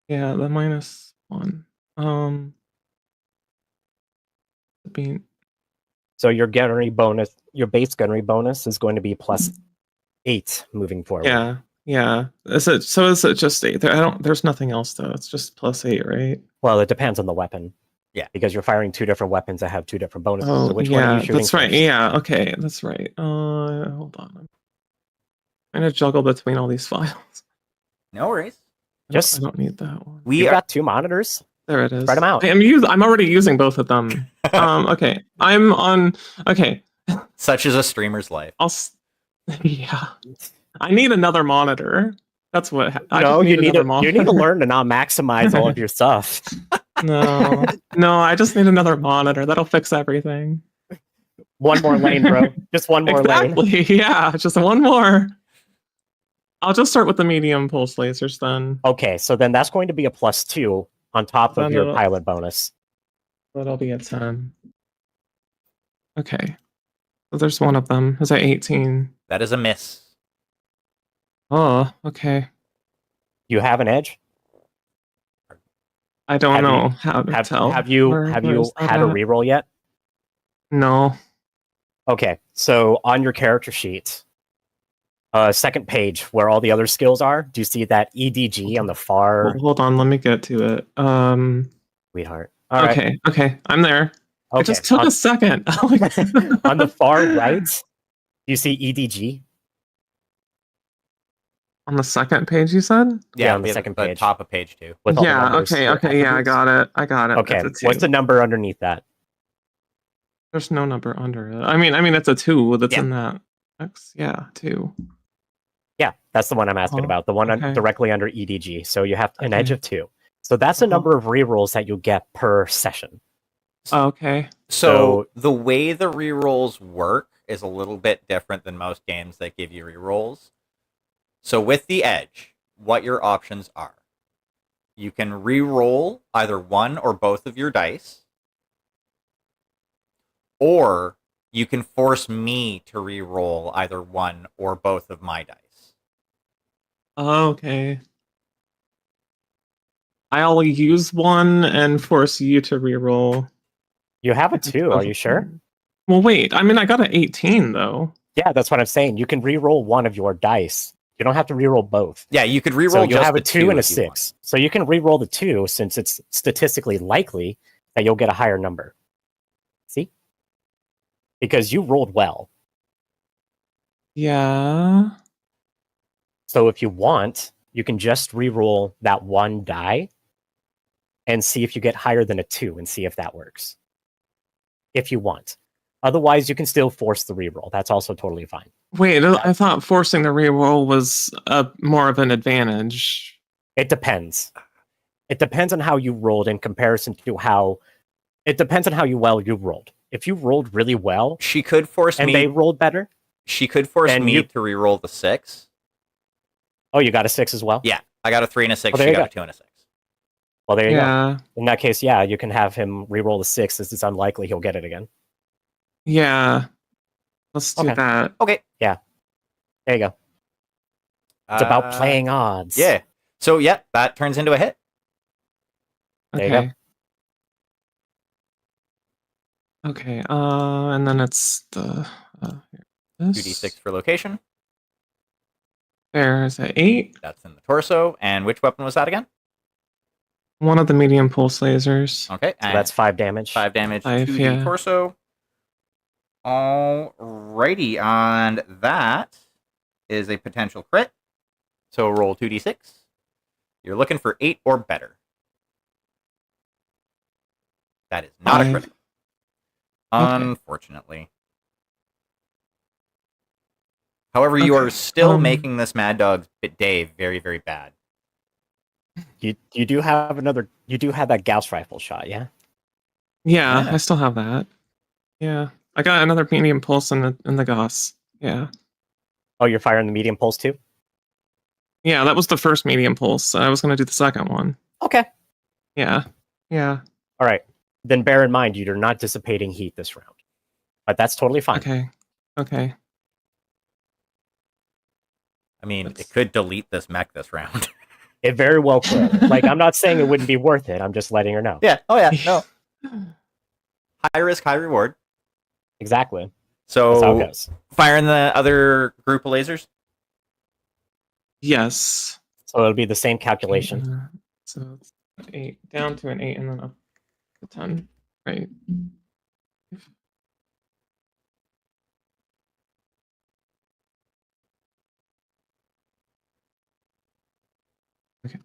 Yeah, the -1. Being So your gunnery bonus, your base gunnery bonus is going to be +8 moving forward. Yeah. Is it just 8? There's nothing else though. It's just +8, right? Well, it depends on the weapon. Yeah. Because you're firing 2 different weapons that have 2 different bonuses. Oh, So which one are you shooting that's right. first? Yeah, okay, that's right. Hold on. I'm trying to juggle between all these files. No worries. I don't need that one. You've got 2 monitors. There it is. Spread them out. I'm already using both of them. Okay. I'm on. Okay. Such is a streamer's life. Yeah. I need another monitor. That's what. You need to learn to not maximize all of your stuff. No, I just need another monitor. That'll fix everything. One more lane, bro. Just one more lane. Exactly. Yeah, just one more. I'll just start with the medium pulse lasers then. Okay, so then that's going to be a +2 on top of Then your pilot bonus. That'll be a 10. Okay. So there's one of them. Is that 18? That is a miss. Oh, okay. You have an edge? I don't know how to tell. Have you Where had a at? reroll yet? No. Okay, so on your character sheet, second page where all the other skills are, do you see that EDG on the far? Hold on, let me get to it. Sweetheart. All right. Okay, I'm there. Okay. It just took a second. On the far right, you see EDG? On the second page, you said? Yeah, on the second page. Top of page 2. With all the Yeah, numbers okay, for yeah, I attributes. got it. Okay, It's a 2. what's the number underneath that? There's no number under it. I mean, it's a 2 that's Yeah. in that. Yeah, 2. Yeah, that's the one I'm asking about. The one directly under EDG. So you have an edge of 2. So that's a number of rerolls that you'll get per session. Okay. So the way the rerolls work is a little bit different than most games that give you rerolls. So with the edge, what your options are. You can reroll either one or both of your dice, or you can force me to reroll either one or both of my dice. Okay. I'll use one and force you to reroll. You have a 2, are you sure? Well, wait. I mean, I got an 18, though. Yeah, that's what I'm saying. You can reroll one of your dice. You don't have to reroll both. Yeah, you could reroll So you just have a the 2 and a if you want. 6. So you can reroll the 2 since it's statistically likely that you'll get a higher number. See? Because you rolled well. Yeah. So if you want, you can just reroll that one die and see if you get higher than a 2 and see if that works. If you want. Otherwise, you can still force the reroll. That's also totally fine. Wait, I thought forcing the reroll was more of an advantage. It depends. It depends on how you rolled in comparison to how... It depends on how well you rolled. If you rolled really well... She could force me... And they rolled better... She could force me to reroll the 6. Oh, you got a 6 as well? Yeah, I got a 3 and a 6. Well, she got a 2 and a 6. Well, there you go. In that case, yeah, you can have him reroll the 6 as it's unlikely he'll get it again. Yeah. Let's do that. Okay. Yeah. There you go. It's about playing odds. Yeah. So yeah, that turns into a hit. There you go. Okay. Okay. And then it's the here, this. 2d6 for location. There's an 8. That's in the torso. And which weapon was that again? One of the medium pulse lasers. Okay. So And that's 5 damage. 5 damage 5, to yeah. the torso. Alrighty, and that is a potential crit. So roll 2d6. You're looking for 8 or better. That is not a 5. critical. Unfortunately. However, you Okay, are still making this Mad Dog's day very, very bad. You do have that Gauss rifle shot, yeah? Yeah, Yeah. I still have that. Yeah. I got another medium pulse in the Gauss. Yeah. Oh, you're firing the medium pulse too? Yeah, that was the first medium pulse. I was gonna do the second one. Okay. Yeah. Yeah. All right. Then bear in mind you're not dissipating heat this round. But that's totally fine. Okay. Okay. I mean, it could delete this mech this round. It very well could. Like, I'm not saying it wouldn't be worth it. I'm just letting her know. Yeah. Oh, yeah. No. High risk, high reward. Exactly. That's how it So, goes. firing the other group of lasers? Yes. So it'll be the same calculation. So it's 8 down to an 8 and then up to 10. Right. Okay.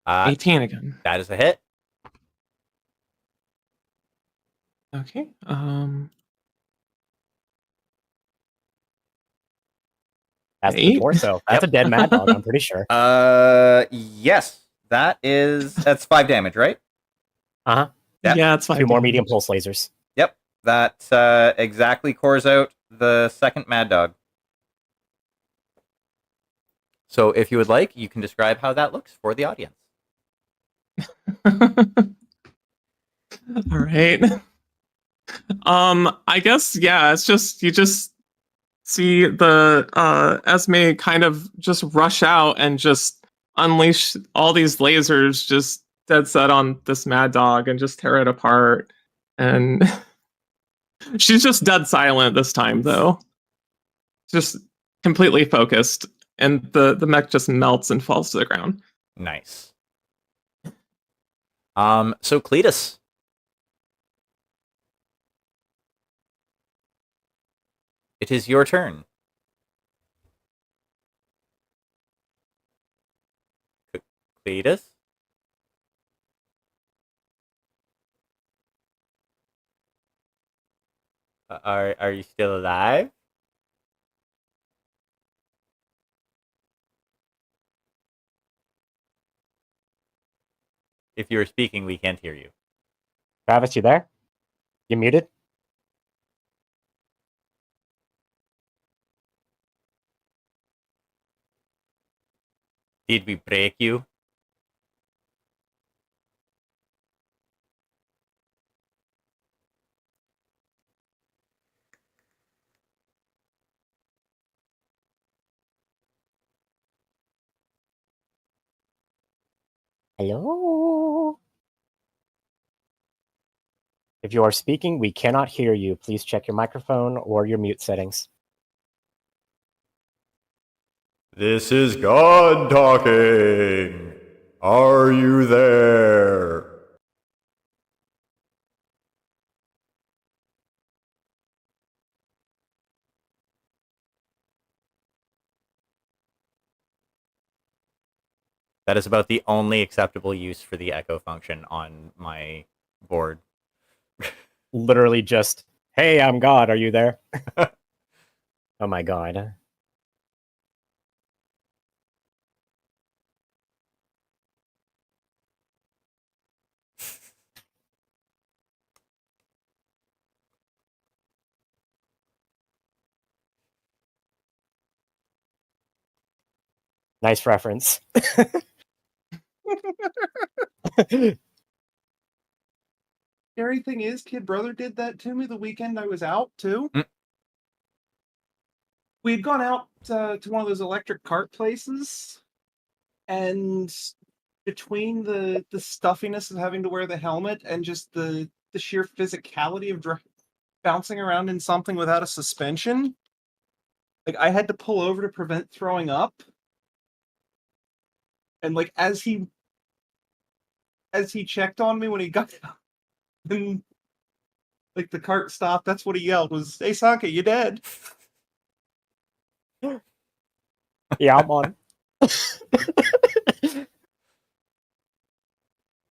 18 again. That is a hit. Okay. That's the 8? torso. That's a dead Mad Dog, I'm pretty sure. Yes. That's 5 damage, right? Uh-huh. Yeah, it's 5 2 more damage. medium pulse lasers. Yep. That exactly cores out the second Mad Dog. So if you would like, you can describe how that looks for the audience. All right. I guess, yeah, it's just you just see the Esme kind of just rush out and just unleash all these lasers just dead set on this Mad Dog and just tear it apart. And she's just dead silent this time though. Just completely focused. And the mech just melts and falls to the ground. Nice. So Cletus. It is your turn. Cletus? Are you still alive? If you're speaking, we can't hear you. Travis, you there? You muted? Did we break you? Hello? If you are speaking, we cannot hear you. Please check your microphone or your mute settings. This is God talking. Are you there? That is about the only acceptable use for the echo function on my board. Literally just, hey, I'm God, are you there? Oh my God. Nice reference. Scary thing is, Kid Brother did that to me the weekend I was out too. we'd gone out to one of those electric cart places, and between the stuffiness of having to wear the helmet and just the sheer physicality of bouncing around in something without a suspension, like I had to pull over to prevent throwing up. And like as he checked on me when he got out, and like the cart stopped, that's what he yelled was, "Hey Sanka, you dead?" Yeah, I'm on.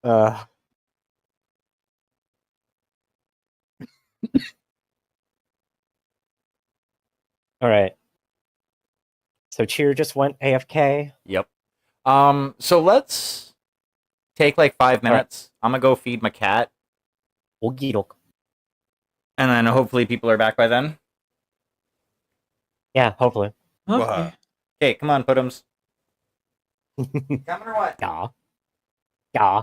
uh, all right. So Cheer just went AFK. Yep. So let's take like 5 All right. minutes. I'm gonna go feed my cat, Okie doke. and then hopefully people are back by then. Yeah, hopefully. Okay. Okay, come on, Putums. Coming or what? Yeah. Yeah.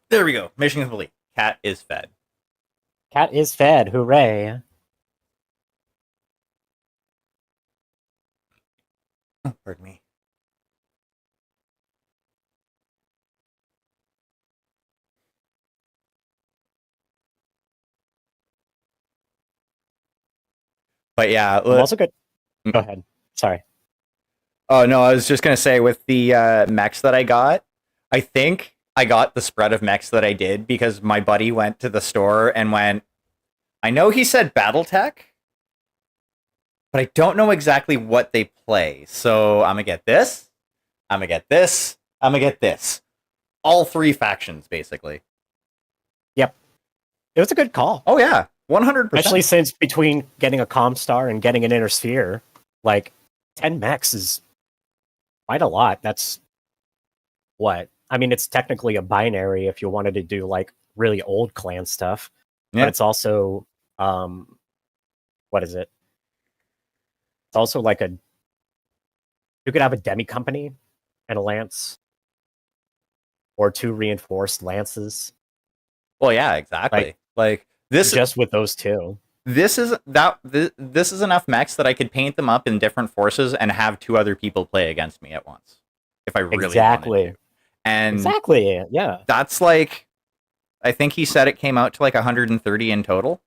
There we go. Mission complete. Cat is fed. Cat is fed. Hooray. Oh, pardon me. But yeah, I'm also good. Mm. Go ahead. Sorry. Oh no, I was just gonna say with the mechs that I got, I think I got the spread of mechs that I did because my buddy went to the store and went, I know he said BattleTech, but I don't know exactly what they play. So I'm gonna get this, I'm gonna get this, I'm gonna get this. All 3 factions, basically. Yep. It was a good call. Oh yeah, 100%. Especially since between getting a Comstar and getting an Inner Sphere, like 10 mechs is quite a lot. That's what? I mean, it's technically a binary if you wanted to do like really old clan stuff, Yeah. but it's also, what is it? It's also like you could have a demi company and a lance, or 2 reinforced lances. Well, yeah, exactly. Like this, Just with those 2. this is enough mechs that I could paint them up in different forces and have 2 other people play against me at once if I really Exactly. wanted to. And Exactly. Yeah. that's like, I think he said it came out to like 130 in total.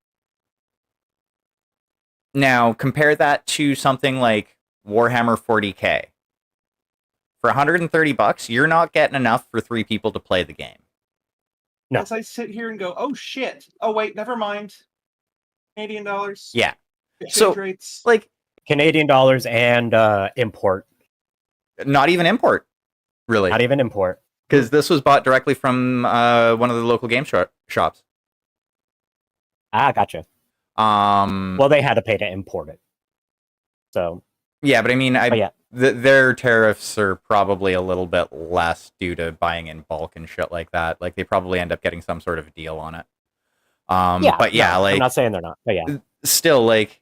Now compare that to something like Warhammer 40K. For $130, you're not getting enough for 3 people to play the game. No. As I sit here and go, "Oh shit! Oh wait, never mind. Canadian dollars. Yeah. Exchange So, rates. like, Canadian dollars and import. not even import, really. Not even import. Because this was bought directly from one of the local game shops. Ah, gotcha. Well, they had to pay to import it. So. Yeah, but I mean, yeah. Their tariffs are probably a little bit less due to buying in bulk and shit like that. Like, they probably end up getting some sort of deal on it. Yeah, but yeah, no, like, I'm not saying they're not, but yeah, still, like,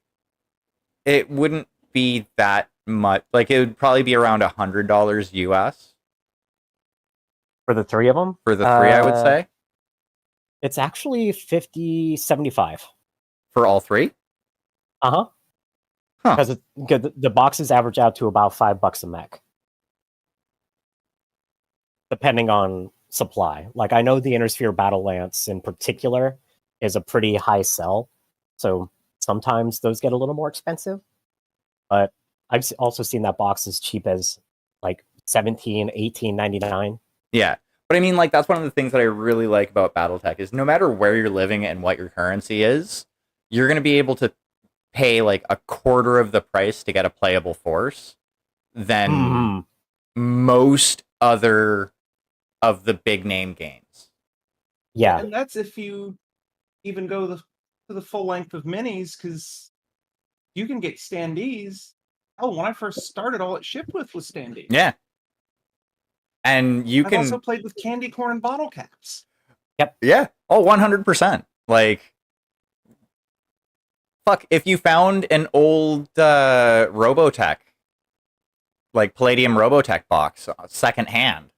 it wouldn't be that much. Like, it would probably be around $100 US for the 3 of them. for the 3, I would say. It's actually 50-75 For all 3. Huh. Because the boxes average out to about $5 a mech, depending on supply. Like, I know the Inner Sphere Battle Lance in particular is a pretty high sell, so sometimes those get a little more expensive. But I've also seen that box as cheap as like $17, $18.99. Yeah. But I mean, like, that's one of the things that I really like about BattleTech is no matter where you're living and what your currency is, you're going to be able to pay like a quarter of the price to get a playable force than most other of the big name games. Yeah. And that's if you even go to the full length of minis, because you can get standees Oh, when I first started, all it shipped with was standee. Yeah. And you I've can also played with candy corn bottle caps. Yeah. Oh, 100%. Like, fuck, if you found an old Robotech, like Palladium Robotech box, secondhand,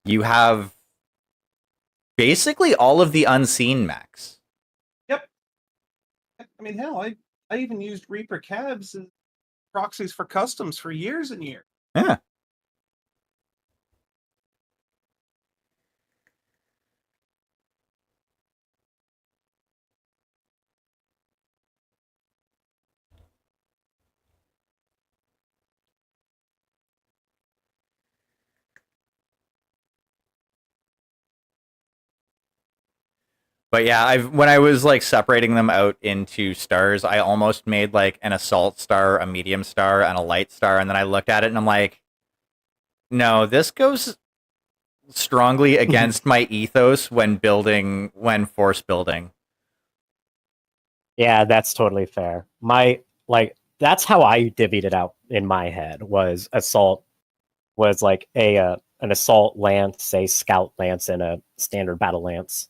you have basically all of the unseen mechs. Yep. I mean, hell, I even used Reaper cabs as proxies for customs for years and years. Yeah. But yeah, when I was like separating them out into stars, I almost made like an assault star, a medium star, and a light star, and then I looked at it and I'm like, no, this goes strongly against my ethos when force building. Yeah, that's totally fair. That's how I divvied it out in my head. Was assault was like an assault lance, a scout lance, and a standard battle lance.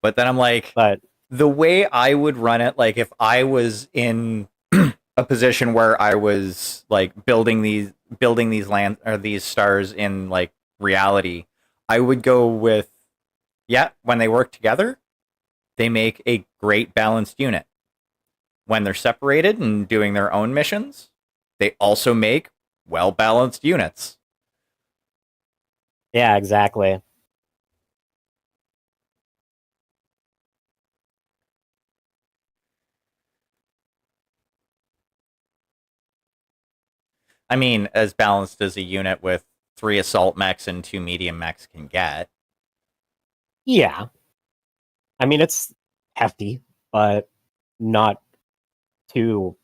But then I'm like, But the way I would run it, like if I was in a position where I was like building these land or these stars in like reality, I would go with when they work together, they make a great balanced unit. When they're separated and doing their own missions, they also make well balanced units. yeah, exactly. I mean, as balanced as a unit with 3 assault mechs and 2 medium mechs can get. Yeah. I mean, it's hefty, but not too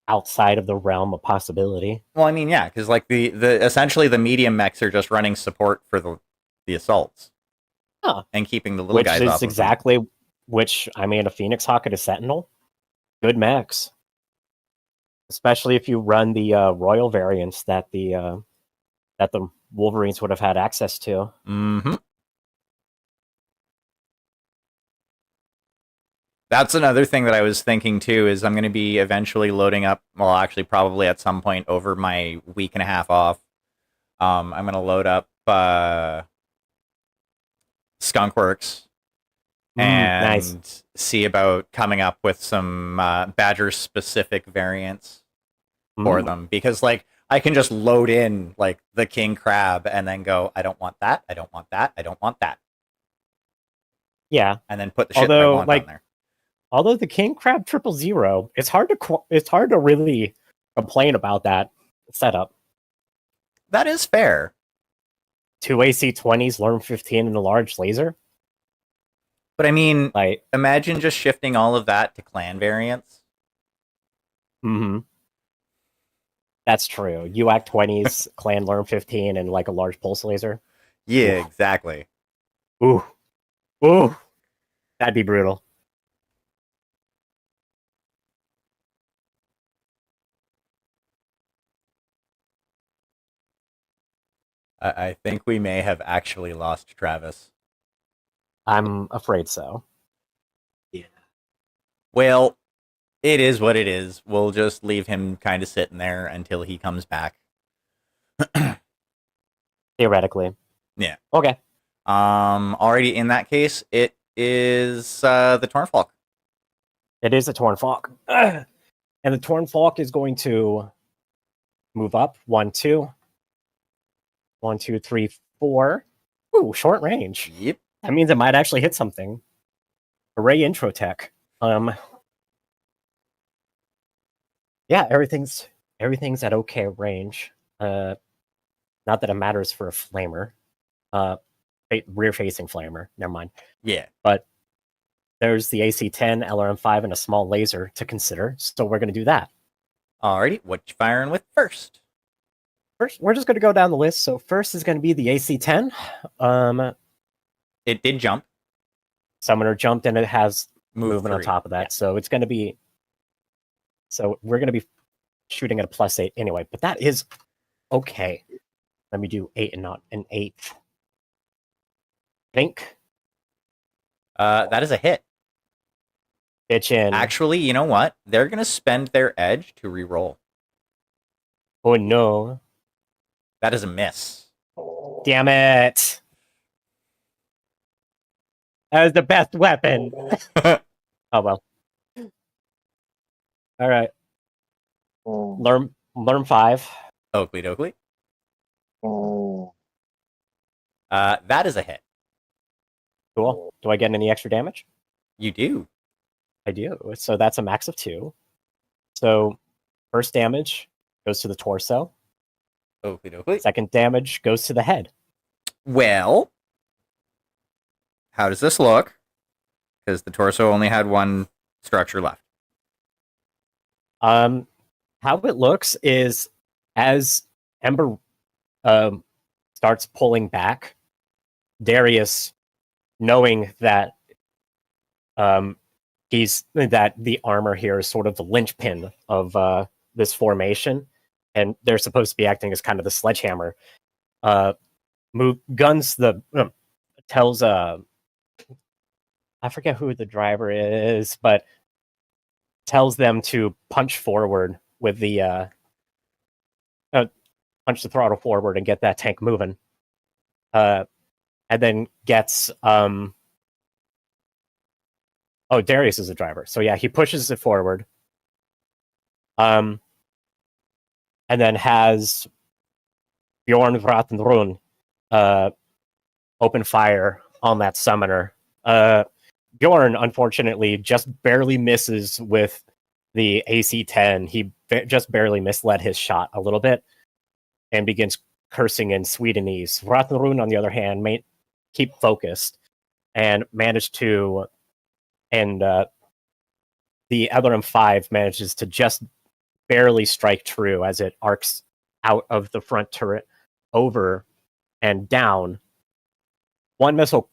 outside of the realm of possibility. Well, I mean, yeah, because like the essentially the medium mechs are just running support for the assaults. Huh. And keeping the little Which guys is off exactly which I mean, a Phoenix Hawk and a Sentinel, good mechs. Especially if you run the Royal variants that the Wolverines would have had access to. Mm-hmm. That's another thing that I was thinking too, is I'm going to be eventually loading up, well, actually probably at some point over my week and a half off, I'm going to load up Skunkworks and Nice. see about coming up with some Badger-specific variants for them. Because, like, I can just load in, like, the King Crab and then go, I don't want that, I don't want that, I don't want that. Yeah. And then put the shit that I want on there. Although the King Crab 000, it's hard to really complain about that setup. That is fair. 2 AC-20s, Learn 15, and a large laser. But I mean, like, imagine just shifting all of that to clan variants. Mm-hmm. That's true. UAC 20s, clan Learn 15, and like a large pulse laser. Yeah, ooh. Exactly. Ooh. Ooh. That'd be brutal. I think we may have actually lost Travis. I'm afraid so. Yeah. Well, it is what it is. We'll just leave him kind of sitting there until he comes back. Theoretically. Yeah. Okay. Already in that case, it is the Tornfalk. It is a Tornfalk. And the Tornfalk is going to move up. 1, 2. 1, 2, 3, 4. Ooh, short range. Yep. That means it might actually hit something. Array intro tech. Yeah, everything's at okay range. Not that it matters for a flamer. Rear facing flamer. Never mind. Yeah. But there's the AC-10, LRM-5, and a small laser to consider. So we're going to do that. Alrighty, what you firing with first? First, we're just going to go down the list. So first is going to be the AC-10. It did jump. Summoner jumped, and it has movement on 3. top of that. Yeah. So it's going to be. So we're going to be shooting at a +8 anyway, but that is okay. Let me do 8 and not an 8th. Think. That is a hit. Pitch in. Actually, you know what? They're going to spend their edge to re-roll. Oh no. That is a miss. Damn it. That was the best weapon. Oh well. All right. Learn 5. Oakley dokley. Oh. That is a hit. Cool. Do I get any extra damage? You do. I do. So that's a max of 2. So first damage goes to the torso. Oakley dokley. Second damage goes to the head. Well, how does this look? Because the torso only had one structure left. How it looks is as Ember starts pulling back, Darius, knowing that that the armor here is sort of the linchpin of this formation, and they're supposed to be acting as kind of the sledgehammer. Tells I forget who the driver is, but tells them to punch forward with the punch the throttle forward and get that tank moving. And then gets Darius is the driver. So yeah, he pushes it forward. And then has Bjorn Vratenrun open fire on that summoner. Bjorn, unfortunately, just barely misses with the AC-10. He just barely misled his shot a little bit and begins cursing in Swedenese. Vratenrun, on the other hand, may keep focused and managed to... And the LRM-5 manages to just barely strike true as it arcs out of the front turret over and down. One missile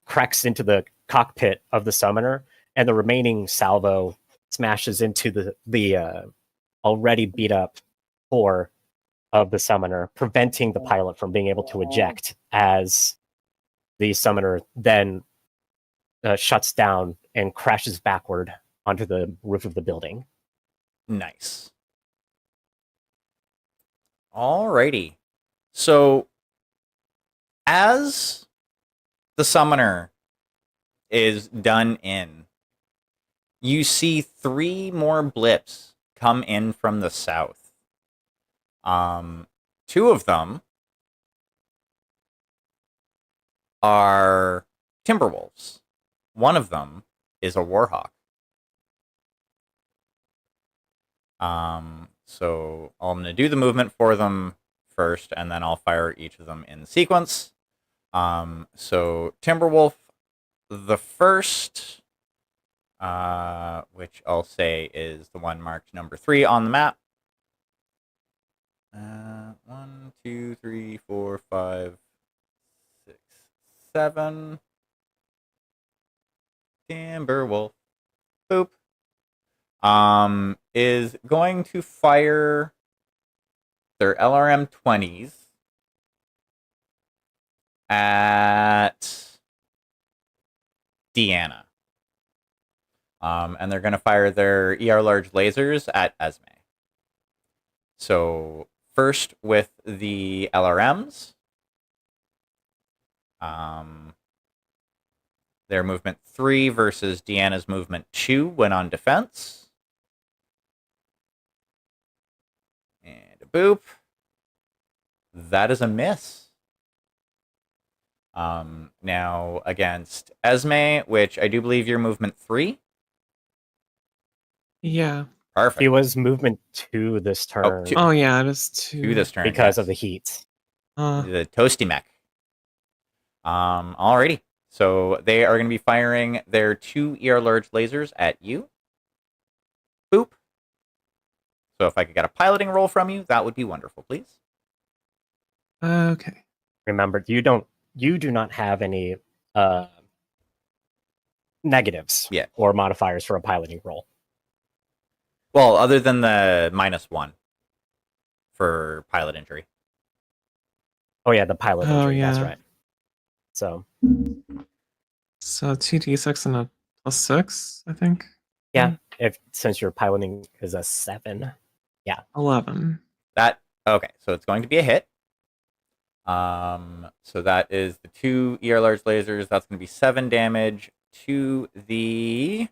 cracks into the cockpit of the summoner, and the remaining salvo smashes into the already beat up core of the summoner, preventing the pilot from being able to eject as the summoner then shuts down and crashes backward onto the roof of the building. Nice. Alrighty. So, as the summoner is done in, you see 3 more blips come in from the south. 2 of them are Timberwolves. One of them is a Warhawk. So I'm going to do the movement for them first, and then I'll fire each of them in sequence. So Timberwolf, the first, which I'll say is the one marked number 3 on the map. 1, 2, 3, 4, 5, 6, 7. Timberwolf. Boop. Is going to fire their LRM-20s at Deanna. And they're going to fire their ER large lasers at Esme. So first with the LRMs, their movement 3 versus Deanna's movement 2 went on defense. And a boop. That is a miss. Now against Esme, which I do believe your movement 3. Yeah. Perfect. He was movement 2 this turn. two. Oh yeah, it is 2. 2 this turn because yes. of the heat. The Toasty Mech. Alrighty. So they are going to be firing their 2 ER large lasers at you. Boop. So if I could get a piloting roll from you, that would be wonderful, please. Okay. Remember, you do not have any negatives Yeah. or modifiers for a piloting roll. Well, other than the -1 for pilot injury. Oh yeah, the pilot Oh, injury. That's yeah. right. So 2d6 and a +6, I think. yeah, since your piloting is a 7. 11. Okay, so it's going to be a hit. So that is the 2 ER large lasers. That's going to be 7 damage to the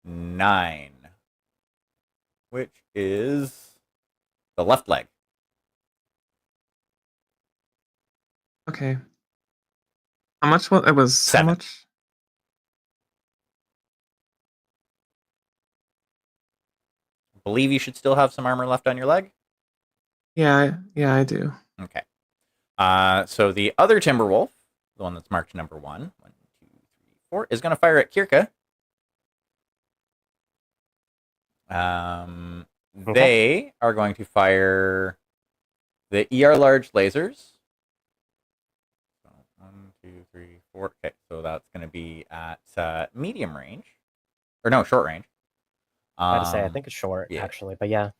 9, which is the left leg. Okay. How much? What it was? 7. How much? I believe you should still have some armor left on your leg. Yeah, I do. Okay. So the other Timberwolf, the one that's marked number 1, 1, 2, 3, 4, is going to fire at Kirka. They are going to fire the ER large lasers. So 1, 2, 3, 4. Okay, so that's going to be at medium range, or no, short range. I had to say, I think it's short actually, but yeah.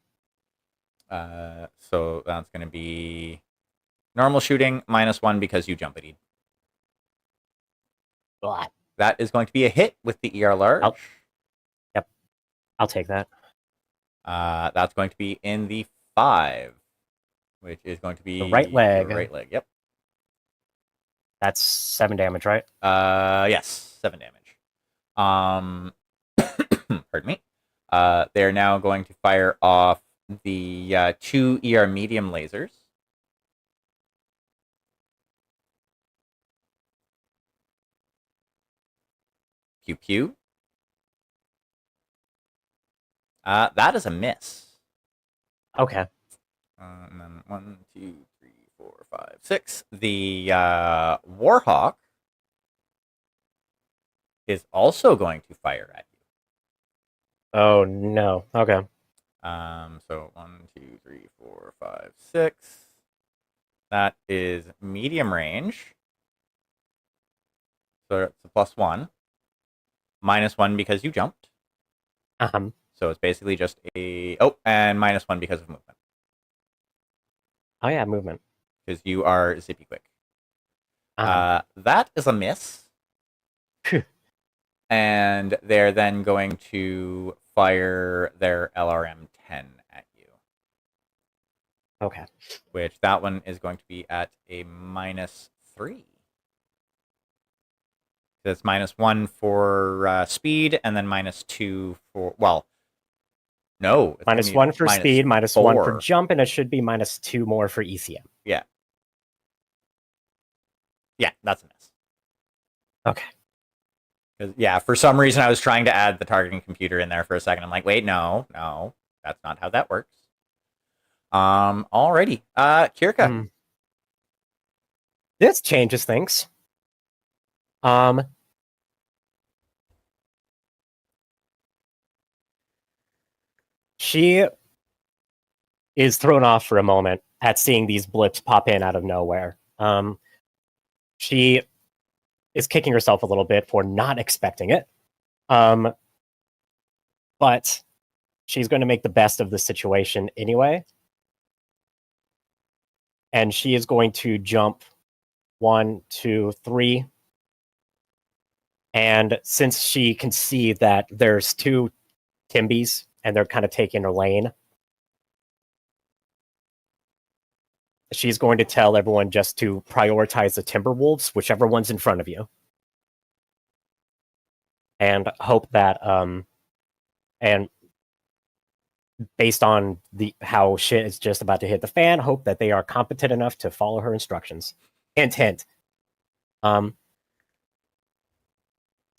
So that's going to be normal shooting -1 because you jump it. Blah. That is going to be a hit with the ER large. I'll take that. That's going to be in the 5, which is going to be The right leg. Your right leg. Yep. That's 7 damage, right? Yes, 7 damage. Pardon me. They're now going to fire off the 2 ER medium lasers. Pew pew. That is a miss. Okay. And then 1, 2, 3, 4, 5, 6. The Warhawk is also going to fire at you. Oh no. Okay. So 1, 2, 3, 4, 5, 6. That is medium range. So it's a +1. -1 because you jumped. So it's basically just a and -1 because of movement. Oh yeah, movement. Because you are zippy quick. Uh-huh. That is a miss. Phew. And they're then going to fire their LRM-10 at you. Okay. Which that one is going to be at a -3. That's -1 for speed, and then -2 for no, it's -1 for speed, -1 for -4. jump, and it should be -2 more for ECM. Yeah. Yeah, that's a miss. Okay. Yeah, for some reason I was trying to add the targeting computer in there for a second. I'm like, wait, no, that's not how that works. Alrighty. Kirka. This changes things. She is thrown off for a moment at seeing these blips pop in out of nowhere. She is kicking herself a little bit for not expecting it. But she's going to make the best of the situation anyway. And she is going to jump 1, 2, 3. And since she can see that there's 2 Timbies and they're kind of taking her lane, she's going to tell everyone just to prioritize the Timberwolves, whichever one's in front of you. And hope that, and based on how shit is just about to hit the fan, hope that they are competent enough to follow her instructions. Hint, hint. So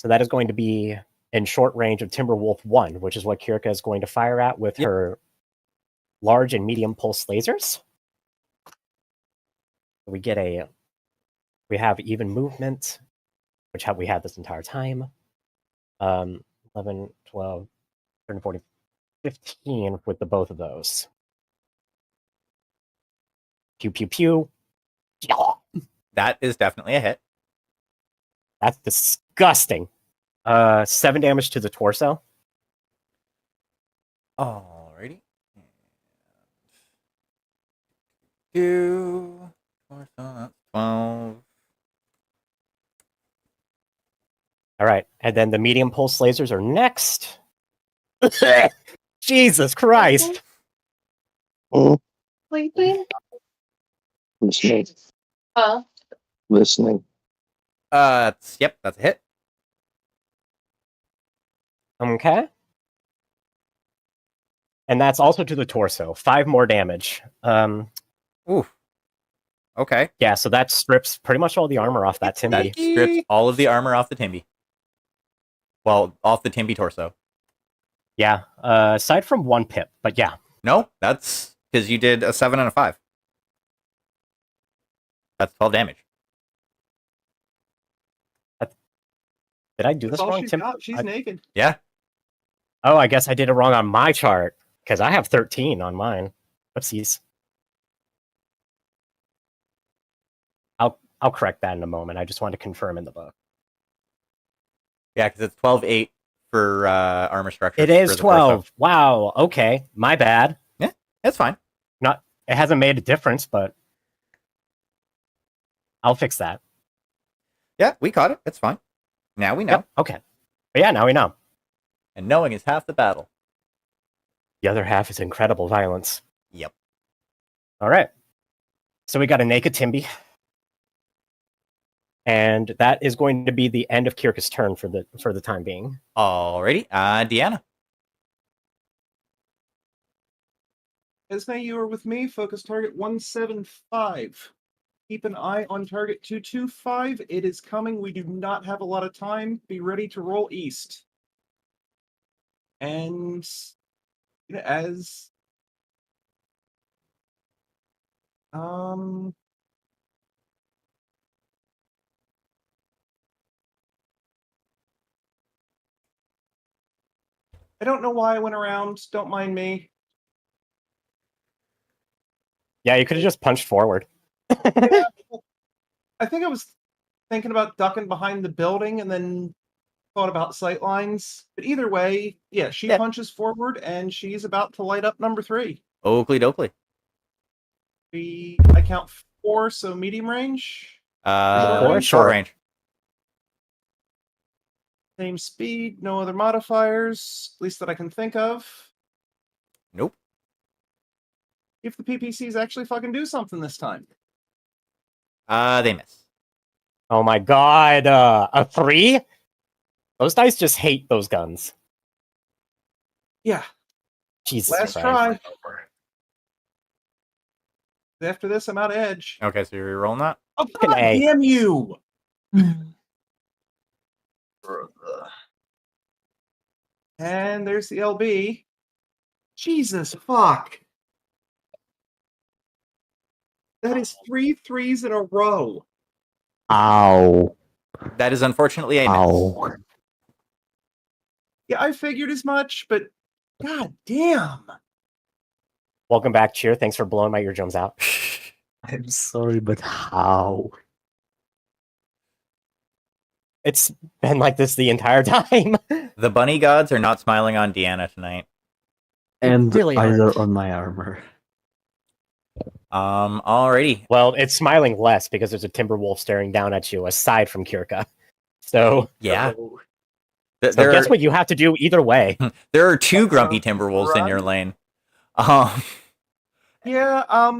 that is going to be in short range of Timberwolf 1, which is what Kirka is going to fire at with her large and medium pulse lasers. We have even movement, which we had this entire time. 11, 12, 13, 14, 15 with the both of those. Pew, pew, pew. That is definitely a hit. That's disgusting. 7 damage to the torso. Alrighty. Two. Torso, that's 12. All right, and then the medium pulse lasers are next. Jesus Christ! Listening. Huh? Listening. That's a hit. Okay. And that's also to the torso. 5 more damage. Oof. Okay. Yeah, so that strips pretty much all the armor off that That Timby. strips all of the armor off the Timby. Well, off the Timby torso. Yeah, aside from 1 pip, but yeah. No, that's because you did a 7 and a 5. That's 12 damage. Did I do That's this all wrong, she's Tim? got. She's naked. Yeah. Oh, I guess I did it wrong on my chart, because I have 13 on mine. Whoopsies. I'll correct that in a moment. I just want to confirm in the book. Yeah, because it's 12-8 for armor structure. It is for the torso. 12. Wow, okay. My bad. Yeah, that's fine. It hasn't made a difference, but I'll fix that. Yeah, we caught it. It's fine. Now we know. Yep, okay. But yeah, now we know. And knowing is half the battle. The other half is incredible violence. Yep. All right. So we got a naked Timby. And that is going to be the end of Kirka's turn for the time being. Alrighty. Deanna. Esme, you are with me. Focus target 175. Keep an eye on target 225. It is coming. We do not have a lot of time. Be ready to roll east. And as I don't know why I went around. Don't mind me. Yeah, you could have just punched forward. Yeah, I think I was thinking about ducking behind the building and then thought about sight lines. But either way, yeah, she punches forward and she's about to light up number 3. Oakley dokley. I count 4, so medium range. Short range. Same speed, no other modifiers, at least that I can think of. Nope. If the PPCs actually fucking do something this time. They miss. Oh my god, a 3? Those dice just hate those guns. Yeah. Jesus Last Christ. try. After this, I'm out of edge. Okay, so you're rolling that? Oh, god damn you! And there's the LB. Jesus fuck. That is 3 3s in a row. Ow. That is unfortunately a miss. Yeah, I figured as much, but god damn. Welcome back, Cheer. Thanks for blowing my eardrums out. I'm sorry, but how? It's been like this the entire time. The bunny gods are not smiling on Deanna tonight. And really either hurt. on my armor. Alrighty. Well, it's smiling less because there's a timber wolf staring down at you, aside from Kirka. So Yeah. So guess what you have to do either way. There are 2 grumpy timberwolves in your lane. Yeah,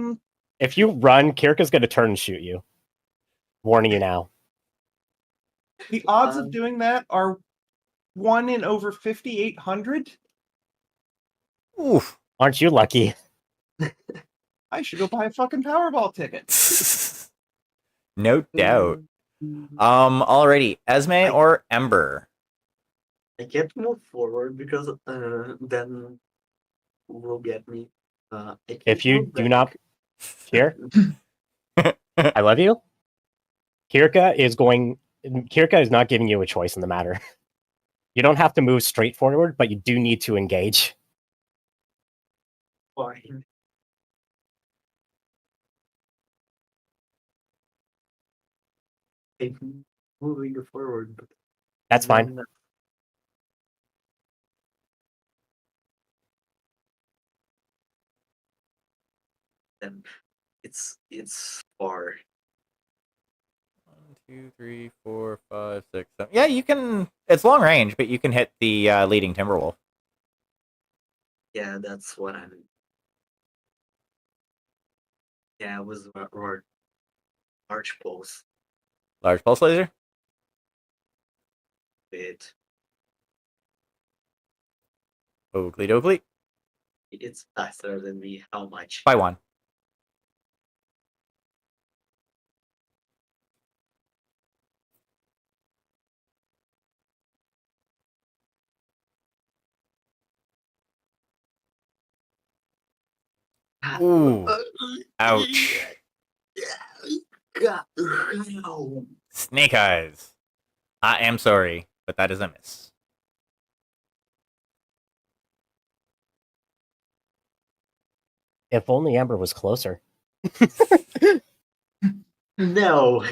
If you run, Kirka's going to turn and shoot you. Warning you now. the odds of doing that are 1 in over 5,800. Oof. Aren't you lucky? I should go buy a fucking Powerball ticket. No doubt. Alrighty. Esme or Ember? I can't move forward because then will get me. If you do not... Here? I love you. Kirka is not giving you a choice in the matter. You don't have to move straight forward, but you do need to engage. Fine. I'm moving forward. But That's fine. then it's far. 1, 2, 3, 4, 5, 6, 7. Yeah, you can. It's long range, but you can hit the leading Timberwolf. Yeah, that's what I mean. Yeah, it was or large pulse Large pulse laser. bit. Oakley dokley. It's faster than me. How much? By 1. Ooh. Ouch. God, no. Snake eyes. I am sorry, but that is a miss. If only Ember was closer. No,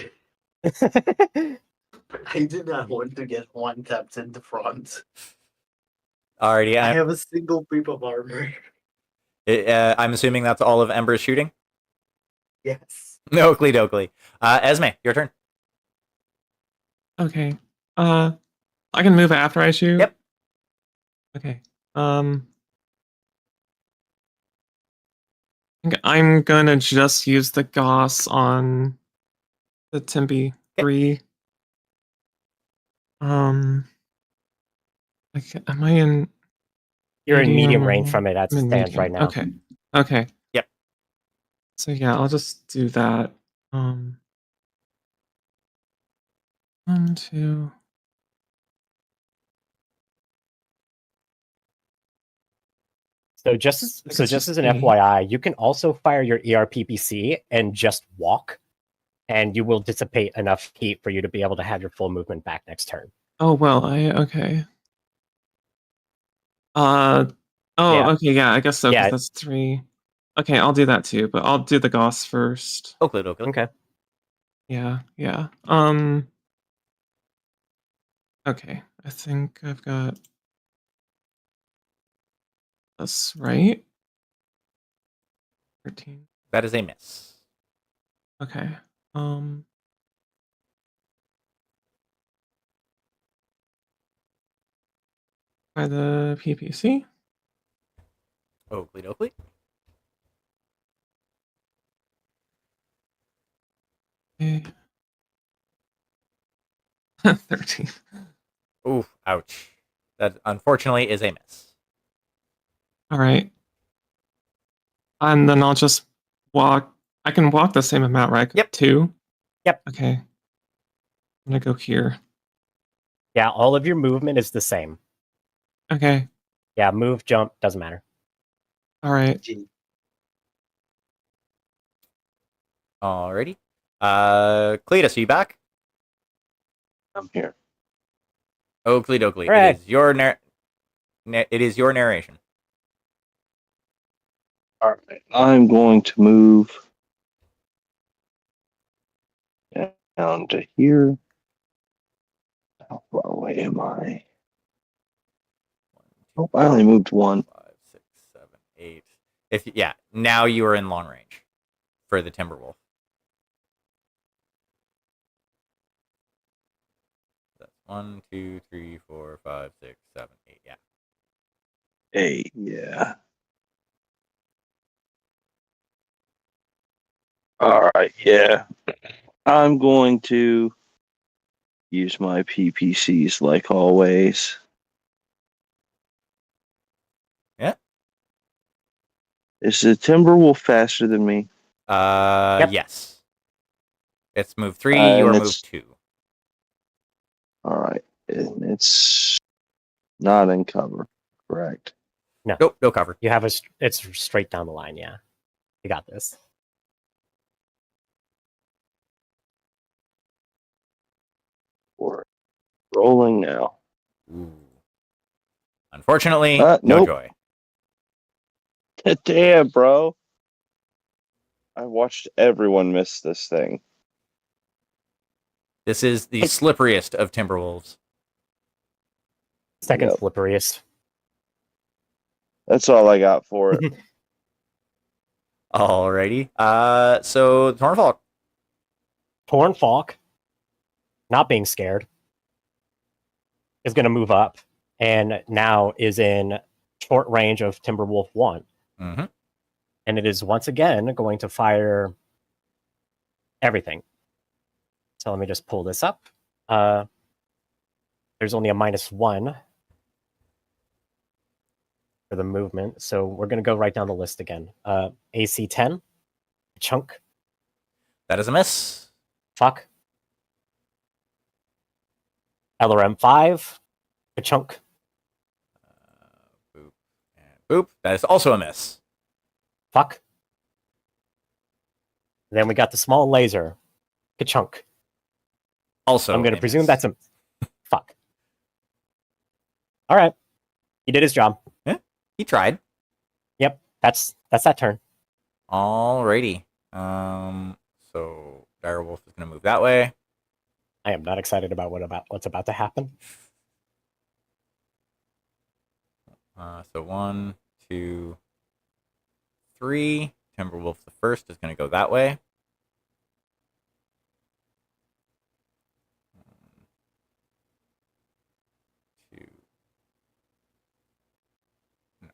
I do not want to get one tapped in the front. Alrighty, I have a single peep of armor. I'm assuming that's all of Ember's shooting? Yes. Oakley dokley. Esme, your turn. Okay. I can move after I shoot. Yep. Okay. I think I'm gonna just use the Goss on the Tempe 3. Like, am I in? You're in medium or- range from it as I'm it in stands medium. right now. Okay. Okay. Yep. So yeah, I'll just do that. 1, 2. So just as, Like, so it's just as just an me. FYI, you can also fire your ERPPC and just walk, and you will dissipate enough heat for you to be able to have your full movement back next turn. Oh well, okay. Oh, Yeah. okay, yeah, I guess so, 'cause Yeah. that's 3. Okay, I'll do that too, but I'll do the Goss first. Oakley dokley. Okay. Yeah. Okay, I think I've got this right. 13. That is a miss. Okay. By the PPC. Oakley dokley. Okay. 13. Ooh, ouch. That unfortunately is a miss. All right. And then I'll just walk. I can walk the same amount, right? Yep. 2? Yep. Okay. I'm gonna go here. Yeah, all of your movement is the same. Okay. Yeah, move, jump, doesn't matter. All right. Alrighty. Cletus, are you back? I'm here. Oakley dokley. Hooray. It is your it is your narration. All right. I'm going to move down to here. How far away am I? Oh, I only moved 1. 5, 6, 7, 8. Now you are in long range for the Timberwolf. That's 1, 2, 3, 4, 5, 6, 7, 8. Yeah. 8, yeah. All right, yeah. I'm going to use my PPCs like always. Yeah. Is the Timberwolf faster than me? Yep. Yes. It's move 3. And You are it's- move 2. All right. And it's not in cover, correct? Nope, no cover. You have it's straight down the line, yeah. You got this. We're rolling now. Ooh. Unfortunately, no Nope. joy. Damn, bro. I watched everyone miss this thing. This is the slipperiest of Timberwolves. Second Yep. slipperiest. That's all I got for it. Alrighty. So Tornfalk. Tornfalk, not being scared, is going to move up and now is in short range of Timberwolf 1. Mm-hmm. And it is once again going to fire everything. So let me just pull this up. There's only a -1 for the movement. So we're going to go right down the list again. AC 10, chunk, That is a miss. fuck. LRM 5, a chunk. Boop. And boop. That is also a miss. Fuck. Then we got the small laser, ka-chunk. Also, I'm going to a presume miss. that's a fuck. All right, he did his job. He tried. Yep, that's that turn. Alrighty. So Direwolf is going to move that way. I am not excited about what's about to happen. So 1, 2, 3. Timberwolf the first is going to go that way. Two. No.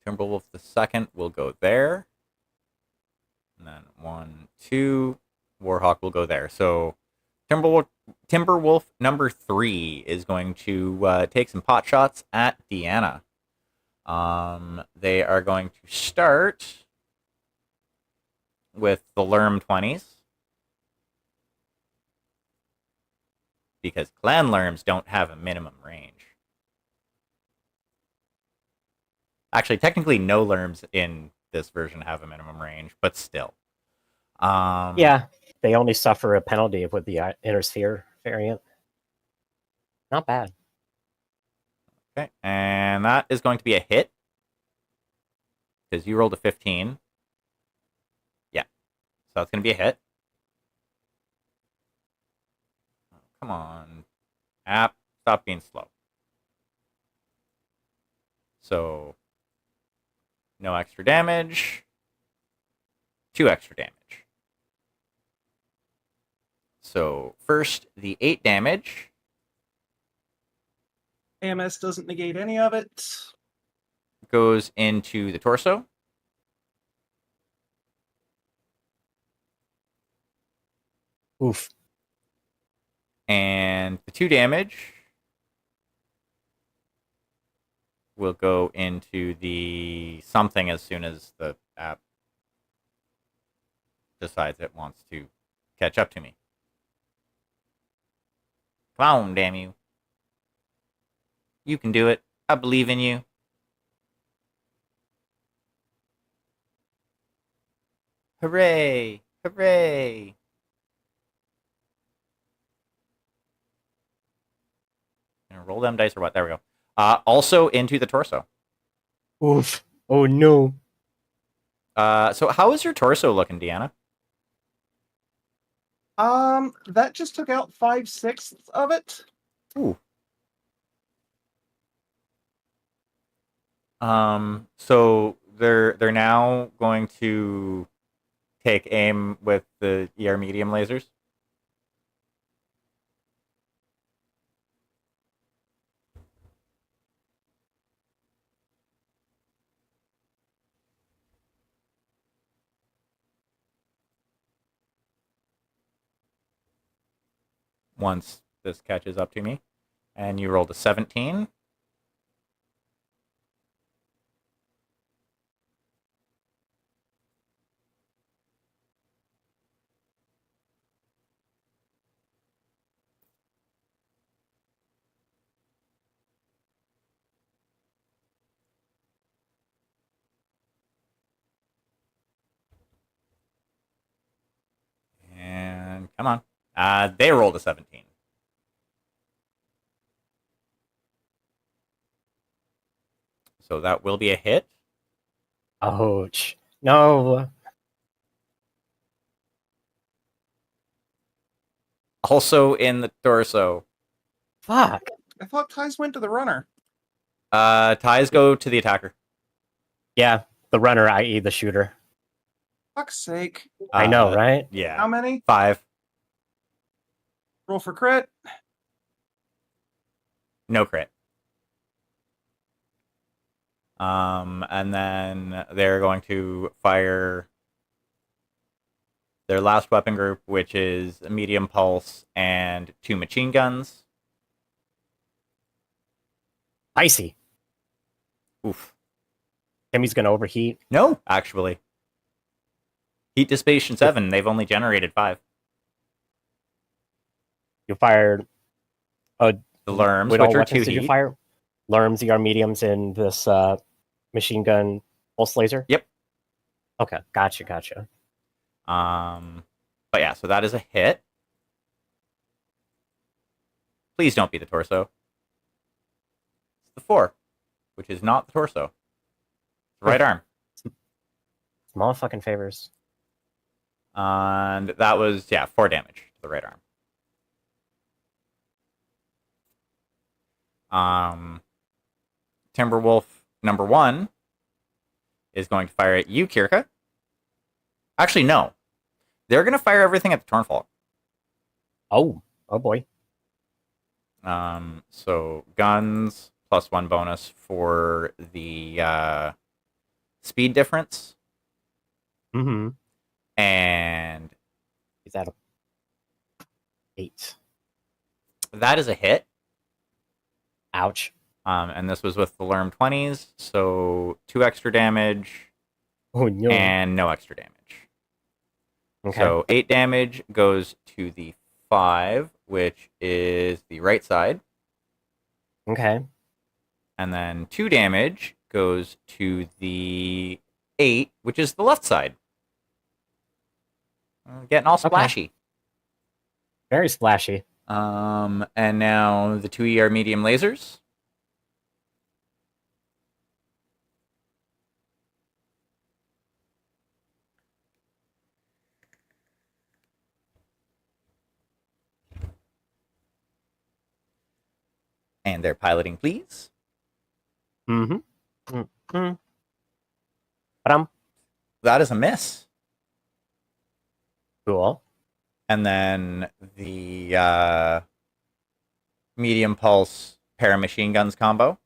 Timberwolf the second will go there. And then 1, 2. Warhawk will go there. So Timberwolf number 3 is going to take some pot shots at Deanna. They are going to start with the Lerm 20s. Because clan Lerms don't have a minimum range. Actually, technically no Lerms in this version have a minimum range, but still. Yeah, they only suffer a penalty with the Inner Sphere variant. Not bad. Okay, and that is going to be a hit. Because you rolled a 15. Yeah, so that's going to be a hit. Oh, come on. App, stop being slow. So, no extra damage. 2 extra damage. So, first, the 8 damage. AMS doesn't negate any of it. Goes into the torso. Oof. And the 2 damage will go into the something as soon as the app decides it wants to catch up to me. Come on, damn you. You can do it. I believe in you. Hooray! Hooray! Gonna roll them dice or what? There we go. Also into the torso. Oof. Oh no. So how is your torso looking, Deanna? That just took out 5/6 of it. Ooh. So they're now going to take aim with the ER medium lasers. Once this catches up to me, and you rolled a 17. And come on. They rolled a 17. So that will be a hit. Ouch. No. Also in the torso. Fuck. I thought ties went to the runner. Ties go to the attacker. Yeah, the runner, i.e. the shooter. Fuck's sake. I know, right? Yeah. How many? 5. Roll for crit. No crit. And then they're going to fire their last weapon group, which is a medium pulse and 2 machine guns. Icy. Oof. Timmy's gonna overheat. No, actually. Heat dissipation 7. They've only generated 5. You fired. The Lerms, With which all are weapons 2 did you heat. fire? Lerms, ER mediums, and this machine gun pulse laser. Yep. Okay, gotcha. But yeah, so that is a hit. Please don't be the torso. It's the 4, which is not the torso. It's the right arm. Small fucking favors. And that was, 4 damage to the right arm. Timberwolf number 1 is going to fire at you, Kirka. Actually, no. They're going to fire everything at the Tornfall. Oh boy. So guns plus 1 bonus for the speed difference. Mm-hmm. And Is that a 8? that is a hit. Ouch. And this was with the Lerm 20s, so 2 extra damage Oh no. and no extra damage. Okay. So 8 damage goes to the 5, which is the right side. Okay. And then 2 damage goes to the 8, which is the left side. Getting all splashy. Very splashy. And now the 2 ER medium lasers. And they're piloting, please. Mm-hmm. Mm-hmm. But That is a miss. cool. And then the medium pulse para machine guns combo.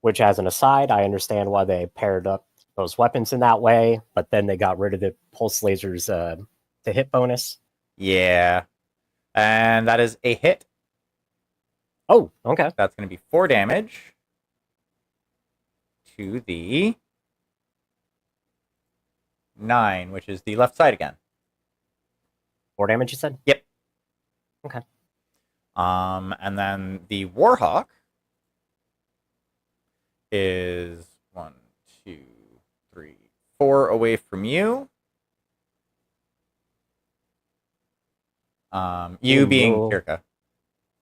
Which, as an aside, I understand why they paired up those weapons in that way, but then they got rid of the pulse lasers to hit bonus. Yeah. And that is a hit. Oh, okay. That's going to be 4 damage to the 9, which is the left side again. 4 damage, you said? Yep. Okay. And then the Warhawk is 1, 2, 3, 4 away from you. You being no. Kirka.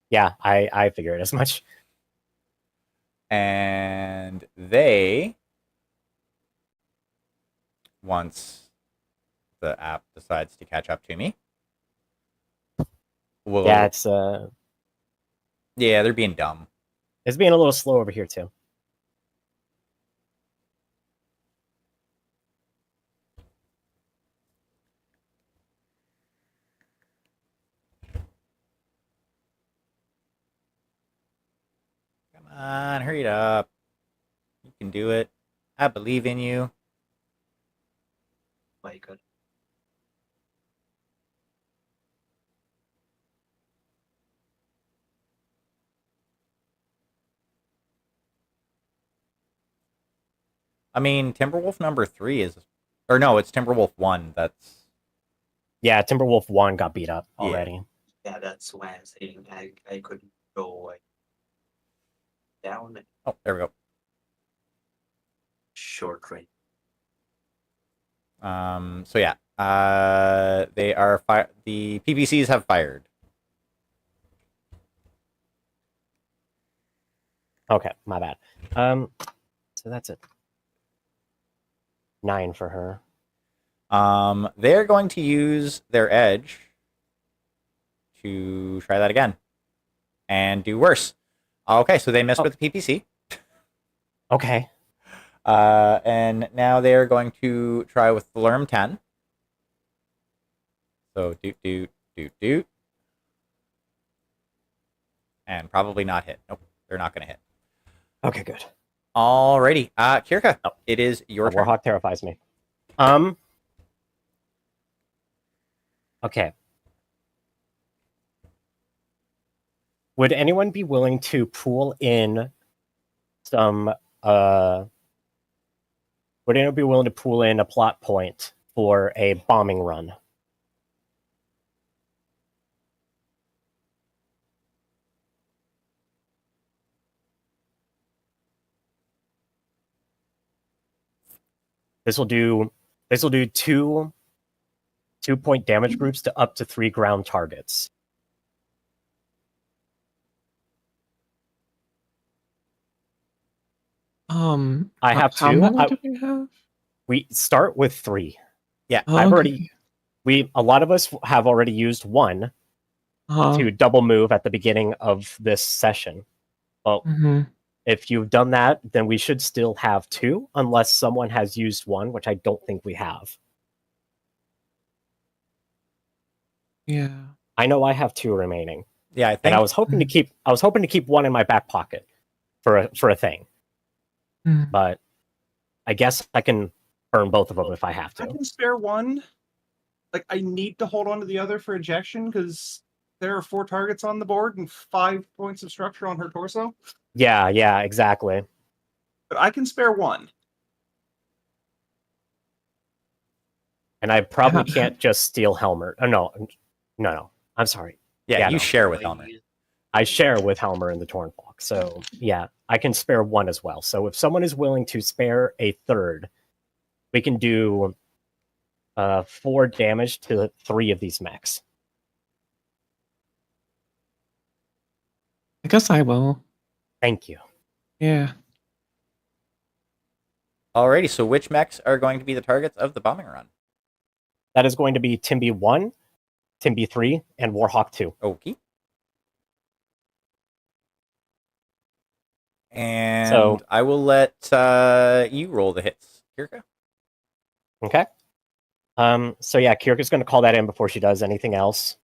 Yeah, I figured as much. And they, once the app decides to catch up to me, will... Yeah, it's they're being dumb. It's being a little slow over here too. Come on, hurry it up. You can do it. I believe in you. My God. I mean, Timberwolf number 3 is... Or no, it's Timberwolf 1. That's... Yeah, Timberwolf 1 got beat up already. Yeah, that's why I'm saying I couldn't go like, down Oh, there we go. short range. So yeah. They are... The PPCs have fired. Okay, my bad. So that's it. 9 for her. They're going to use their edge to try that again and do worse. Okay, so they missed with the PPC. Okay. And now they're going to try with the Lerm 10. So doot. And probably not hit. Nope, they're not going to hit. Okay, good. Alrighty. Kirka, Oh. it is your turn. Warhawk terrifies me. Okay. Would anyone be willing to pool in some would anyone be willing to pool in a plot point for a bombing run? This will do 2-point damage groups to up to 3 ground targets. I have how 2. many do we have? We start with 3. Yeah, Oh, I've okay. already a lot of us have already used 1 to double move at the beginning of this session. Well, if you've done that, then we should still have 2, unless someone has used 1, which I don't think we have. Yeah. I know I have 2 remaining. Yeah, I think. And I was hoping to keep 1 in my back pocket for a thing. But I guess I can burn both of them if I have I to. can spare 1. Like, I need to hold on to the other for ejection because there are 4 targets on the board and 5 points of structure on her torso. Yeah, exactly. But I can spare 1. And I probably can't just steal Helmer. Oh, no. I'm sorry. Yeah, you no. share with Helmer. I share with Helmer in the Tornblock. So, yeah, I can spare 1 as well. So if someone is willing to spare a third, we can do 4 damage to 3 of these mechs. I guess I will. Thank you. Yeah. Alrighty, so which mechs are going to be the targets of the bombing run? That is going to be Timby 1, Timby 3, and Warhawk 2. Okay. And So, I will let you roll the hits, Kirka. Okay. So yeah, Kirka's going to call that in before she does anything else.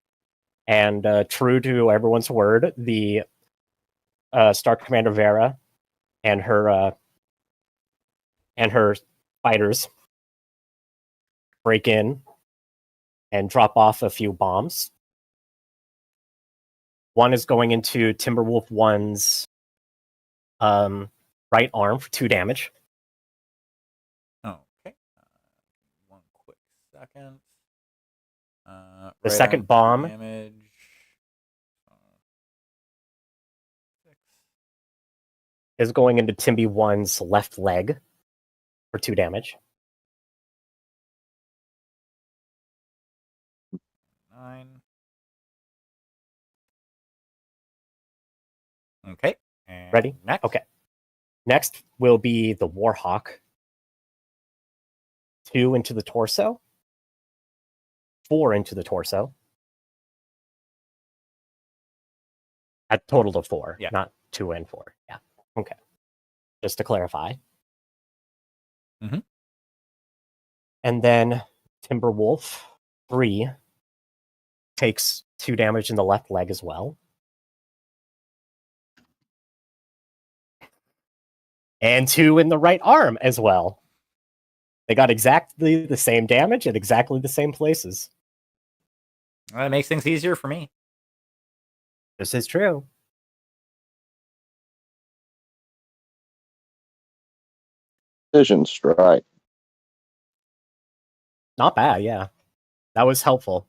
And true to everyone's word, the Star Commander Vera and her fighters break in and drop off a few bombs. One is going into Timberwolf 1's right arm for 2 damage. Okay. One quick second. The second bomb damage. is going into Timby 1's left leg for 2 damage. 9. Okay. And Ready? Next. Okay. Next will be the Warhawk. 2 into the torso. 4 into the torso. A total of 4, Yeah. not 2 and 4. Yeah. Okay. Just to clarify. Mhm. And then Timberwolf 3 takes 2 damage in the left leg as well. And 2 in the right arm as well. They got exactly the same damage at exactly the same places. That makes things easier for me. This is true. Decision strike. Not bad, yeah. That was helpful.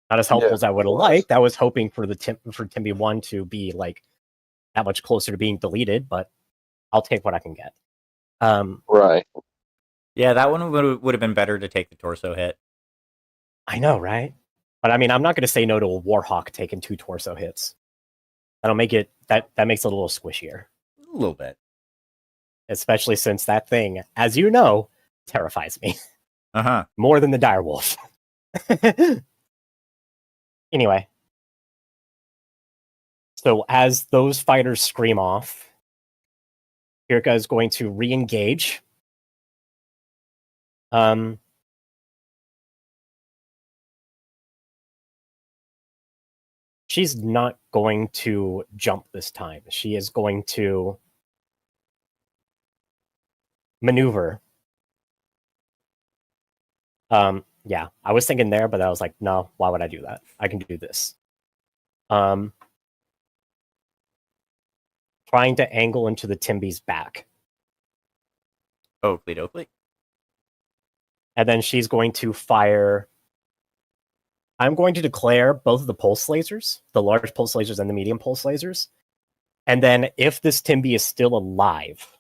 Not as helpful Yeah, as I would have it was. liked. I was hoping for Timby 1 to be like that much closer to being deleted, but I'll take what I can get. Right. Yeah, that one would have been better to take the torso hit. I know, right? But I mean, I'm not going to say no to a Warhawk taking 2 torso hits. That'll make it that makes it a little squishier, A little bit. especially since that thing, as you know, terrifies me more than the direwolf. Anyway, so as those fighters scream off, Kirka is going to re-engage. She's not going to jump this time. She is going to maneuver. Yeah, I was thinking there, but I was like, no, why would I do that? I can do this. Trying to angle into the Timby's back. Oakley dokley. And then she's going to fire. I'm going to declare both of the pulse lasers, the large pulse lasers and the medium pulse lasers. And then if this Timby is still alive,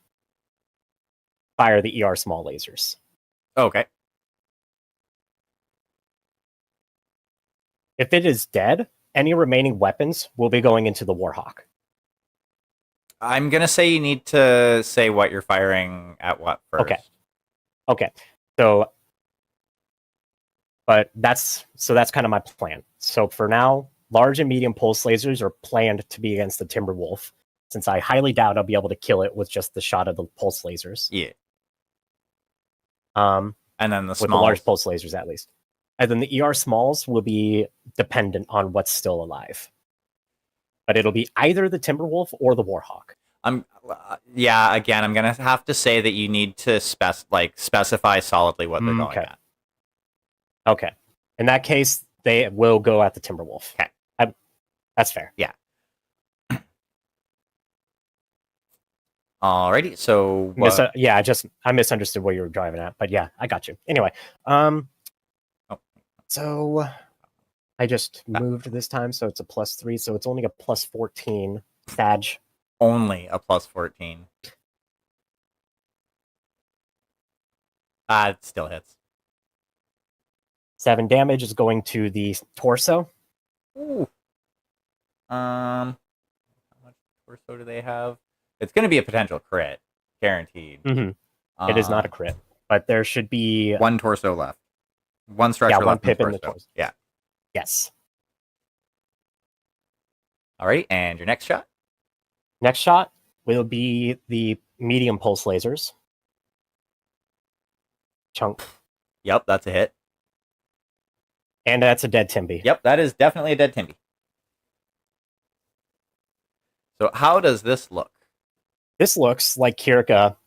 fire the ER small lasers. Okay. If it is dead, any remaining weapons will be going into the Warhawk. I'm gonna say you need to say what you're firing at what first. Okay. So, but that's kind of my plan. So for now, large and medium pulse lasers are planned to be against the Timberwolf, since I highly doubt I'll be able to kill it with just the shot of the pulse lasers. Yeah. And then the with small the large pulse lasers at least. And then the ER smalls will be dependent on what's still alive. But it'll be either the Timberwolf or the Warhawk. Yeah, again, I'm gonna have to say that you need to specify solidly what they're going at. Okay. In that case, they will go at the Timberwolf. Okay. That's fair. Yeah. Alrighty, so I misunderstood what you were driving at, but yeah, I got you. Anyway, so I just moved this time, so it's a +3, so it's only a +14. Sag. Only a +14. It still hits. 7 damage is going to the torso. Ooh. How much torso do they have? It's going to be a potential crit, guaranteed. Mm-hmm. It is not a crit, but there should be one torso left. One structure left. Pip in the torso. Yeah. Yes. Alright, and your next shot? Next shot will be the medium pulse lasers. Chunk. Yep, that's a hit. And that's a dead Timby. Yep, that is definitely a dead Timby. So how does this look? This looks like Kirka,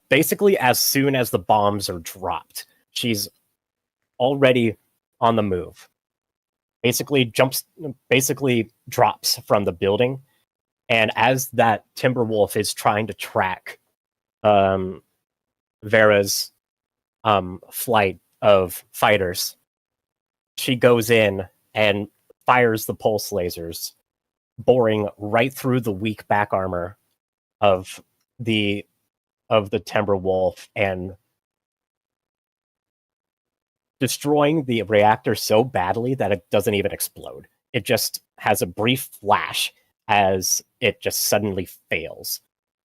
basically as soon as the bombs are dropped, she's already on the move. Basically drops from the building, and as that Timberwolf is trying to track Vera's flight of fighters, she goes in and fires the pulse lasers, boring right through the weak back armor of the Timberwolf and destroying the reactor so badly that it doesn't even explode. It just has a brief flash as it just suddenly fails,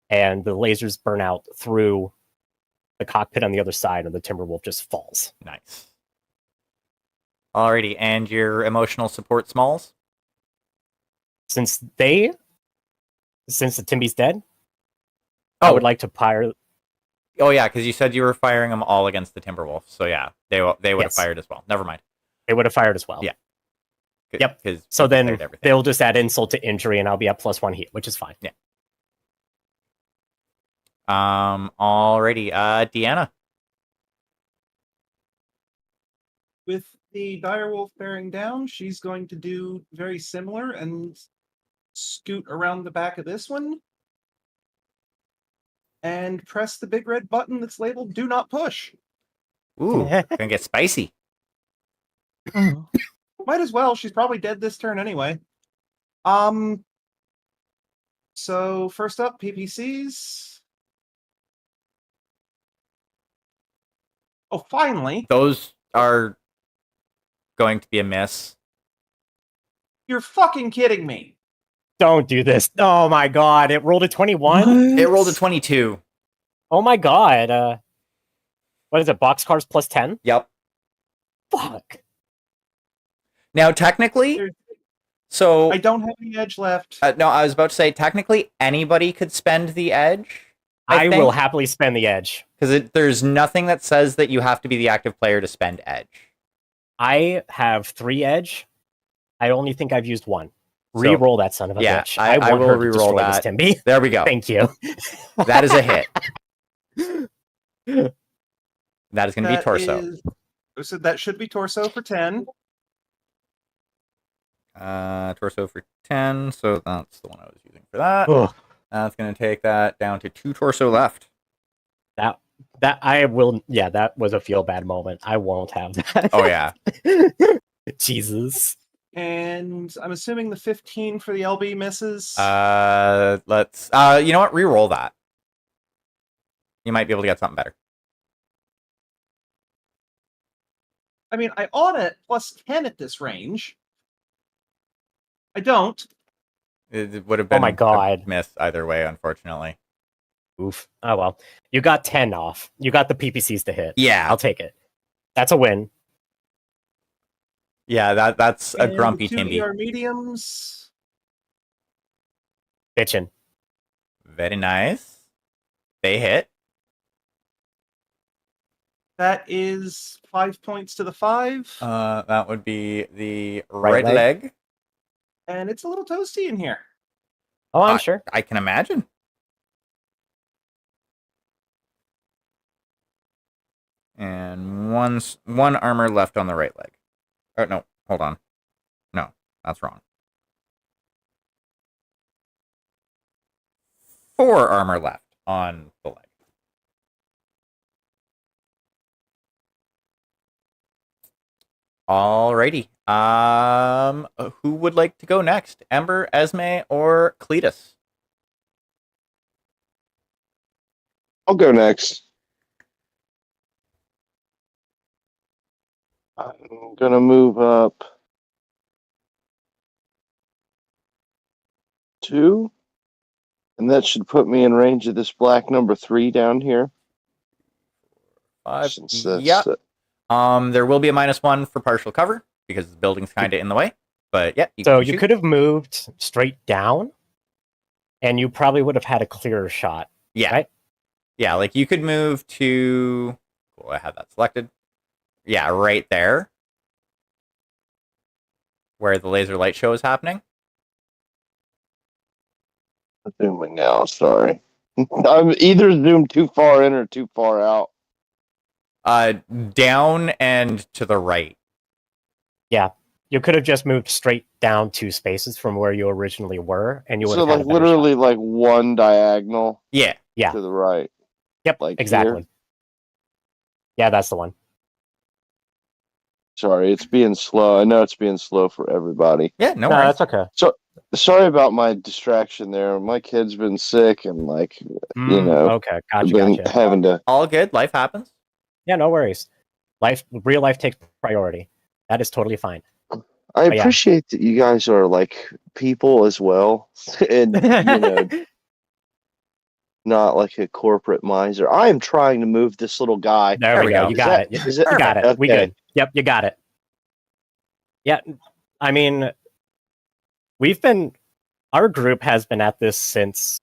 and the lasers burn out through the cockpit on the other side, and the Timberwolf just falls. Nice. Alrighty, and your emotional support smalls? Since the Timby's dead, I would like to fire. Oh yeah, because you said you were firing them all against the Timberwolf. So yeah, they would have fired as well. Never mind. They would have fired as well. Yeah. Yep. So then they'll just add insult to injury, and I'll be at +1 heat, which is fine. Yeah. Alrighty, Deanna. With the direwolf bearing down, she's going to do very similar and scoot around the back of this one and press the big red button that's labeled "Do Not Push." Ooh, gonna get spicy. Might as well. She's probably dead this turn anyway. So first up, PPCs. Oh, finally. Those are going to be a miss. You're fucking kidding me. Don't do this. Oh my god, it rolled a 21? It rolled a 22. Oh my god. What is it, boxcars +10? Yep. Fuck. Now, technically, So I don't have any edge left. no, I was about to say technically anybody could spend the edge. I will happily spend the edge. Because there's nothing that says that you have to be the active player to spend edge. I have 3 edge. I only think I've used 1. So, Re-roll that son of a bitch. I want will her to re-roll destroy that. this, Timby. There we go. Thank you. That is a hit. That is going to be torso. So that should be torso for 10. Torso for 10, so that's the one I was using for that. Ugh. That's going to take that down to 2 torso left. That I will. Yeah, that was a feel bad moment. I won't have that. Oh yeah. Jesus. And I'm assuming the 15 for the LB misses. Let's. You know what? Re-roll that. You might be able to get something better. I mean, I ought at plus 10 at this range. I don't. It would have been Oh my God. a miss either way, unfortunately. Oof. Oh well. You got 10 off. You got the PPCs to hit. Yeah. I'll take it. That's a win. Yeah, that's a And grumpy 2 Timby. ER mediums. Bitchin'. Very nice. They hit. That That is 5 points to the 5. That would be the Right right leg. And it's a little toasty in here. Oh, I'm sure. I can imagine. And one armor left on the right leg. Oh, no. Hold on. No, that's wrong. 4 armor left on the leg. Alrighty. Who would like to go next? Ember, Esme, or Cletus? I'll go next. I'm gonna move up 2, and that should put me in range of this black number 3 down here. 5. Since that's, Yeah. There will be a -1 for partial cover because the building's kind of in the way. But yeah. So you could have moved straight down, and you probably would have had a clearer shot. Yeah. Right? Yeah, like you could move to. Cool, I have that selected. Yeah, right there, where the laser light show is happening. zooming now. Sorry, I'm either zoomed too far in or too far out. Down and to the right. Yeah. You could have just moved straight down 2 spaces from where you originally were, and you would So have had like a better literally shot. like one diagonal Yeah. Yeah. to the right. Yep. like exactly. here? Yeah, that's the one. Sorry, it's being slow. I know it's being slow for everybody. Yeah, no No, worries. that's okay. Sorry about my distraction there. My kid's been sick and like Mm, know, Okay. I've Gotcha. been Gotcha. having to. All good. Life happens. Yeah, no worries. Real life takes priority. That is totally fine. I yeah. appreciate that you guys are like people as well, and not like a corporate miser. I am trying to move this little guy. There we go. You Is got that- it. is it- You got it. We okay. good. Yep, you got it. Yeah, I mean, our group has been at this since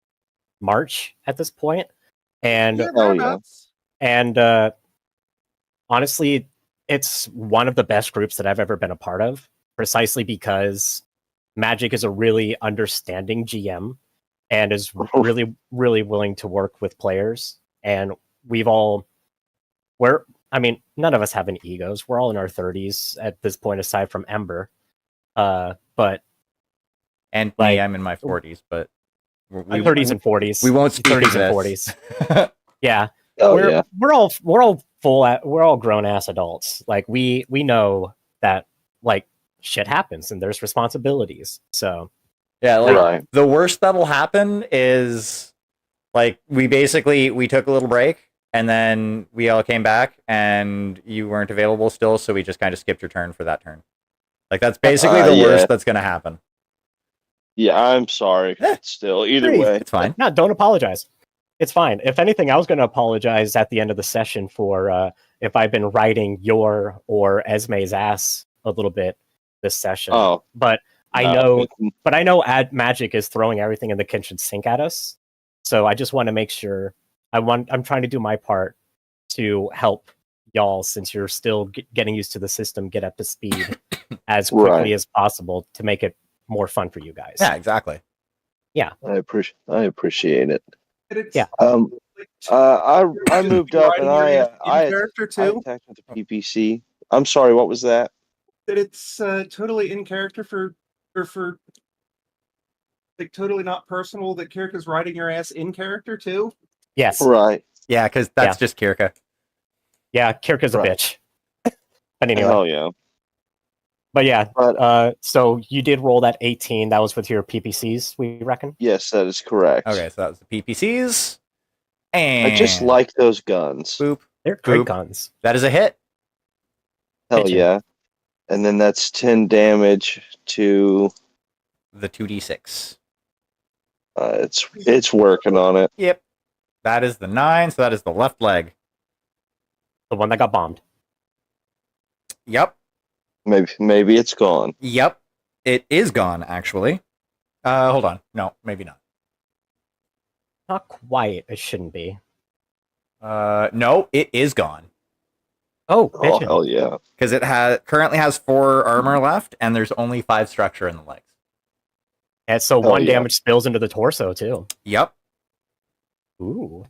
March at this point, and Yeah, Oh, yeah. thereabouts. and honestly, it's one of the best groups that I've ever been a part of, precisely because Magic is a really understanding GM and is really, really willing to work with players. And none of us have any egos. We're all in our 30s at this point, aside from Ember. But And Like- me, I'm in my 40s, but we 30s and 40s. we won't speak 30s of and this. 40s. Yeah. Oh we're yeah. we're all grown ass adults. Like we know that like shit happens and there's responsibilities. So Yeah, like Right. the worst that'll happen is like we took a little break and then we all came back and you weren't available still, so we just kind of skipped your turn for that turn. Like that's basically the Yeah. worst that's gonna happen. Yeah, I'm sorry. Eh, Still, either please. way. It's fine. no, don't apologize. It's fine. If anything, I was going to apologize at the end of the session for if I've been riding your or Esme's ass a little bit this session. Oh, But I know, but I know magic is throwing everything in the kitchen sink at us. So I just want to make sure I'm trying to do my part to help y'all, since you're still getting used to the system, get up to speed as quickly as possible to make it more fun for you guys. Yeah, exactly. Yeah, I appreciate it. Yeah. I moved up and I character too. attacked with the PPC. I'm sorry, what was that? That it's totally in character for like totally not personal. That Kirka's riding your ass in character too. Yes. Right. Yeah, because that's just Kirka. Yeah, Kirka's a bitch. But anyway. Hell yeah. But yeah, so you did roll that 18. That was with your PPCs, we reckon? Yes, that is correct. Okay, so that was the PPCs. And I just like those guns. Boop. They're great guns. That is a hit. Hell yeah. And then that's 10 damage to the 2d6. It's working on it. Yep. That is the 9, so that is the left leg. The one that got bombed. Yep. Maybe it's gone. Yep. It is gone, actually. Hold on. No, maybe not. Not quite. It shouldn't be. No, it is gone. Oh, hell yeah. Because it currently has 4 armor left, and there's only 5 structure in the legs. And so one damage spills into the torso, too. Yep. Ooh.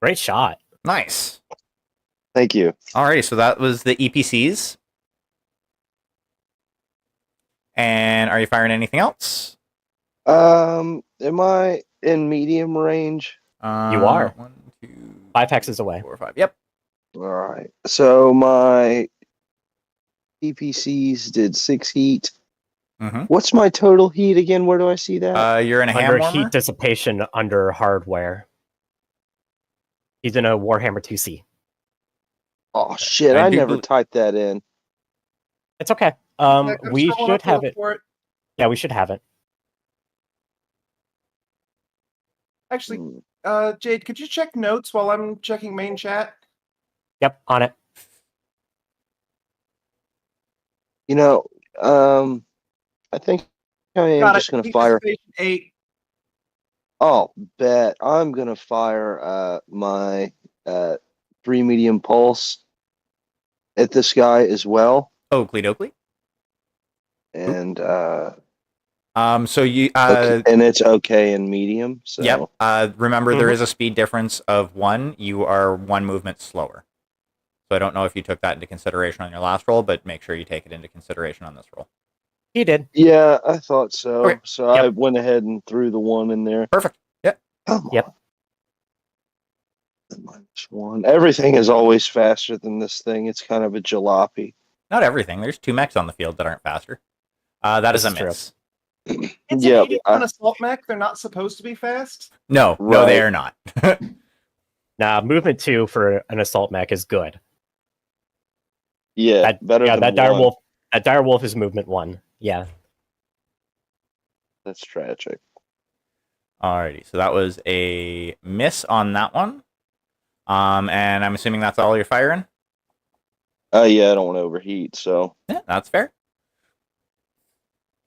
Great shot. Nice. Thank you. Alrighty, so that was the EPCs. And are you firing anything else? Am I in medium range? You are. 1, 2, 5 hexes away. 4, 5. Yep. All right. So my PPCs did 6 heat. Mm-hmm. What's my total heat again? Where do I see that? You're in a under hand warmer? heat dissipation under hardware. He's in a Warhammer 2C. Oh shit! I never typed that in. It's okay. We should have it. Yeah, we should have it. Actually, Jade, could you check notes while I'm checking main chat? Yep, on it. You know, I think I am just going to fire. 8. Oh, bet I'm going to fire my 3 medium pulse at this guy as well. Oakley Dokley. And so you and it's okay in medium. So yep. Remember there is a speed difference of 1. You are 1 movement slower. So I don't know if you took that into consideration on your last roll, but make sure you take it into consideration on this roll. He did. Yeah, I thought so. Okay. So I went ahead and threw the 1 in there. Perfect. Yep. Yep. -1. Everything is always faster than this thing. It's kind of a jalopy. Not everything. There's 2 mechs on the field that aren't faster. That is a miss. It's an 81 assault mech. They're not supposed to be fast. No, no, they are not. Nah, movement 2 for an assault mech is good. Yeah, better than that 1. direwolf. That direwolf is movement 1. Yeah. That's tragic. Alrighty, so that was a miss on that one. And I'm assuming that's all you're firing? Yeah, I don't want to overheat, so. Yeah, that's fair.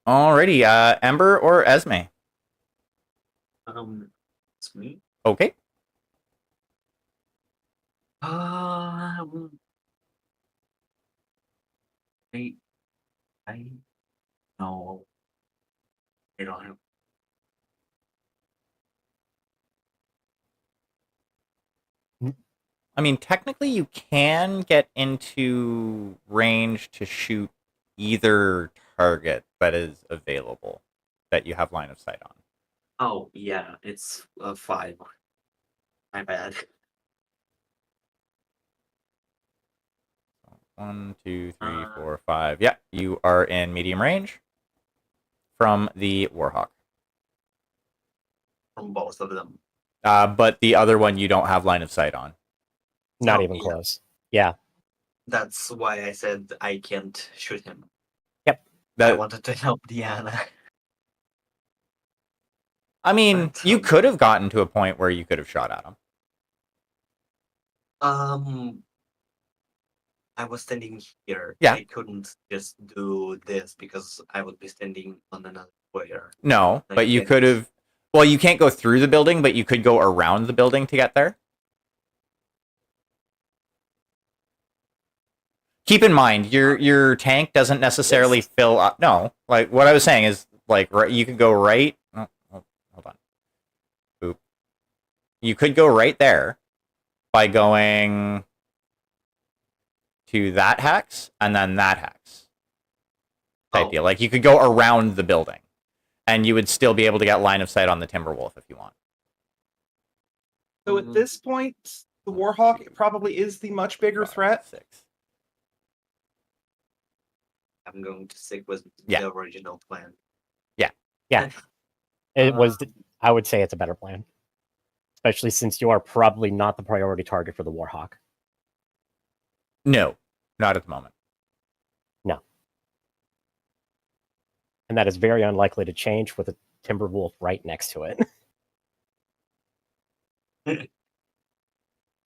Alrighty, Ember or Esme? It's me. Okay. I no. I don't have. I mean, technically you can get into range to shoot either target that is available that you have line of sight on. Oh, yeah, it's 5. My bad. 1, 2, 3, 4, 5. Yeah, you are in medium range from the Warhawk. From both of them. But the other one you don't have line of sight on. Not even close. Yeah. That's why I said I can't shoot him. Yep. I wanted to help Deanna. I mean, you could have gotten to a point where you could have shot at him. I was standing here. Yeah. I couldn't just do this because I would be standing on another square. No, I but you can't. could have. Well, you can't go through the building, but you could go around the building to get there. Keep in mind, your tank doesn't necessarily Yes. fill up. No, like what I was saying is like you could go right. Oh, hold on. Boop. You could go right there by going to that hex and then that hex type deal. Like you could go around the building, and you would still be able to get line of sight on the Timberwolf if you want. So at this point, the Warhawk probably is the much bigger 5, threat. 6. I'm going to stick with Yeah. the original plan. Yeah. It was. I would say it's a better plan, especially since you are probably not the priority target for the Warhawk. No, not at the moment. No, and that is very unlikely to change with a Timberwolf right next to it.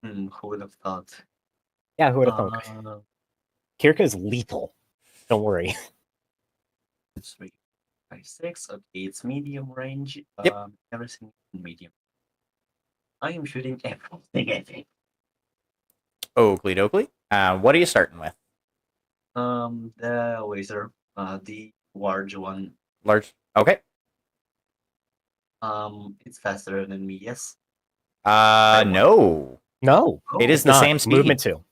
Who would have thought? Yeah, who would have thunk? Kirka is lethal. Don't worry. 3, 5, 6. Okay, it's medium range. Yep. Everything in medium. I am shooting everything, I think. Oakley dokley. What are you starting with? The laser, the large one. Large. Okay. It's faster than me. Yes. No. No, It is it's the not. same speed. Movement 2.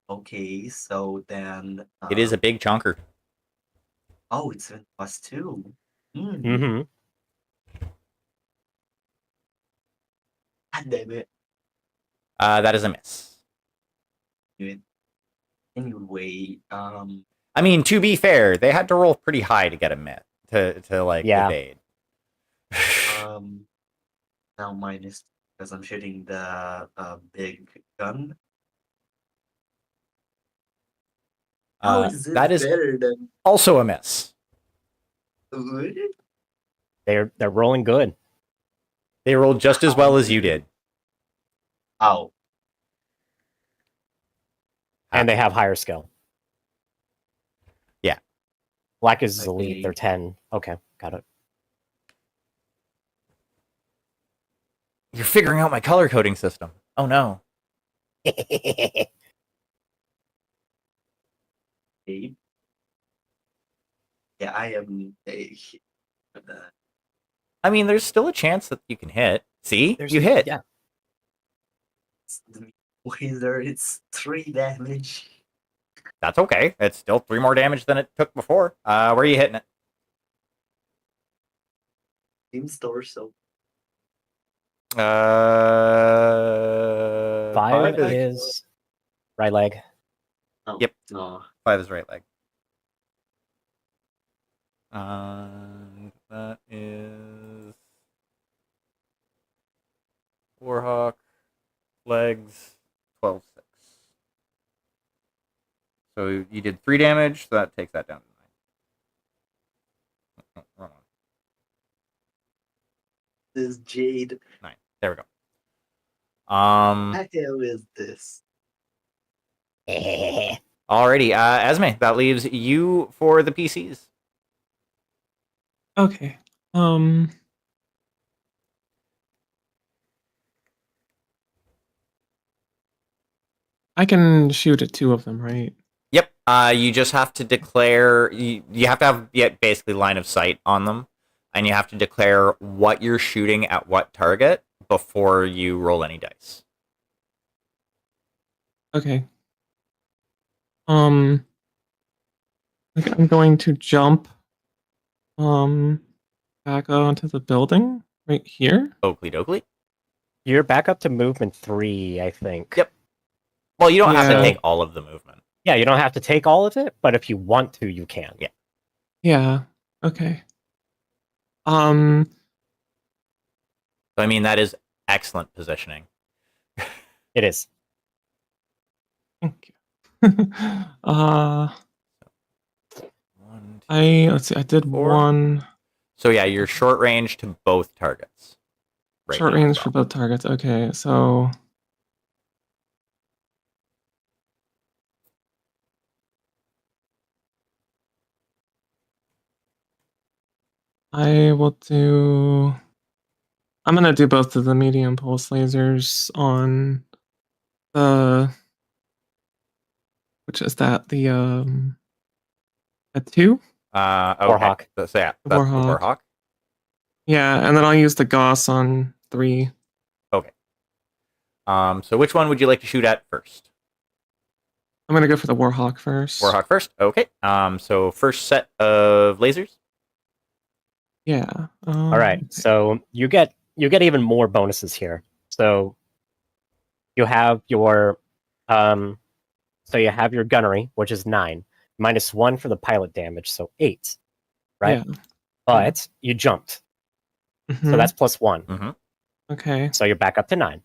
Okay, so then. It is a big chunker. Oh, it's even +2. Mm-hmm. God damn it. That is a miss. Anyway, I mean, to be fair, they had to roll pretty high to get a miss to like Yeah. evade. now minus because I'm shooting the big gun. That is better than also a miss. good? They're rolling good. They rolled just as well as you did. Oh, And they have higher skill. Yeah. Black is elite. Okay. They're 10. Okay, got it. You're figuring out my color coding system. Oh no. okay. Yeah, I am. I mean, there's still a chance that you can hit. See? You hit. Yeah. The laser, it's 3 damage. That's okay. It's still 3 more damage than it took before. Where are you hitting it? Seems torso. 5 is is right leg. Oh, Yep. No. 5 is right leg. And that is Warhawk legs 12-6. So you did 3 damage, so that takes that down to 9. Oh, wrong one. This Jade. 9. There we go. What the hell is this? Alrighty, Esme, that leaves you for the PCs. Okay. I can shoot at 2 of them, right? Yep. You just have to declare. You have to have basically line of sight on them, and you have to declare what you're shooting at what target before you roll any dice. Okay. I'm going to jump back onto the building right here. Oakley dokley. You're back up to movement 3, I think. Yep. Well, you don't have to Yeah. take all of the movement. Yeah, you don't have to take all of it, but if you want to, you can. Yeah. Yeah. Okay. So, I mean, that is excellent positioning. It is. Thank you. One, let's see. I did 4. 1 So yeah, you're short range to both targets. Right short now as range well. for both targets. Okay, so I will do. I'm gonna do both of the medium pulse lasers on the. Which is that? The a 2? Okay. Warhawk. So yeah, that's the Warhawk. Warhawk. Yeah, and then I'll use the Gauss on 3. Okay. So which one would you like to shoot at first? I'm gonna go for the Warhawk first. Warhawk first. Okay. So first set of lasers. Yeah. All right. So you get even more bonuses here. So you have your gunnery, which is 9, -1 for the pilot damage, so 8, right? Yeah. But you jumped, Mhm. so that's +1. Mm-hmm. Okay. So you're back up to 9,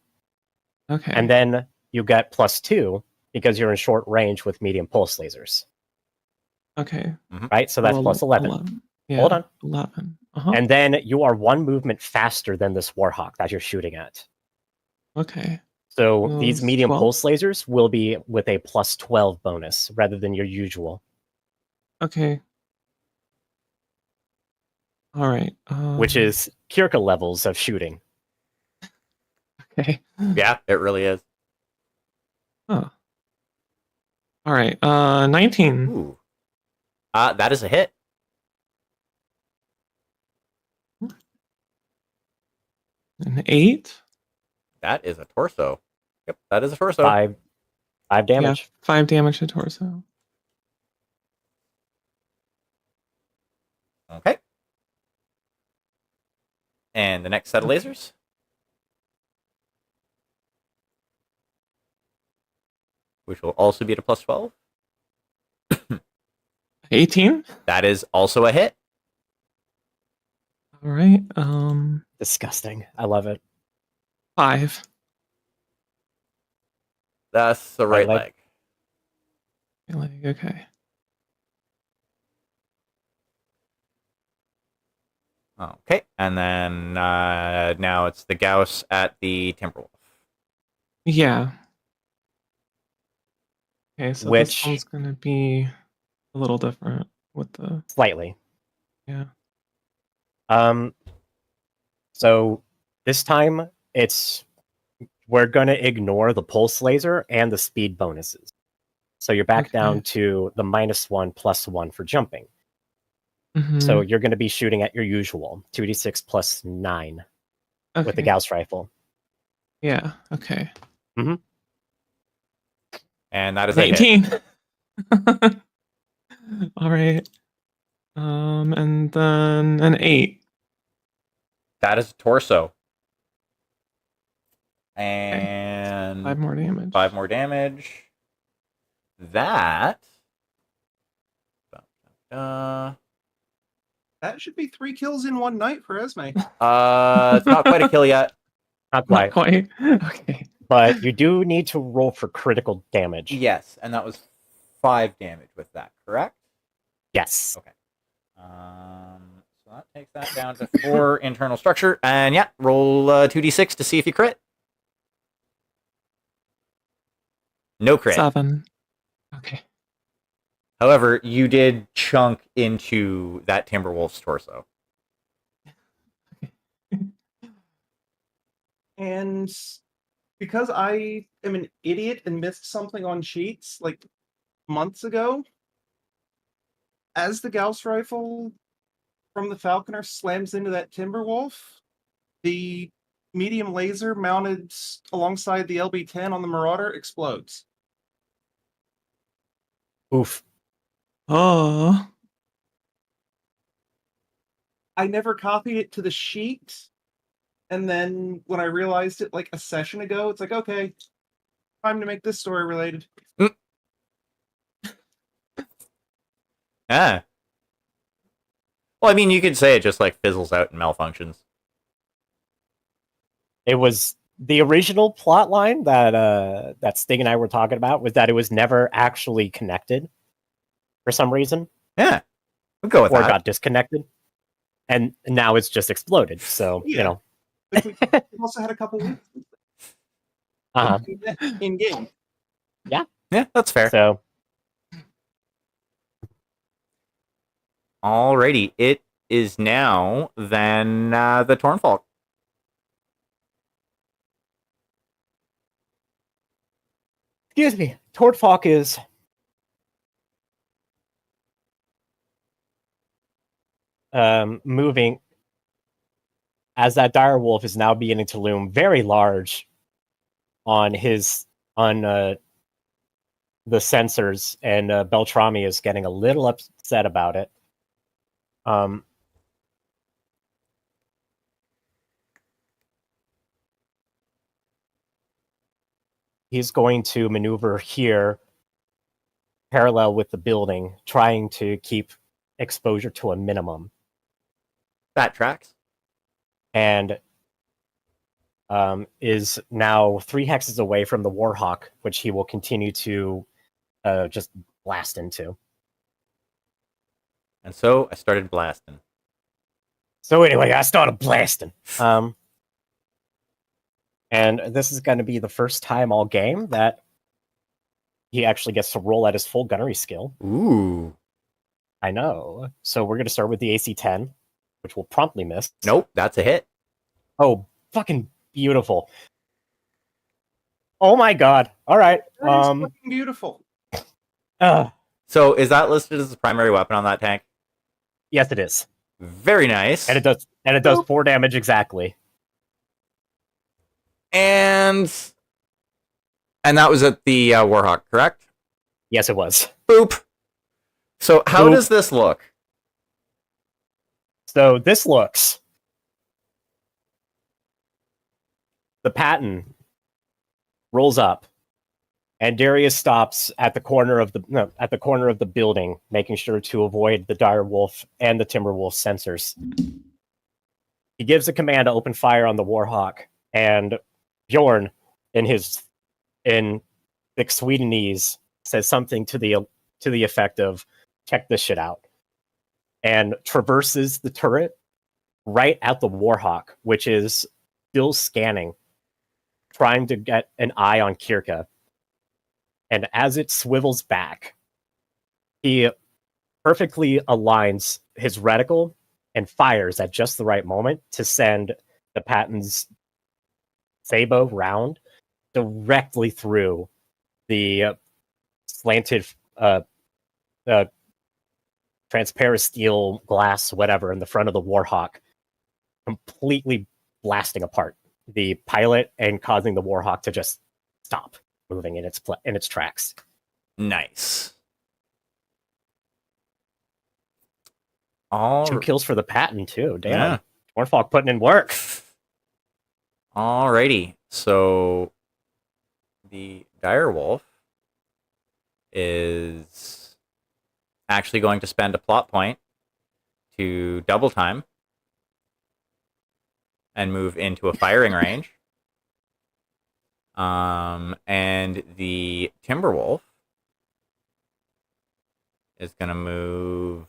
Okay. and then you get +2 because you're in short range with medium pulse lasers, Okay. right? So that's Well, +11. Yeah, Hold on. 11. Uh-huh. And then you are 1 movement faster than this Warhawk that you're shooting at. Okay. So Well, these it's medium 12. pulse lasers will be with a +12 bonus rather than your usual, Okay. All right. which is Kirka levels of shooting. Okay. Yeah, it really is. Oh. All right. 19. Ooh. That is a hit. An 8. That is a torso. Yep, that is a torso. 5 damage. Yeah, 5 damage to torso. Okay. And the next set of lasers. Which will also be at a +12. 18. That is also a hit. All right. Disgusting. I love it. 5. That's the right Right leg. Okay. Okay, and then now it's the Gauss at the Timberwolf. Yeah. Okay, so Which- this one's gonna be a little different with the Slightly. yeah. So this time we're gonna ignore the pulse laser and the speed bonuses. So you're back Okay. down to the -1 +1 for jumping. Mhm. So you're gonna be shooting at your usual 2d6 + 9 with the Okay. Gauss rifle. Yeah. Okay. And that is a hit. 18. All right. And then an 8. That is a torso. And 5 more damage. 5 more damage. That. That should be 3 kills in one night for Esme. It's not quite a kill yet. Not Not quite, quite. Okay. but you do need to roll for critical damage. Yes, and that was 5 damage with that, correct? Yes. Okay. So that takes that down to 4 internal structure. And yeah, roll 2d6 to see if you crit. No crit. 7. Okay. However, you did chunk into that Timberwolf's torso. And because I am an idiot and missed something on sheets like months ago, as the Gauss rifle from the Falconer slams into that Timberwolf, the medium laser mounted alongside the LB-10 on the Marauder explodes. Oof. Oh. I never copied it to the sheet, and then when I realized it like a session ago, it's like, okay, time to make this story related. Ah. Well, I mean, you could say it just like fizzles out and malfunctions. It was the original plot line that Stig and I were talking about was that it was never actually connected for some reason, Yeah, we'll go with or that. got disconnected, and now it's just exploded. So Yeah. you know, Like, we also had a couple weeks in game. Yeah, that's fair. So Alrighty, it is now then the Tornfolk. Excuse me. Tortfalk is moving as that dire wolf is now beginning to loom very large on the sensors, and Beltrami is getting a little upset about it. He's going to maneuver here parallel with the building, trying to keep exposure to a minimum. That tracks. And is now 3 hexes away from the Warhawk, which he will continue to just blast into. And so I started blasting. So anyway, I started blasting. And this is going to be the first time all game that he actually gets to roll at his full gunnery skill. Ooh. I know. So we're going to start with the AC 10, which will promptly miss. Nope, that's a hit. Oh, fucking beautiful. Oh my god. All right. That is fucking beautiful. So is that listed as the primary weapon on that tank? Yes, it is. Very nice. And it does 4 damage exactly. And that was at the Warhawk, correct? Yes, it was. Boop. So how Boop. does this look? So this looks. The Patton rolls up, and Darius stops at the corner of the building, making sure to avoid the dire wolf and the Timberwolf sensors. He gives a command to open fire on the Warhawk, and Bjorn, in thick Swedenese, says something to the effect of "Check this shit out," and traverses the turret right at the Warhawk, which is still scanning, trying to get an eye on Kirka. And as it swivels back, he perfectly aligns his reticle and fires at just the right moment to send the Patton's Sabo round directly through the slanted transparent steel glass, whatever, in the front of the Warhawk, completely blasting apart the pilot and causing the Warhawk to just stop moving in its tracks. Nice. 2 kills for the Patton too. Damn. Yeah. Tornfolk putting in work. Alrighty. So the direwolf is actually going to spend a plot point to double time and move into a firing range. And the Timberwolf is going to move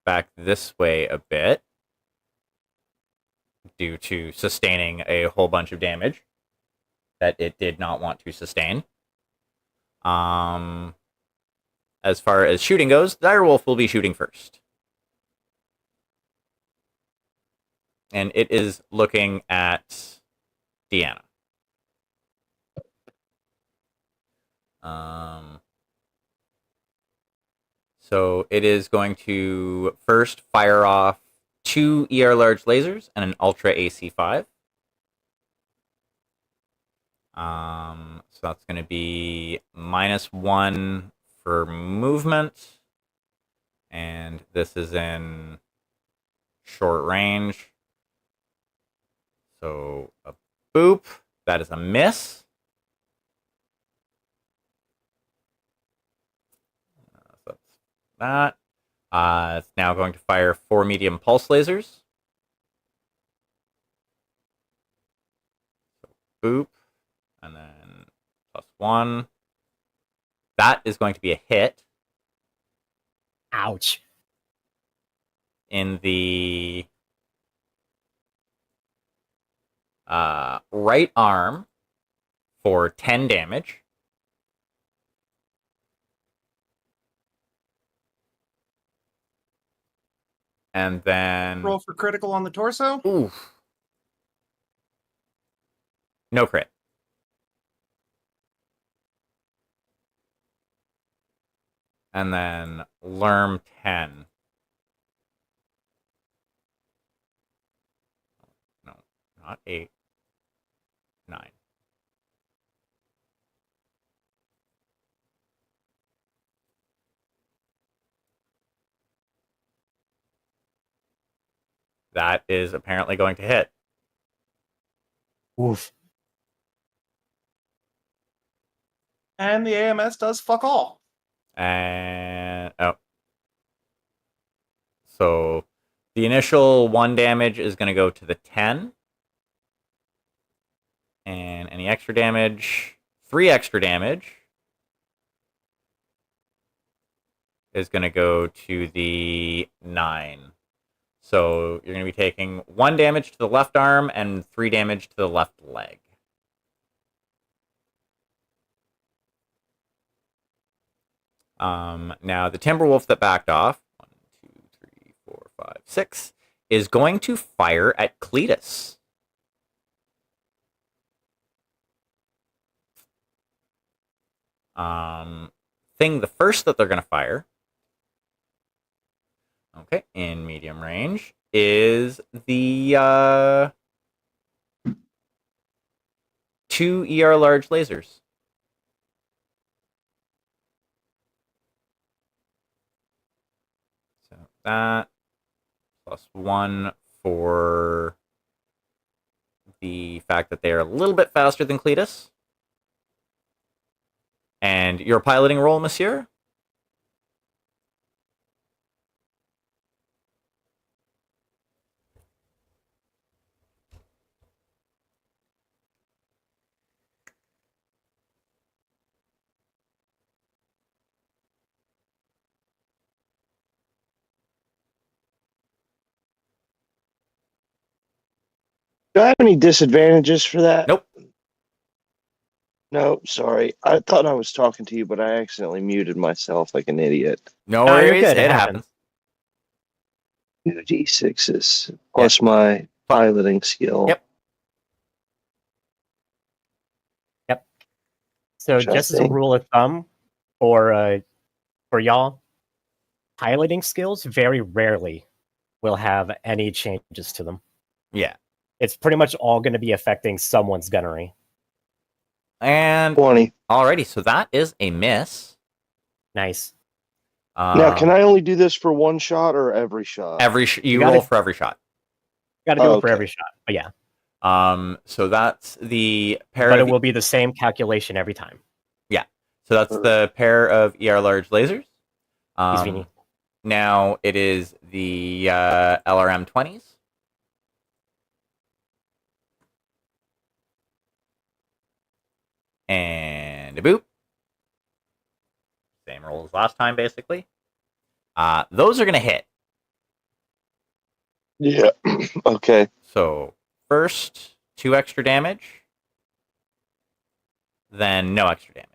back this way a bit due to sustaining a whole bunch of damage that it did not want to sustain. As far as shooting goes, the direwolf will be shooting first. And it is looking at Deanna. So it is going to first fire off 2 ER large lasers and an Ultra AC5. So that's going to be -1 for movement. And this is in short range. So a boop. That is a miss. So that's that. It's now going to fire 4 medium pulse lasers. So boop. And then +1. That is going to be a hit. Ouch. In the right arm for 10 damage. And then Roll for critical on the torso. oof. No crit. And then Lerm 10. No, not 8. 9. That is apparently going to hit. Oof. And the AMS does fuck all. And so the initial 1 damage is going to go to the 10. And any extra damage, 3 extra damage, is going to go to the 9. So you're going to be taking 1 damage to the left arm and 3 damage to the left leg. Now the Timberwolf that backed off, 1, 2, 3, 4, 5, 6, is going to fire at Cletus. The first that they're going to fire, okay, in medium range, is the 2 ER large lasers. So that plus 1 for the fact that they are a little bit faster than Cletus. And your piloting roll, monsieur? Do I have any disadvantages for that? Nope. No, sorry. I thought I was talking to you, but I accidentally muted myself like an idiot. No No, you're worries, good. it It happens. 2d6s plus my piloting skill. Yep. So just as a Interesting. rule of thumb, for y'all, piloting skills very rarely will have any changes to them. Yeah. It's pretty much all going to be affecting someone's gunnery. And 20. alrighty, so that is a miss. Nice. Now, can I only do this for one shot or every shot? You gotta- roll for every shot. Got to do it for Okay. every shot. But yeah, So that's the pair but of it will be the same calculation every time. so that's the pair of ER large lasers. Easy. Now it is the LRM 20s. And a boop. Same roll as last time, basically. Those are going to hit. Yeah. Okay. So first, 2 extra damage. Then no extra damage.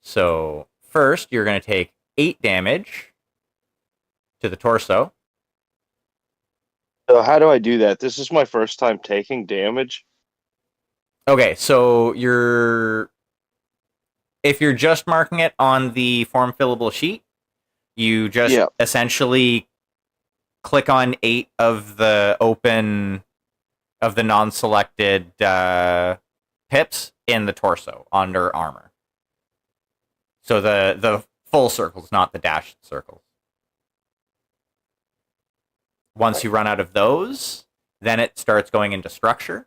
So first, you're going to take 8 damage to the torso. So how do I do that? This is my first time taking damage. Okay, so if you're just marking it on the form fillable sheet, you just essentially click on 8 of the non-selected pips in the torso under armor. So the full circles, not the dashed circles. Once you run out of those, then it starts going into structure.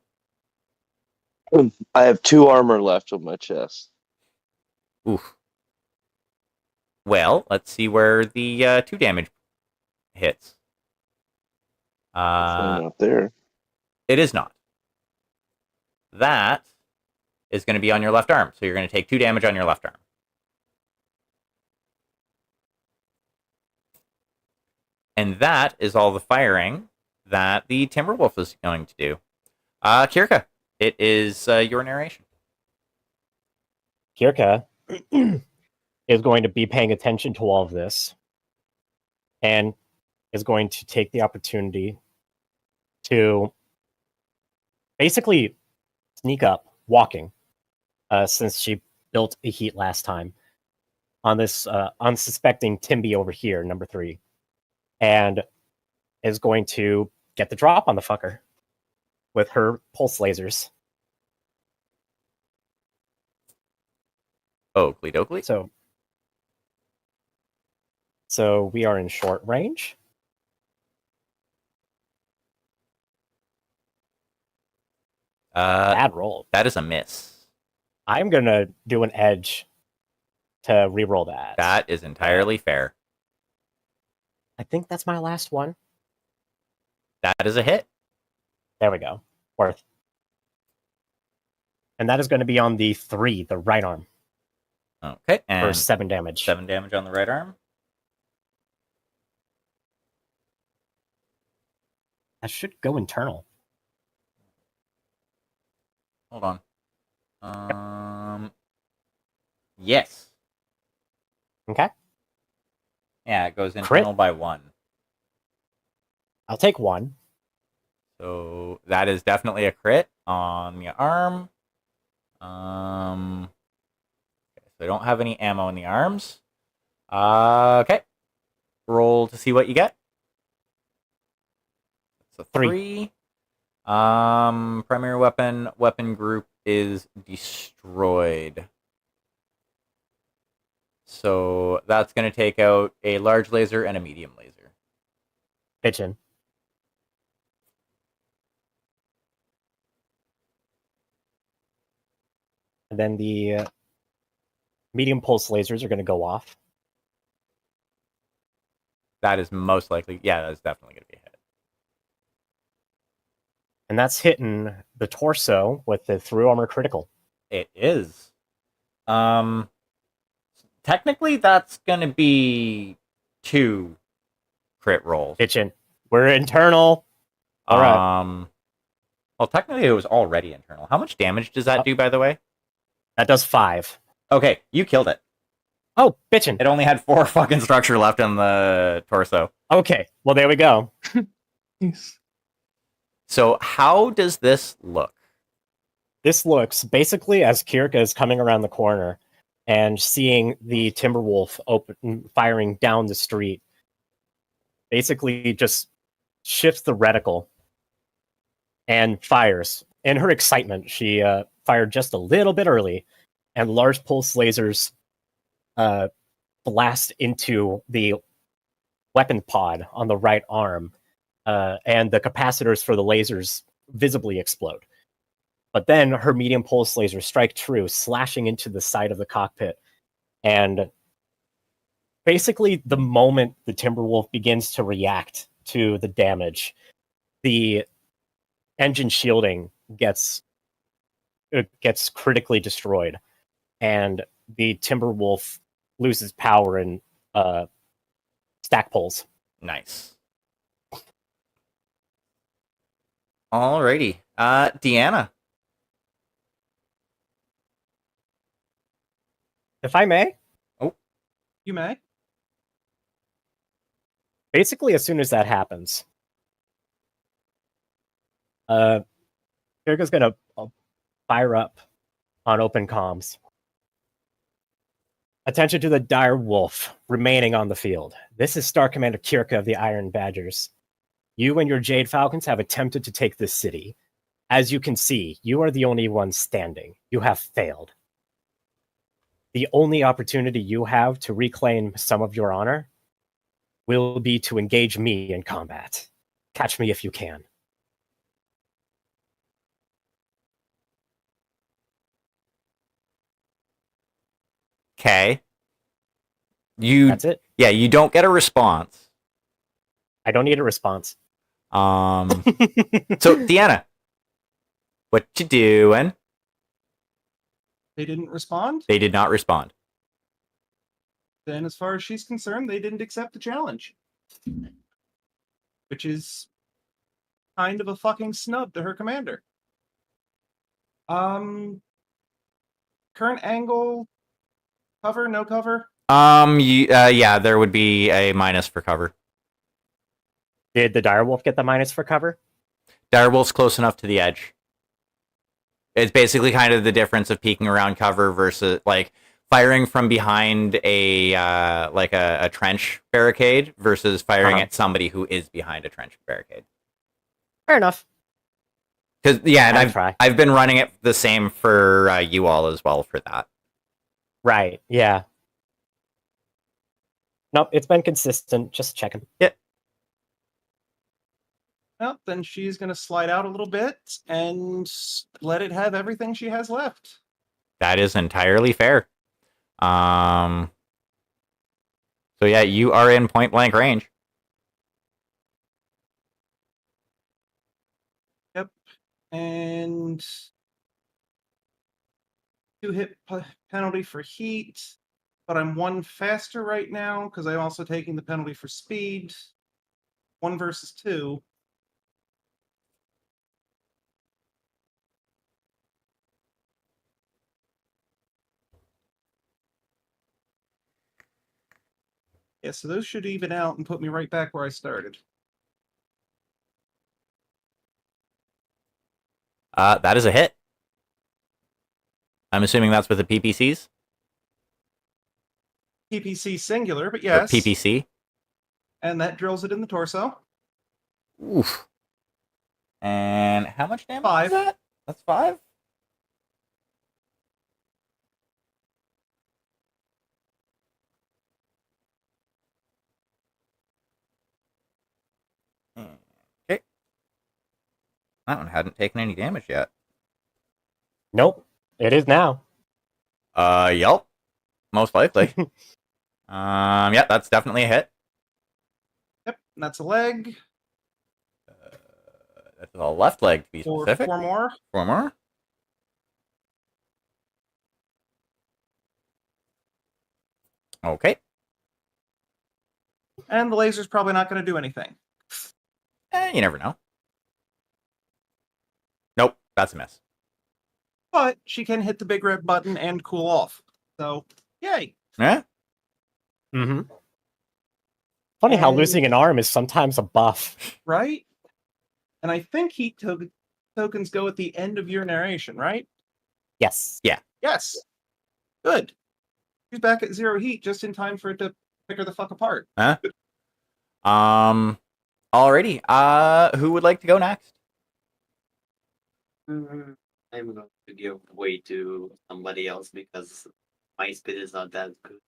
I have 2 armor left on my chest. Oof. Well, let's see where the 2 damage hits. Not there. It is not. That is going to be on your left arm. So you're going to take 2 damage on your left arm. And that is all the firing that the Timberwolf is going to do. Kirka, it is your narration. Kirka is going to be paying attention to all of this. And is going to take the opportunity to basically sneak up, walking, since she built a heat last time, on this unsuspecting Timby over here, number 3, and is going to get the drop on the fucker with her pulse lasers. Oakley dokley. So we are in short range. Bad roll. That is a miss. I'm gonna do an edge to re-roll that. That is entirely fair. I think that's my last one. That is a hit. There we go. Worth. And that is going to be on the 3, the right arm, Okay, and for 7 damage. 7 damage on the right arm. That should go internal. Hold on. Yes. Okay. Yeah, it goes internal by 1. I'll take 1. So that is definitely a crit on the arm. Okay, so I don't have any ammo in the arms. Okay. Roll to see what you get. It's a 3. Primary weapon group is destroyed. So that's going to take out a large laser and a medium laser. Pitchin'. And then the medium pulse lasers are going to go off. That is most likely, yeah, that's definitely going to be a hit. And that's hitting the torso with the through armor critical. It is. Technically, that's going to be 2 crit rolls. Pitchin'. We're internal. All right. Well, technically, it was already internal. How much damage does that do, by the way? That does 5. Okay, you killed it. Oh, bitchin'. It only had 4 fucking structure left on the torso. Okay, well, there we go. Nice. So, how does this look? This looks basically as Kirka is coming around the corner and seeing the Timberwolf firing down the street. Basically, just shifts the reticle and fires. In her excitement, she fired just a little bit early, and large pulse lasers blast into the weapon pod on the right arm, and the capacitors for the lasers visibly explode. But then her medium pulse lasers strike true, slashing into the side of the cockpit. And basically, the moment the Timberwolf begins to react to the damage, the engine shielding gets critically destroyed, and the Timberwolf loses power and stack pulls. Nice. Alrighty. Deanna. If I may, You may. basically as soon as that happens, Kirka's gonna fire up on open comms. Attention to the dire wolf remaining on the field. This is Star Commander Kirka of the Iron Badgers. You and your Jade Falcons have attempted to take this city. As you can see, you are the only ones standing. You have failed. The only opportunity you have to reclaim some of your honor will be to engage me in combat. Catch me if you can. Okay. That's it. Yeah, you don't get a response. I don't need a response. So Deanna, what you doing? They didn't respond. They did not respond. Then, as far as she's concerned, they didn't accept the challenge. Which is kind of a fucking snub to her commander. Current angle, cover, no cover? Yeah, there would be a minus for cover. Did the direwolf get the minus for cover? Direwolf's close enough to the edge. It's basically kind of the difference of peeking around cover versus like firing from behind a a trench barricade versus firing at somebody who is behind a trench barricade. Fair enough. Because and try. I've been running it the same for you all as well for that. Right. Yeah. Nope. It's been consistent. Just checking. Yeah. Well, then she's going to slide out a little bit and let it have everything she has left. That is entirely fair. So yeah, you are in point blank range. Yep. And 2-hit penalty for heat, but I'm 1 faster right now because I'm also taking the penalty for speed. 1 versus 2. Yeah, so those should even out and put me right back where I started. That is a hit. I'm assuming that's with the PPCs? PPC singular, but Or yes. PPC? And that drills it in the torso. Oof. And how much damage 5. is that? That's 5? Okay. That one hadn't taken any damage yet. Nope. It is now. Yep. Most likely. Yeah, that's definitely a hit. Yep, and that's a leg. That's a left leg to be For specific. 4 more. 4 more. Okay. And the laser's probably not going to do anything. You never know. Nope, that's a miss. But she can hit the big red button and cool off. So, yay. Yeah. Mm-hmm. Funny how And- losing an arm is sometimes a buff. Right? And I think heat tokens go at the end of your narration, right? Yes. Yes. Good. She's back at 0 heat just in time for it to pick her the fuck apart. Huh? Alrighty. Who would like to go next? I'm going to give way to somebody else because my speed is not that good.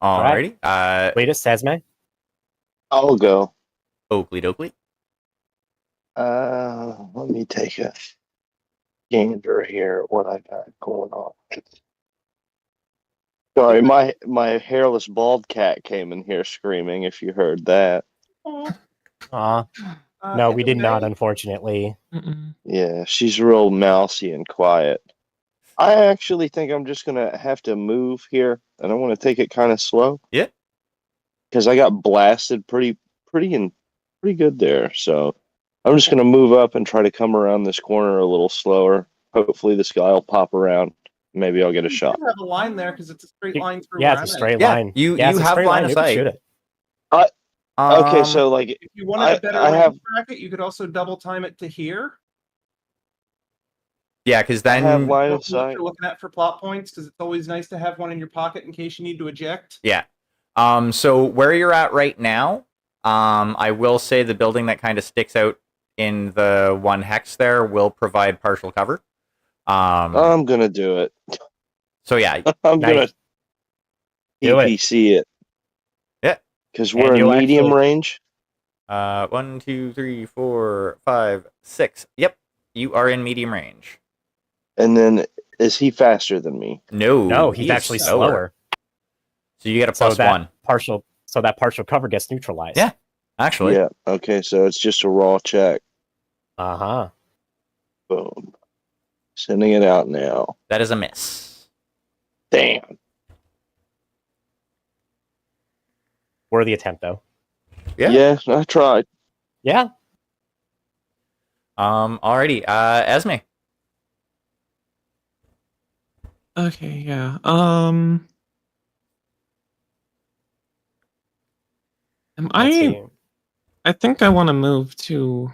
Alrighty. Latest Esme. I'll go. Oakley Dokley. Let me take a gander here at what I got going on. Sorry, my hairless bald cat came in here screaming. If you heard that, Aw. No, we did not, unfortunately. Mm-mm. yeah, she's real mousy and quiet. I actually think I'm just gonna have to move here, and I want to take it kind of slow. Yeah. Because I got blasted pretty good there. So I'm just gonna move up and try to come around this corner a little slower. Hopefully this guy will pop around. Maybe I'll get a You shot. should have a line there because it's a straight line through. Yeah, where it's a I'm at. straight Yeah, line. you it's a have straight line of You can sight. shoot it. Okay, so like If you wanted a better I range have- bracket, you could also double time it to here. Yeah, because I have then line What of sight. you're looking at for plot points, because it's always nice to have one in your pocket in case you need to eject. yeah. So where you're at right now, I will say the building that kind of sticks out in the 1 hex there will provide partial cover. I'm gonna do it. So yeah, I'm Nice. gonna Do it. EPC it. Yeah. Because And we're in you'll medium actually- range. 1, 2, 3, 4, 5, 6. Yep, you are in medium range. And then is he faster than me? No, he he's is actually slower. So you get a So plus that 1. that partial cover gets neutralized. Yeah. Actually, Yeah. Okay, so it's just a raw check. Uh-huh. Boom. Sending it out now. that is a miss. Damn. Worthy attempt, though. Yeah. Yeah, I tried. Yeah. Alrighty. Esme. Okay, yeah. Am Let's see. I think I want to move to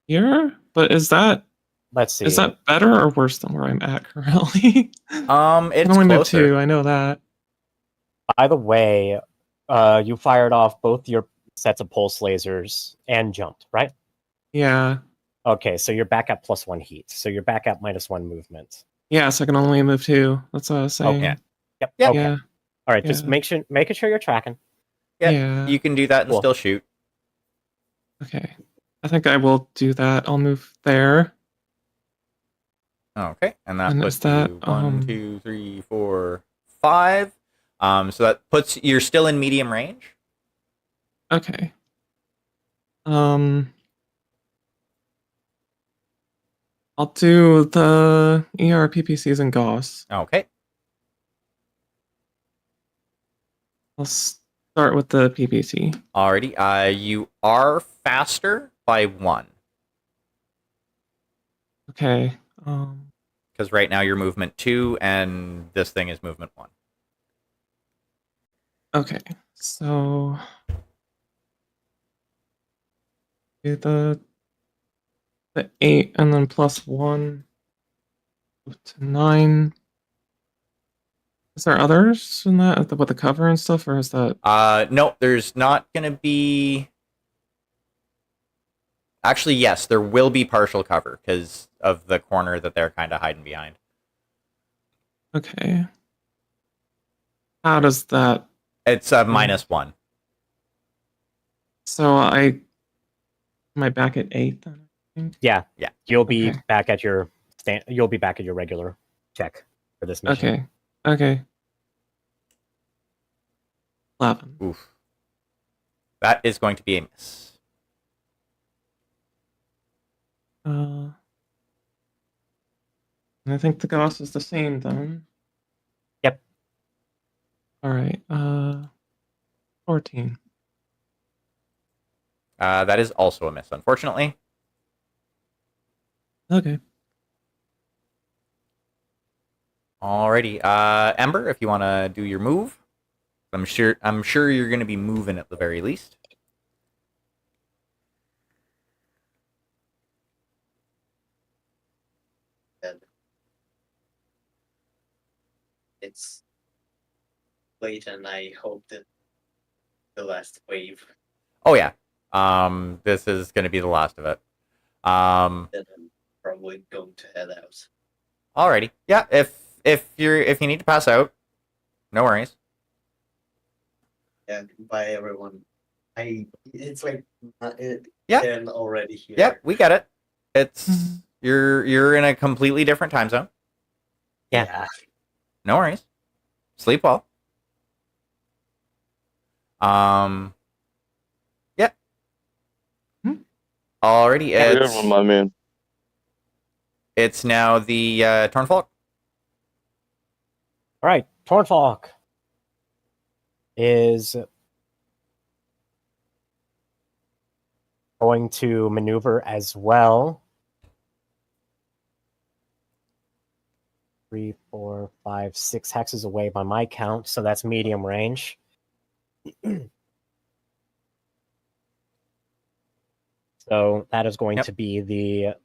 here, but Let's is see. that better or worse than where I'm at currently? I It's can only move closer. 2, I know that. By the way, you fired off both your sets of pulse lasers and jumped, right? Yeah. Okay, so you're back at +1 heat. So you're back at -1 movement. Yeah, so I can only move 2. That's what I was saying. Okay. Yep. Yep. Okay. Yeah. All right. Just Yeah. making sure you're tracking. Yeah. You can do that and Cool. still shoot. Okay. I think I will do that. I'll move there. Okay, and that And puts is that, you 1, 2, 3, 4, 5. So that puts you're still in medium range. Okay. I'll do the ERPPCs and Gauss. Okay. I'll start with the PPC. Alrighty. You are faster by 1. Okay. Because right now you're movement 2, and this thing is movement 1. Okay. So do the 8 and then +1 to 9. Is there others in that with the cover and stuff, or is that? No, there's not gonna be. Actually, yes, there will be partial cover because of the corner that they're kind of hiding behind. Okay. How does that? It's a -1. So am I back at 8 then? I think? Yeah. Yeah. You'll be Okay. back at your You'll be back at your regular check for this mission. Okay. Okay. 11. Oof. That is going to be a miss. And I think the Gauss is the same then. Yep. All right. 14. That is also a miss, unfortunately. Okay. Alrighty. Ember, if you want to do your move, I'm sure you're going to be moving at the very least. It's late, and I hope that the last wave. Oh yeah. This is going to be the last of it. Then I'm probably going to head out. Alrighty. Yeah. If you need to pass out, no worries. Yeah, bye everyone. It's like Yeah. 10 already here. Yeah, we get it. It's you're in a completely different time zone. Yeah. No worries. Sleep well. Yeah. Already, Good one, my man. it's now the Tornfolk. All right. Tornfolk is going to maneuver as well. 3, 4, 5, 6 hexes away by my count, so that's medium range. So that is going to be the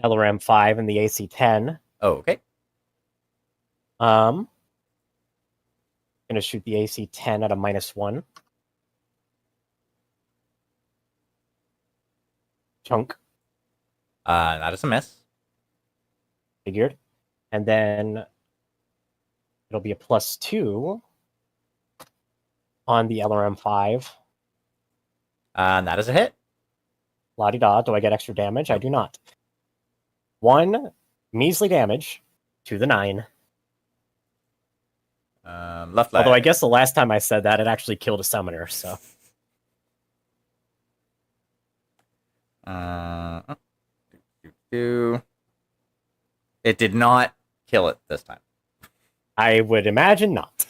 LRM-5 and the AC-10. Oh, okay. Going to shoot the AC-10 at a -1. Chunk. That is a miss. Figured. And then it'll be a +2 on the LRM-5. And that is a hit. La-di-da. Do I get extra damage? I do not. 1 measly damage to the 9. Left leg. Although I guess the last time I said that, it actually killed a summoner, so. It did not kill it this time. I would imagine not.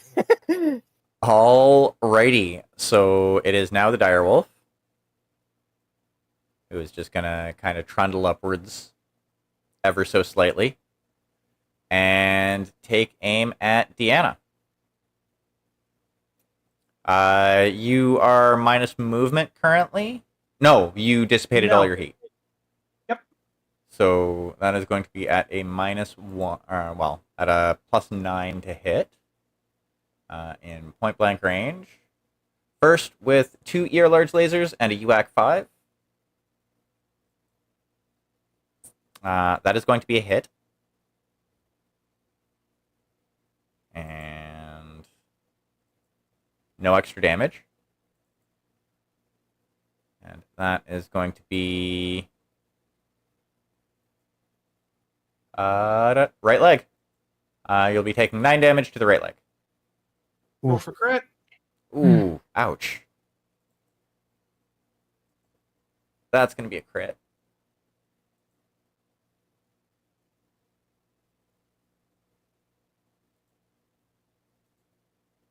Alrighty. So it is now the direwolf, who is just gonna kind of trundle upwards ever so slightly. and take aim at Deanna. You are minus movement currently. No, you dissipated all your heat. Yep. So that is going to be at a -1, at a +9 to hit in point blank range. First with 2 ER large lasers and a UAC 5. That is going to be a hit. And no extra damage. And that is going to be right leg. You'll be taking 9 damage to the right leg. Roll for crit. Ooh, ouch. That's going to be a crit.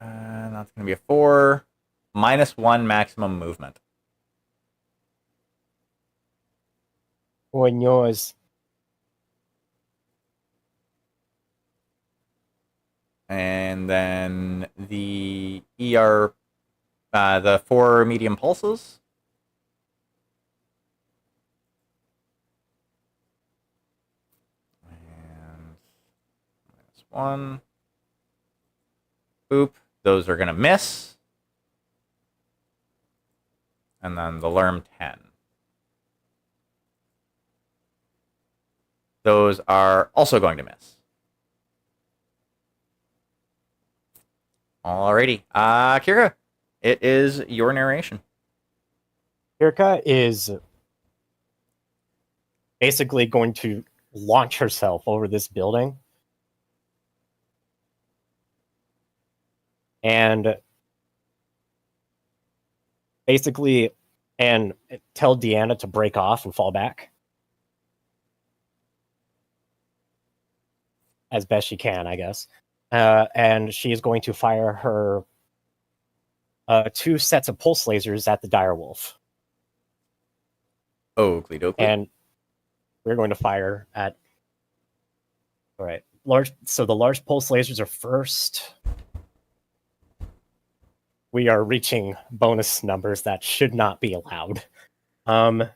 And that's going to be a 4. -1 maximum movement. On yours. And then the ER, the 4 medium pulses. And -1. Boop. Those are going to miss. And then the Lerm 10. Those are also going to miss. Alrighty. Kira, it is your narration. Kirka is basically going to launch herself over this building. And basically, and tell Deanna to break off and fall back as best she can, I guess. And she is going to fire her 2 sets of pulse lasers at the direwolf. Oakley dokley. And we're going to fire at... All right. So the large pulse lasers are first. We are reaching bonus numbers that should not be allowed. 1,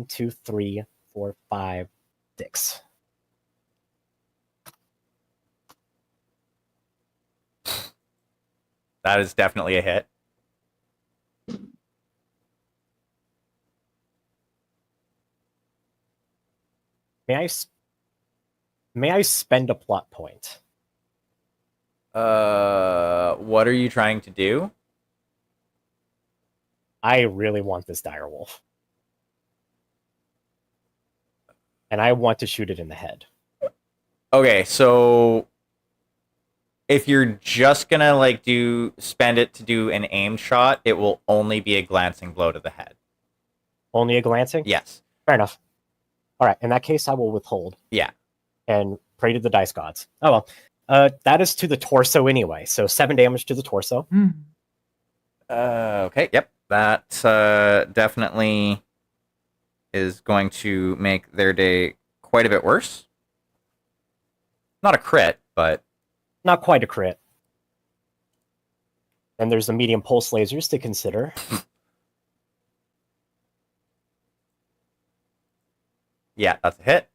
2, 3, 4, 5, 6. That is definitely a hit. May I spend a plot point? What are you trying to do? I really want this direwolf. And I want to shoot it in the head. Okay, so if you're just gonna spend it to do an aimed shot, it will only be a glancing blow to the head. Only a glancing? Yes. Fair enough. All right, in that case, I will withhold. Yeah. And pray to the dice gods. Oh well. That is to the torso anyway, so 7 damage to the torso. Okay, yep. That definitely is going to make their day quite a bit worse. Not a crit, but... Not quite a crit. And there's the medium pulse lasers to consider. Yeah, that's a hit.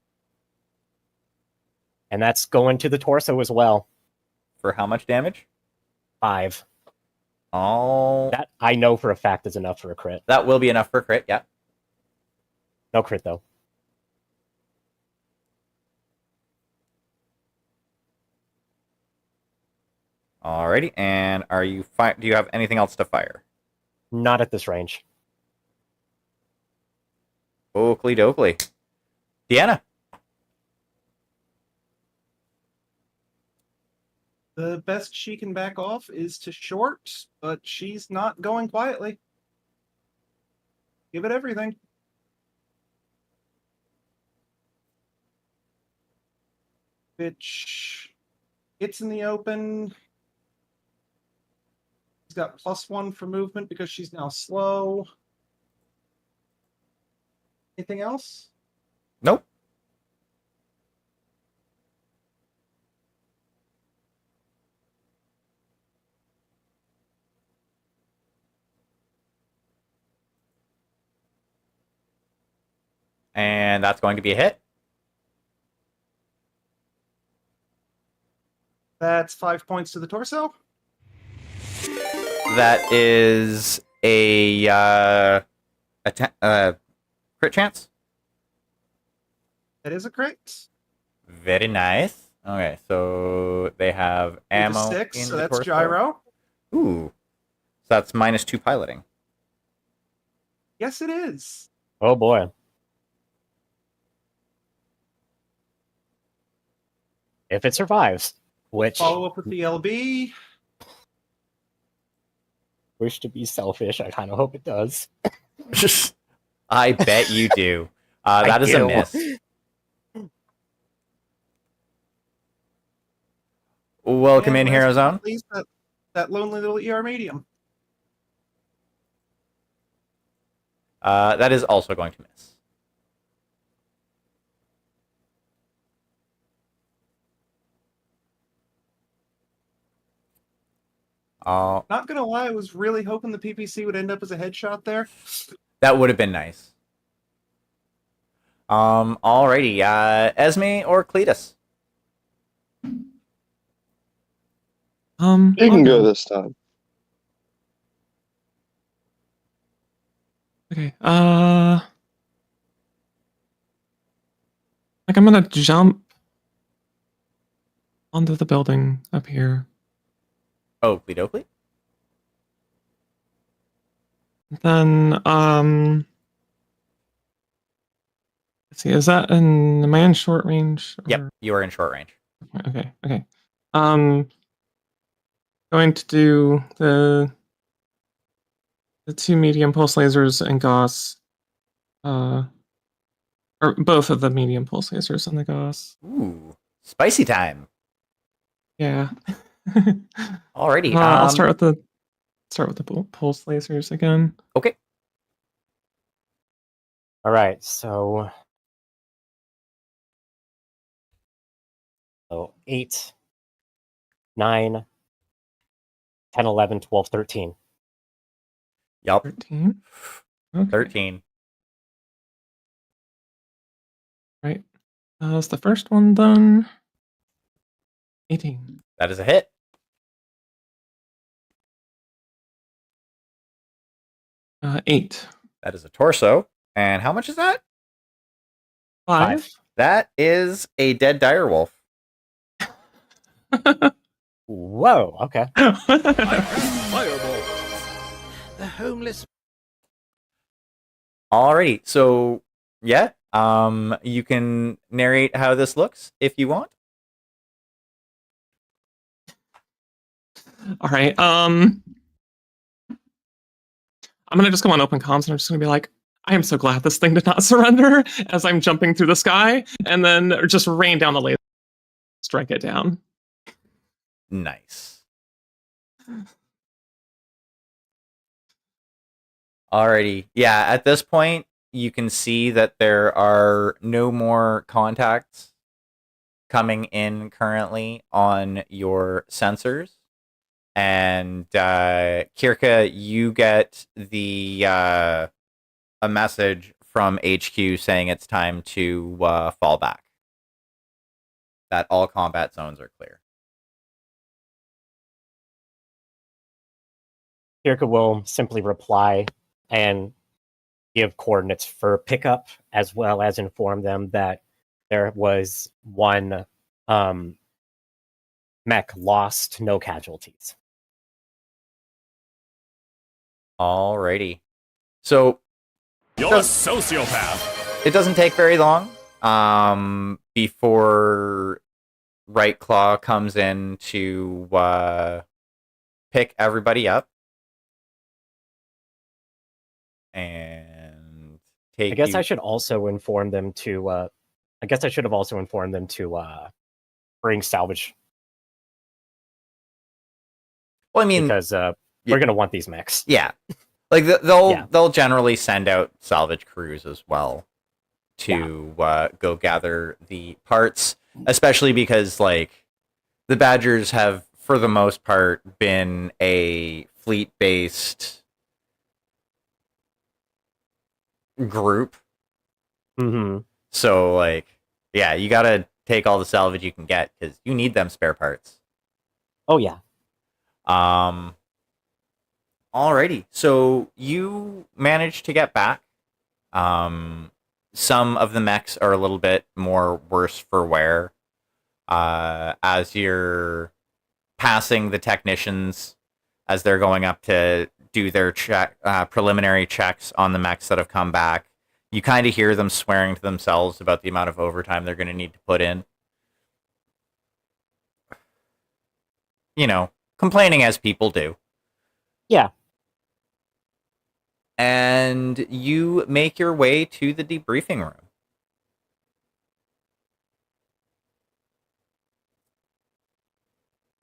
And that's going to the torso as well. For how much damage? 5. Oh. That I know for a fact is enough for a crit. That will be enough for a crit, yeah. No crit, though. Alrighty, and are you do you have anything else to fire? Not at this range. Oakley dokley. Deanna. The best she can back off is to short, but she's not going quietly. Give it everything. Which it's in the open. She's got +1 for movement because she's now slow. Anything else? Nope. And that's going to be a hit. That's 5 points to the torso. That is a crit chance. That is a crit. Very nice. Okay, so they have ammo 6, in so the that's torso. gyro. Ooh, so that's -2 piloting. Yes, it is. Oh boy. If it survives, which Follow up with the LB. wish to be selfish, I kind of hope it does. I bet you do. That is a miss. Welcome in, And Hero last but Zone. not least, that lonely little ER medium. That is also going to miss. Not gonna lie, I was really hoping the PPC would end up as a headshot there. That would have been nice. Alrighty. Esme or Cletus? You can go this time. Okay. Like I'm gonna jump onto the building up here. Oh, Oakley. Then let's see, is that am I in short range? Yep, you are in short range. Okay. Going to do the 2 medium pulse lasers and Gauss. Or both of the medium pulse lasers and the Gauss. Ooh, spicy time. Yeah. Alrighty. I'll start with the pulse lasers again. Okay. All right, so 8, 9, 10, 11, 12, 13. Yep. 13. Okay. 13. Right. That's the first one done. 18. That is a hit. Uh, 8. That is a torso. And how much is that? 5. That is a dead direwolf. Whoa, okay. Fireball. The homeless. Alrighty. So, yeah. You can narrate how this looks if you want. All right. I'm gonna just go on open comms and I'm just gonna be like, I am so glad this thing did not surrender as I'm jumping through the sky, and then just rain down the laser, strike it down. Nice. Alrighty. Yeah, at this point, you can see that there are no more contacts coming in currently on your sensors. And Kirka, you get the a message from HQ saying it's time to fall back. That all combat zones are clear. Kirka will simply reply and give coordinates for pickup, as well as inform them that there was one mech lost, no casualties. Alrighty. So You're a sociopath. it doesn't take very long before Right Claw comes in to pick everybody up and take. I guess I should also inform them to. I guess I should have also informed them to bring salvage. Well, I mean, because we're gonna want these mechs. Yeah, like they'll generally send out salvage crews as well to go gather the parts, especially because like the Badgers have, for the most part, been a fleet-based group Mm-hmm. So, like, yeah, you gotta take all the salvage you can get because you need them spare parts. Oh yeah. Alrighty. So you managed to get back. Some of the mechs are a little bit more worse for wear. As you're passing the technicians, as they're going up to do their preliminary checks on the mechs that have come back, you kind of hear them swearing to themselves about the amount of overtime they're going to need to put in. You know, complaining as people do. Yeah. And you make your way to the debriefing room.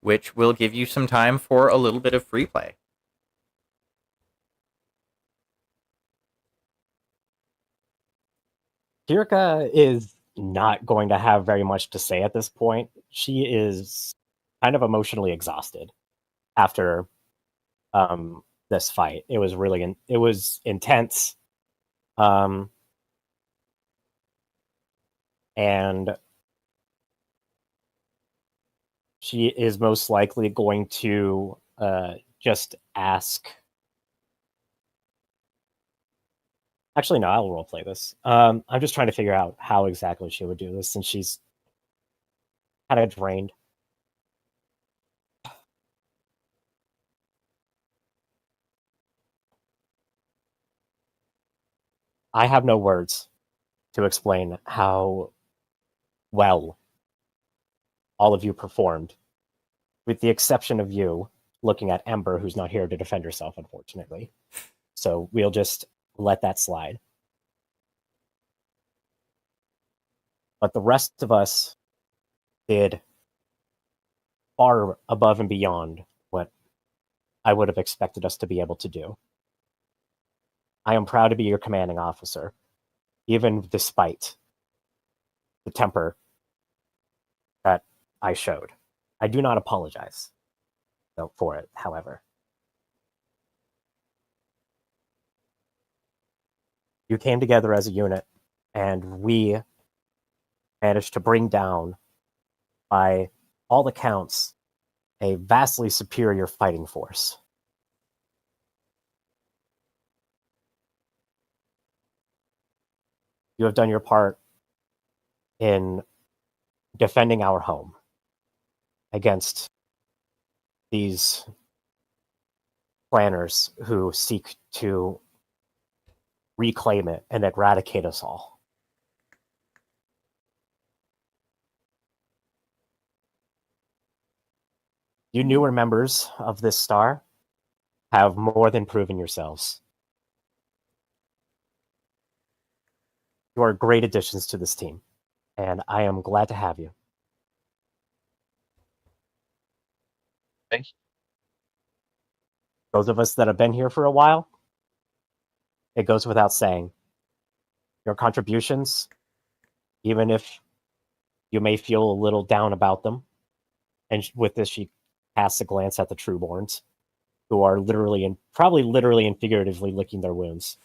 Which will give you some time for a little bit of free play. Kirka is not going to have very much to say at this point. She is kind of emotionally exhausted after this fight. It was really it was intense. And she is most likely going to just ask. Actually, no, I'll roleplay this. I'm just trying to figure out how exactly she would do this since she's kind of drained. I have no words to explain how well all of you performed, with the exception of you looking at Ember, who's not here to defend herself, unfortunately. So we'll just let that slide. But the rest of us did far above and beyond what I would have expected us to be able to do. I am proud to be your commanding officer, even despite the temper that I showed. I do not apologize for it, however. You came together as a unit, and we managed to bring down, by all accounts, a vastly superior fighting force. You have done your part in defending our home against these planners who seek to reclaim it and eradicate us all. You newer members of this star have more than proven yourselves. You are great additions to this team, and I am glad to have you. Thank you. Those of us that have been here for a while, it goes without saying. Your contributions, even if you may feel a little down about them, and with this, she casts a glance at the Trueborns, who are literally and probably literally and figuratively licking their wounds,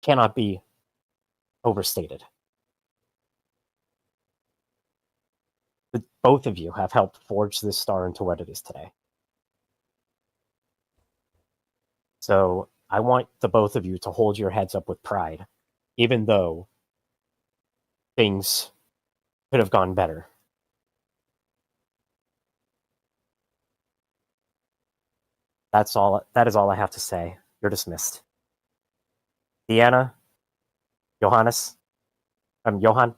cannot be overstated. But both of you have helped forge this star into what it is today. So I want the both of you to hold your heads up with pride, even though things could have gone better. That is all I have to say. You're dismissed. Deanna, Johan,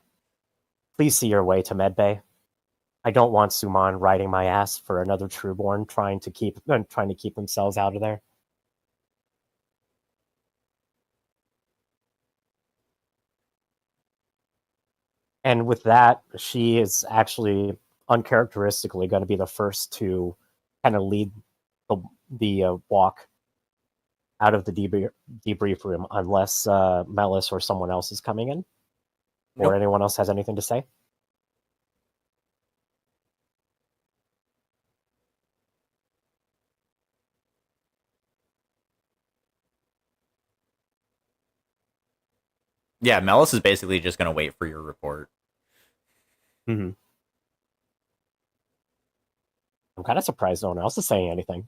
please see your way to medbay. I don't want Suman riding my ass for another Trueborn trying to keep themselves out of there. And with that, she is actually uncharacteristically going to be the first to kind of lead the walk out of the debrief room, unless Melis or someone else is coming in, or anyone else has anything to say. Yeah, Melis is basically just going to wait for your report. Mm-hmm. I'm kind of surprised no one else is saying anything.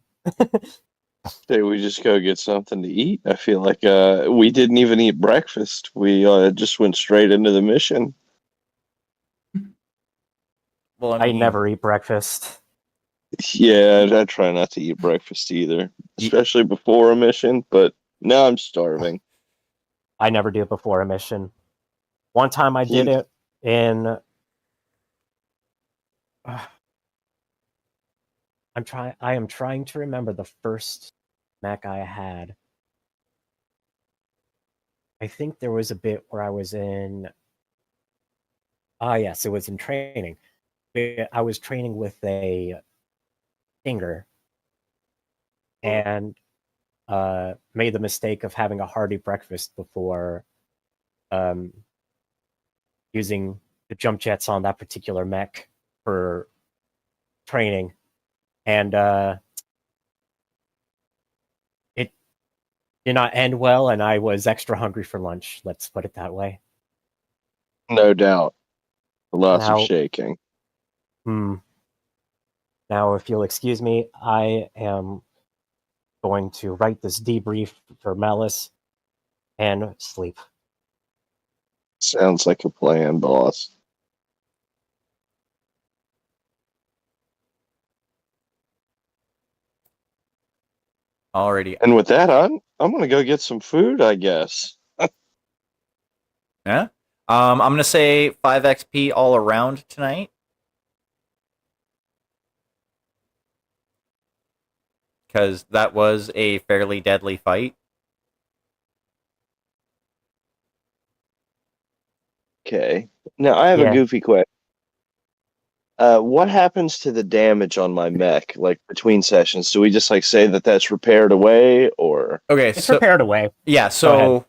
Say we just go get something to eat. I feel like we didn't even eat breakfast. We just went straight into the mission. Well, I never eat breakfast. Yeah, I try not to eat breakfast either, especially before a mission, but now I'm starving. I never do it before a mission. One time I did it in... I am trying to remember the first mech I had. I think there was a bit where I was in... yes, it was in training. I was training with a Stinger and made the mistake of having a hearty breakfast before using the jump jets on that particular mech for training. And it did not end well, and I was extra hungry for lunch, let's put it that way. No doubt. Lots of Now, shaking. Now, if you'll excuse me, I am going to write this debrief for Malice and sleep. Sounds like a plan, boss. Alrighty. And with that, I'm gonna go get some food, I guess. Yeah. I'm gonna say 5 XP all around tonight. Because that was a fairly deadly fight. Okay. Now I have a goofy question. What happens to the damage on my mech, like between sessions? Do we just like say that that's repaired away, or Okay, it's repaired away? Yeah, so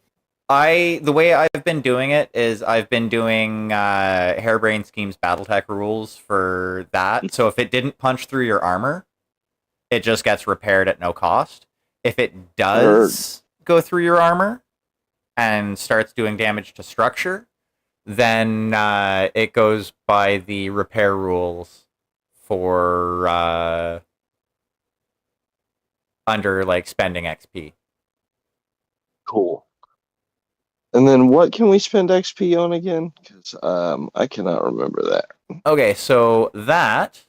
the way I've been doing it is I've been doing Hairbrain Schemes Battletech rules for that. So if it didn't punch through your armor, it just gets repaired at no cost. If it does go through your armor and starts doing damage to structure, then it goes by the repair rules for under like spending XP. Cool. And then what can we spend XP on again? Because I cannot remember that. Okay, so that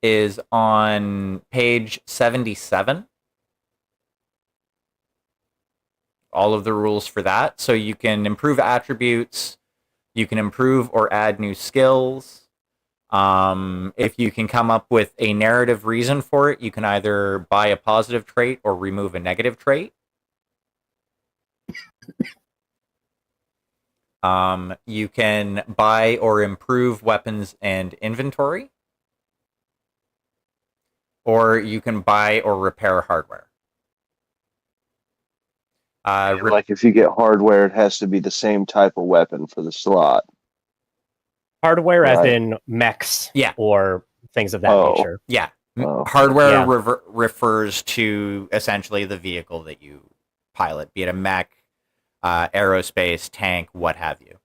is on page 77. All of the rules for that. So you can improve attributes, you can improve or add new skills. If you can come up with a narrative reason for it, you can either buy a positive trait or remove a negative trait. You can buy or improve weapons and inventory. Or you can buy or repair hardware. Like if you get hardware, it has to be the same type of weapon for the slot. Hardware as in mechs, yeah, or things of that nature. Yeah. Oh. Hardware Yeah. refers to essentially the vehicle that you pilot, be it a mech, aerospace, tank, what have you.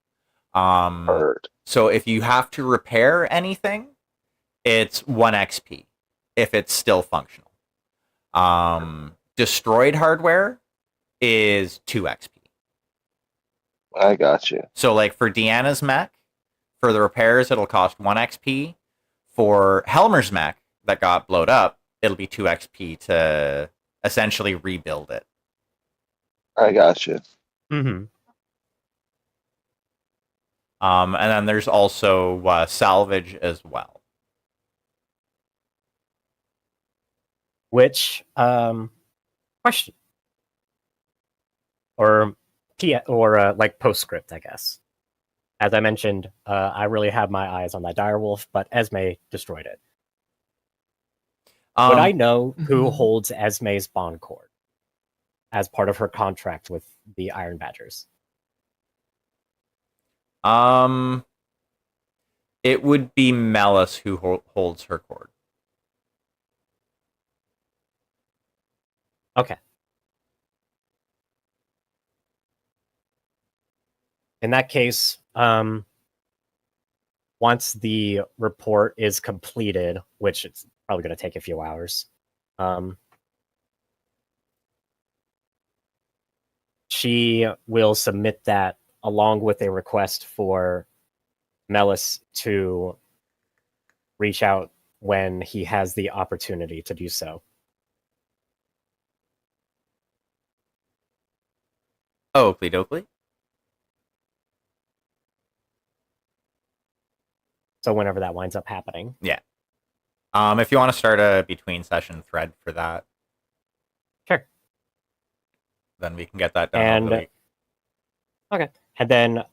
So if you have to repair anything, it's 1 XP if it's still functional. Destroyed hardware is 2 XP. I got you. So like for Deanna's mech, for the repairs, it'll cost 1 XP. For Helmer's mech that got blowed up, it'll be 2 XP to essentially rebuild it. I got you. Mm-hmm. And then there's also salvage as well. Which question or like postscript, I guess. As I mentioned, I really have my eyes on that direwolf, but Esme destroyed it. Would I know who holds Esme's bond cord as part of her contract with the Iron Badgers? It would be Melis who holds her cord. Okay. in that case, once the report is completed, which it's probably going to take a few hours, she will submit that along with a request for Melis to reach out when he has the opportunity to do so. Oakley dokley. So whenever that winds up happening. Yeah. If you want to start a between session thread for that, Sure. Then we can get that done over the week. Okay. And then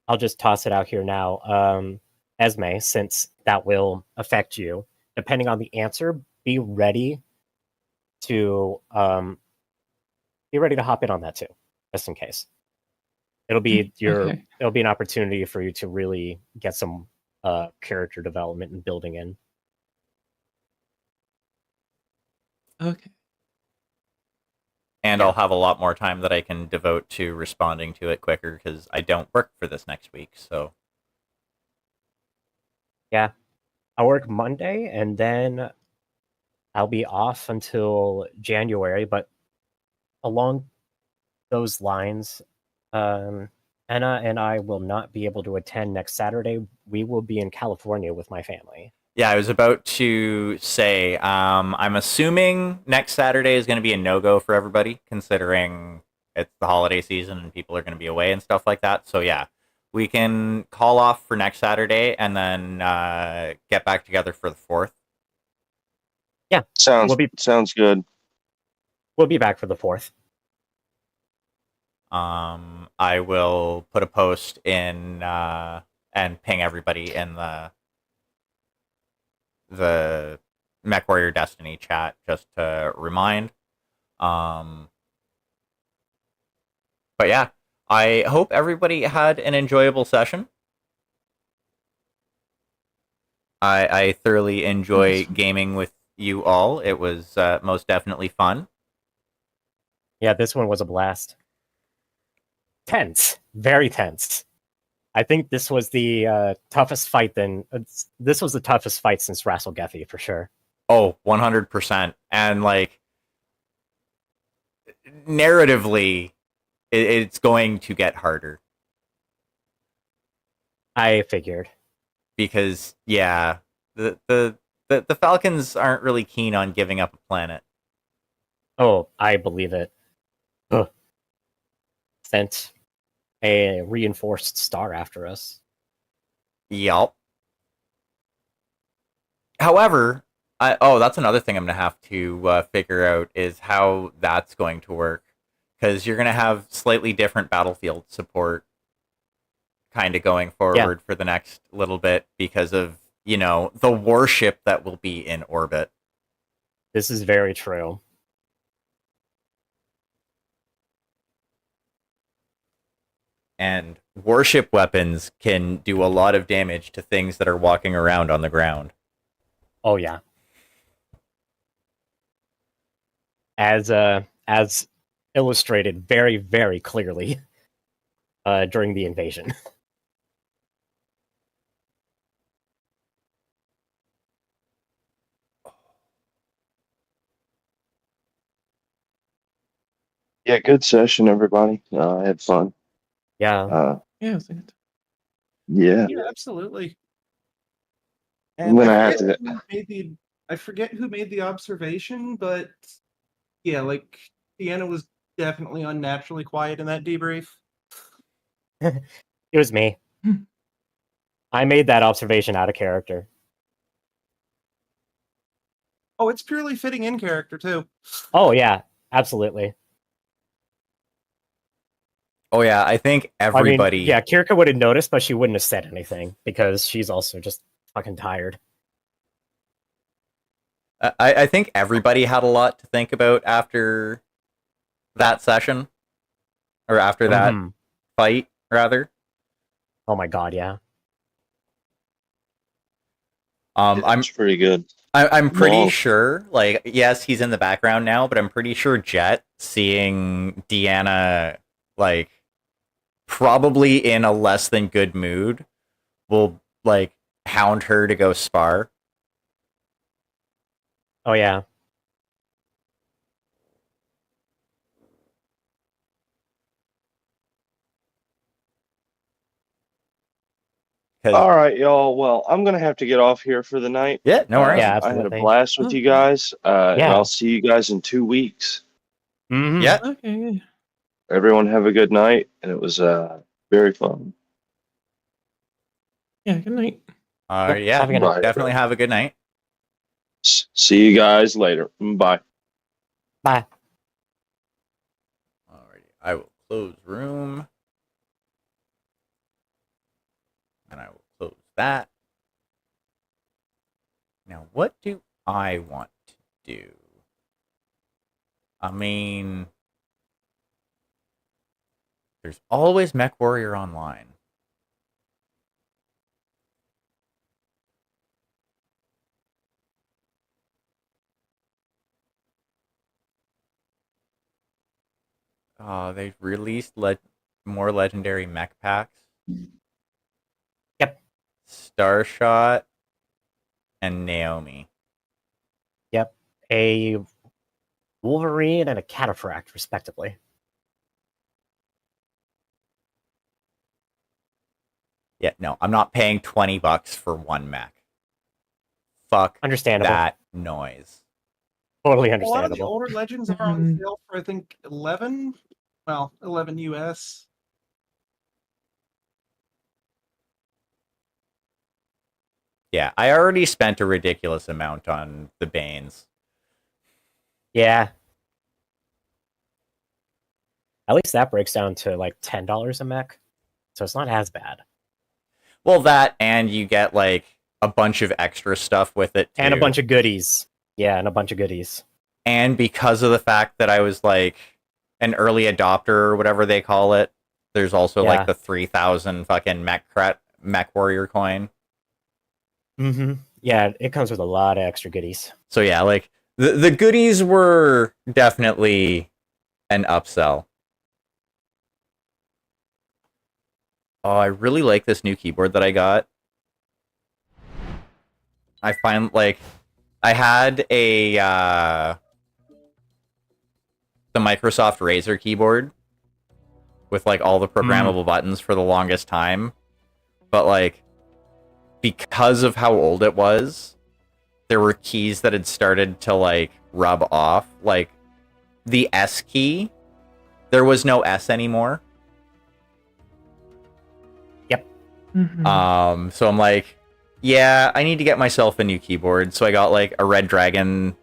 I'll just toss it out here now. Esme, since that will affect you, depending on the answer, be ready to hop in on that too, just in case. It'll be it'll be an opportunity for you to really get some character development and building in. Okay. And I'll have a lot more time that I can devote to responding to it quicker because I don't work for this next week. So yeah, I work Monday and then I'll be off until January. But along those lines, Anna and I will not be able to attend next Saturday. We will be in California with my family. yeah, I was about to say, I'm assuming next Saturday is going to be a no-go for everybody, considering it's the holiday season and people are going to be away and stuff like that. So yeah, we can call off for next Saturday and then get back together for the 4th. Yeah, sounds good. We'll be back for the 4th. I will put a post in and ping everybody in the Mechwarrior Destiny chat just to remind. But yeah, I hope everybody had an enjoyable session. I thoroughly enjoy gaming with you all. It was most definitely fun. Yeah, this one was a blast. Tense. Very tense. I think this was the toughest fight this was the toughest fight since Rasselgethy, for sure. Oh, 100%. And like narratively, it's going to get harder. I figured. Because yeah, the Falcons aren't really keen on giving up a planet. Oh, I believe it. Ugh. Sent a reinforced star after us. Yup. However, that's another thing I'm going to have to figure out is how that's going to work. Because you're going to have slightly different battlefield support kind of going forward for the next little bit because of, the warship that will be in orbit. This is very true. And warship weapons can do a lot of damage to things that are walking around on the ground. Oh yeah. As illustrated very, very clearly during the invasion. Yeah, good session, everybody. I had fun. Yeah. Yeah, it was good. Yeah. Yeah, absolutely. I'm And gonna I have forget, to. I forget who made the observation, but yeah, like Deanna was definitely unnaturally quiet in that debrief. It was me. I made that observation out of character. Oh, it's purely fitting in character too. Oh yeah, absolutely. Oh yeah, I think everybody. I mean, yeah, Kirka would have noticed, but she wouldn't have said anything because she's also just fucking tired. I think everybody had a lot to think about after that session, or after that fight, rather. Oh my god, yeah. It's pretty good. I'm pretty sure, like, yes, he's in the background now, but I'm pretty sure Jet seeing Deanna, like, probably in a less than good mood, will like hound her to go spar. Oh yeah. All right, y'all. Well, I'm gonna have to get off here for the night. Yeah, no worries. Yeah, I had a absolutely. blast with you guys, and Yeah. I'll see you guys in 2 weeks. Mhm. Yeah. Okay. Everyone have a good night, and it was very fun. Yeah. Good night. Yeah. Have a good night. Bye. Definitely have a good night. See you guys later. Bye. Bye. Alrighty. I will close room. And I will close that. Now, what do I want to do? I mean, there's always Mechwarrior Online. They've released more legendary mech packs. Yep. Starshot and Naomi. Yep. A Wolverine and a Cataphract, respectively. Yeah, no, I'm not paying $20 for one mech. Fuck Understandable. that noise. Totally A lot of the understandable. older legends are on sale for I think 11. Well, 11 US. Yeah, I already spent a ridiculous amount on the Banes. Yeah. At least that breaks down to like $10 a mech. So it's not as bad. Well, that, and you get like a bunch of extra stuff with it too. And a bunch of goodies. Yeah, and a bunch of goodies. And because of the fact that I was like an early adopter or whatever they call it, there's also Yeah. like the 3,000 fucking mech warrior coin. Mm-hmm. Yeah, it comes with a lot of extra goodies. So yeah, like the goodies were definitely an upsell. Oh, I really like this new keyboard that I got. I find like I had a the Microsoft Razer keyboard with like all the programmable buttons for the longest time, but like because of how old it was, there were keys that had started to like rub off. Like the S key, there was no S anymore. Yep. So I'm like, yeah, I need to get myself a new keyboard. So I got like a Red Dragon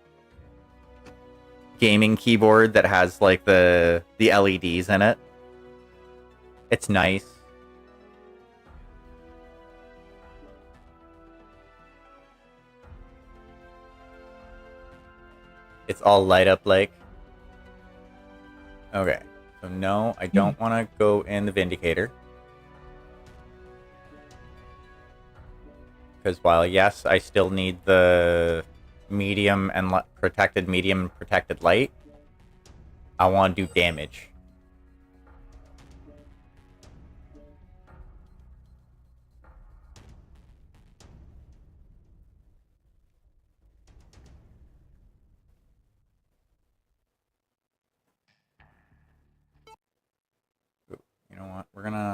gaming keyboard that has like the LEDs in it. It's nice. It's all light up like. Okay. So no, I don't want to go in the Vindicator. Because while yes, I still need the medium and protected light, I want to do damage. You know what? We're gonna